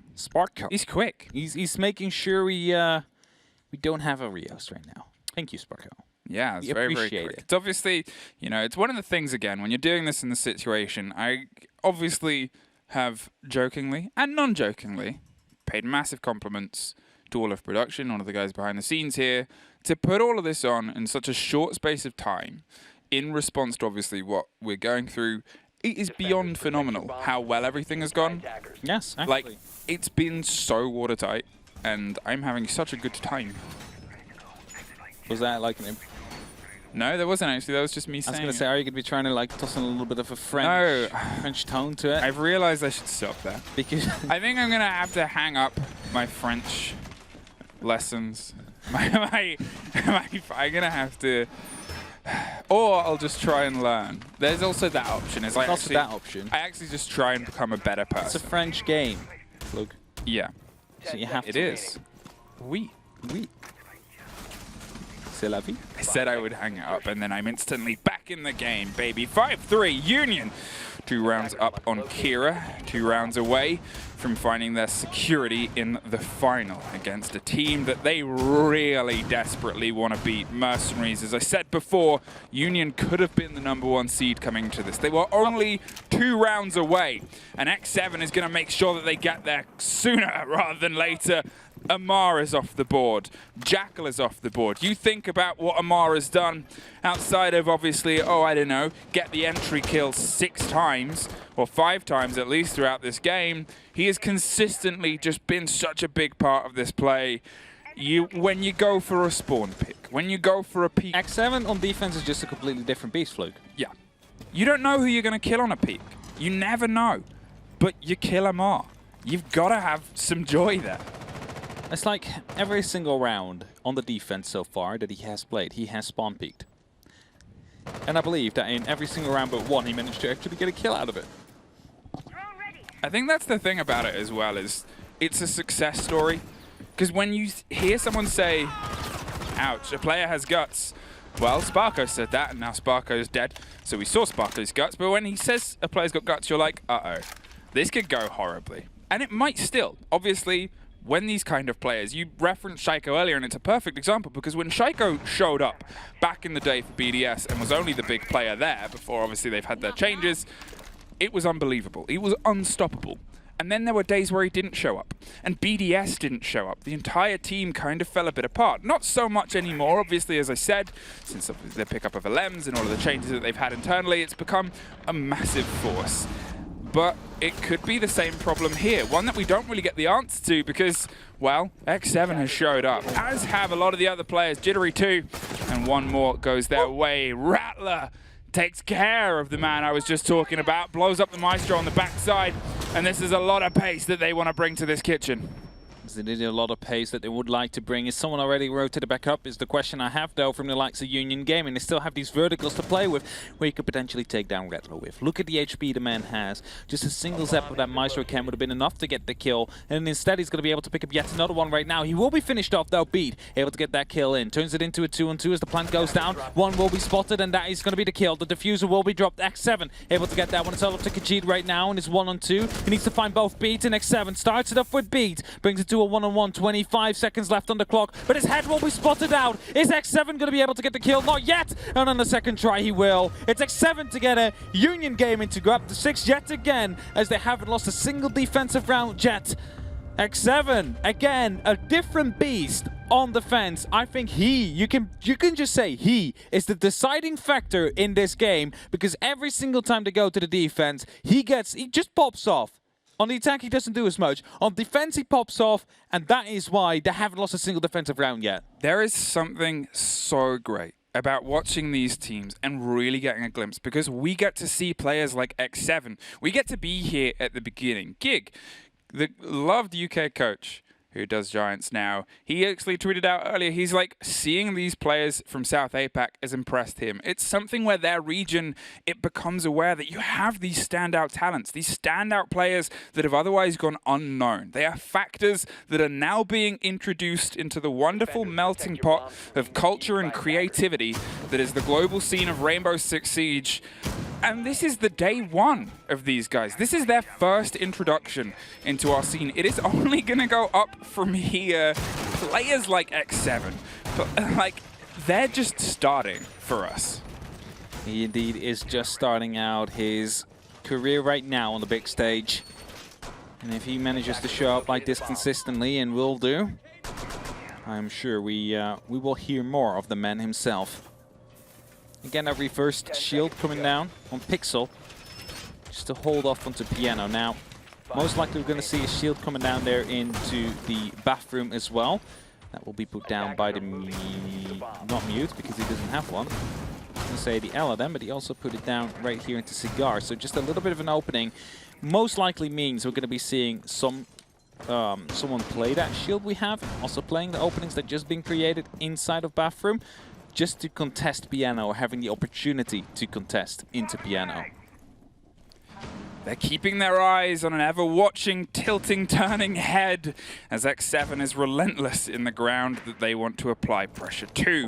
He's quick. He's making sure we don't have a rehost right now. Thank you, Sparko. Yeah, it's very, very quick. It's obviously, you know, it's one of the things, again, when you're doing this in the situation, I obviously have jokingly and non-jokingly paid massive compliments to all of production, all of the guys behind the scenes here, to put all of this on in such a short space of time in response to obviously what we're going through. It is beyond phenomenal how well everything has gone. Yes, actually. Like, it's been so watertight, and I'm having such a good time. Was that like an... No, there wasn't actually. That was just me saying. I was going to say, are you going to be trying to like toss in a little bit of a French tone to it? I've realized I should stop there. Because I think I'm going to have to hang up my French lessons. I'm going to have to... Or I'll just try and learn. There's also that option. Is like also that option. I actually just try and become a better person. It's a French game, look. Yeah. So you have to. It is. Oui. Oui. C'est la vie. I said I would hang it up, and then I'm instantly back in the game, baby. 5-3 Union. 2 rounds up on Kira. 2 rounds away from finding their security in the final against a team that they really desperately want to beat. Mercenaries, as I said before, Union could have been the #1 seed coming to this. They were only 2 rounds away, and X7 is going to make sure that they get there sooner rather than later. Amar is off the board. Jackal is off the board. You think about what Amar has done outside of obviously, I don't know, get the entry kill 6 times, or 5 times at least throughout this game. He has consistently just been such a big part of this play. When you go for a spawn pick, when you go for a peek. X7 on defense is just a completely different beast, Fluke. Yeah. You don't know who you're going to kill on a peek. You never know. But you kill Amar. You've got to have some joy there. It's like every single round on the defense so far that he has played, he has spawn peeked. And I believe that in every single round but one, he managed to actually get a kill out of it. I think that's the thing about it as well, is it's a success story. Because when you hear someone say, ouch, a player has guts, well, Sparko said that, and now Sparko's dead. So we saw Sparko's guts, but when he says a player's got guts, you're like, uh-oh, this could go horribly. And it might still. Obviously, when these kind of players, you referenced Shaiko earlier, and it's a perfect example, because when Shaiko showed up back in the day for BDS and was only the big player there, before obviously they've had their changes, it was unbelievable. He was unstoppable. And then there were days where he didn't show up, and BDS didn't show up. The entire team kind of fell a bit apart. Not so much anymore, obviously, as I said, since the pickup of LMs and all of the changes that they've had internally, it's become a massive force. But it could be the same problem here, one that we don't really get the answer to because, well, X7 has showed up, as have a lot of the other players. Jittery 2, and one more goes their way. Rattler takes care of the man I was just talking about, blows up the Maestro on the backside, and this is a lot of pace that they want to bring to this kitchen. It is a lot of pace that they would like to bring. Is someone already rotated back up is the question I have, though, from the likes of Union Gaming. They still have these verticals to play with, where you could potentially take down Rattler with. Look at the HP the man has. Just a single zap of that Maestro cam would have been enough to get the kill, and instead he's going to be able to pick up yet another one right now. He will be finished off, though, Beat, able to get that kill in. Turns it into a 2-on-2 as the plant goes down. One will be spotted, and that is going to be the kill. The diffuser will be dropped. X7 able to get that one. It's all up to Khajiit right now, and it's 1-on-2. He needs to find both Beat and X7. Starts it off with Beat, brings it to a 1-on-1. 25 seconds left on the clock, but his head will be spotted out. Is X7 going to be able to get the kill? Not yet, and on the second try he will. It's X7 to get it. Union Gaming to grab the 6 yet again, as they haven't lost a single defensive round yet. X7, again, a different beast on defense. I think you can just say he is the deciding factor in this game, because every single time they go to the defense, he just pops off. On the attack, he doesn't do as much. On defense, he pops off, and that is why they haven't lost a single defensive round yet. There is something so great about watching these teams and really getting a glimpse, because we get to see players like X7. We get to be here at the beginning. Gig, the loved UK coach who does Giants now, he actually tweeted out earlier, he's like, seeing these players from South APAC has impressed him. It's something where their region, it becomes aware that you have these standout talents, these standout players that have otherwise gone unknown. They are factors that are now being introduced into the wonderful melting pot of culture and creativity that is the global scene of Rainbow Six Siege. And this is the day one of these guys. This is their first introduction into our scene. It is only going to go up from here. Players like X7, but like, they're just starting for us. He indeed is just starting out his career right now on the big stage. And if he manages to show up like this consistently, and will do, I'm sure we will hear more of the man himself. Again, a reversed shield coming down on Pixel, just to hold off onto Piano. Now, most likely we're going to see a shield coming down there into the bathroom as well. That will be put down by the not mute, because he doesn't have one. I was going to say the Aladdin, but he also put it down right here into Cigar. So just a little bit of an opening. Most likely means we're going to be seeing someone play that shield we have, also playing the openings that are just being created inside of bathroom, just to contest Piano, or having the opportunity to contest into Piano. They're keeping their eyes on an ever-watching, tilting, turning head as X7 is relentless in the ground that they want to apply pressure to.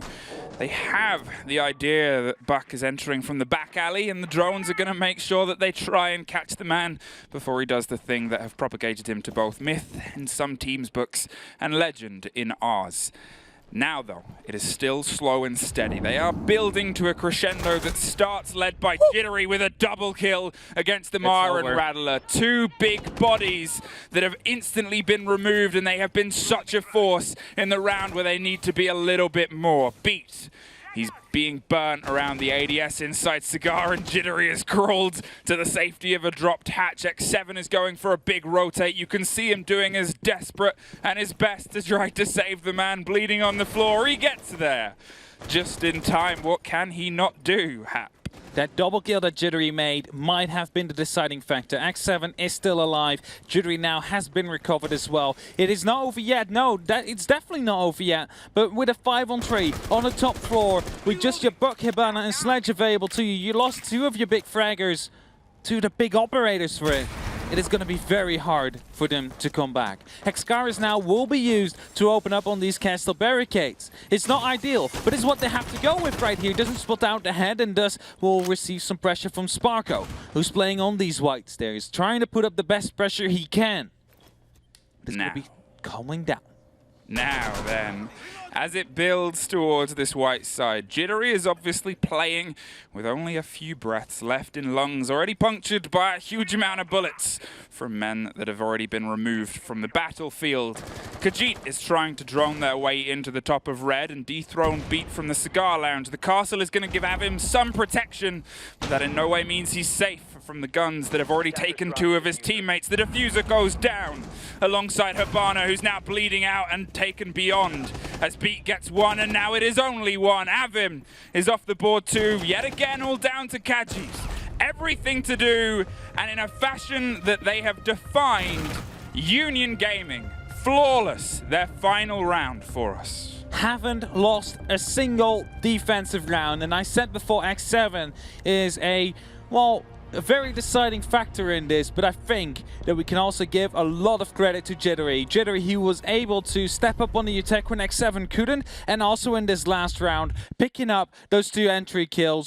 They have the idea that Buck is entering from the back alley, and the drones are going to make sure that they try and catch the man before he does the thing that have propagated him to both myth in some teams' books and legend in ours. Now, though, it is still slow and steady. They are building to a crescendo that starts led by Jittery with a double kill against the Mara and Rattler. Two big bodies that have instantly been removed, and they have been such a force in the round where they need to be a little bit more. Beat. He's being burnt around the ADS inside Cigar, and Jittery has crawled to the safety of a dropped hatch. X7 is going for a big rotate. You can see him doing his desperate and his best to try to save the man bleeding on the floor. He gets there just in time. What can he not do, Hap? That double kill that Jittery made might have been the deciding factor. X7 is still alive. Jittery now has been recovered as well. It is not over yet. No, it's definitely not over yet. But with a 5-on-3 on the top floor, with just your Buck, Hibana and Sledge available to you, you lost two of your big fraggers to the big operators for it. It is going to be very hard for them to come back. Hexcaris now will be used to open up on these castle barricades. It's not ideal, but it's what they have to go with right here. Doesn't spot out the head, and thus will receive some pressure from Sparko, who's playing on these whites there. He's trying to put up the best pressure he can. But it's going to be calming down. Now then, as it builds towards this white side, Jittery is obviously playing with only a few breaths left in lungs, already punctured by a huge amount of bullets from men that have already been removed from the battlefield. Khajiit is trying to drone their way into the top of red and dethrone Beat from the Cigar Lounge. The castle is going to give Avim some protection, but that in no way means he's safe from the guns that have already taken two of his teammates. The diffuser goes down alongside Hibana, who's now bleeding out and taken beyond as Beat gets one, and now it is only one. Avim is off the board too, yet again all down to Khajiit. Everything to do, and in a fashion that they have defined Union Gaming. Flawless, their final round for us. Haven't lost a single defensive round, and I said before, X7 is a very deciding factor in this, but I think that we can also give a lot of credit to Jittery. Jittery, he was able to step up on the attack when X7 couldn't, and also in this last round, picking up those two entry kills.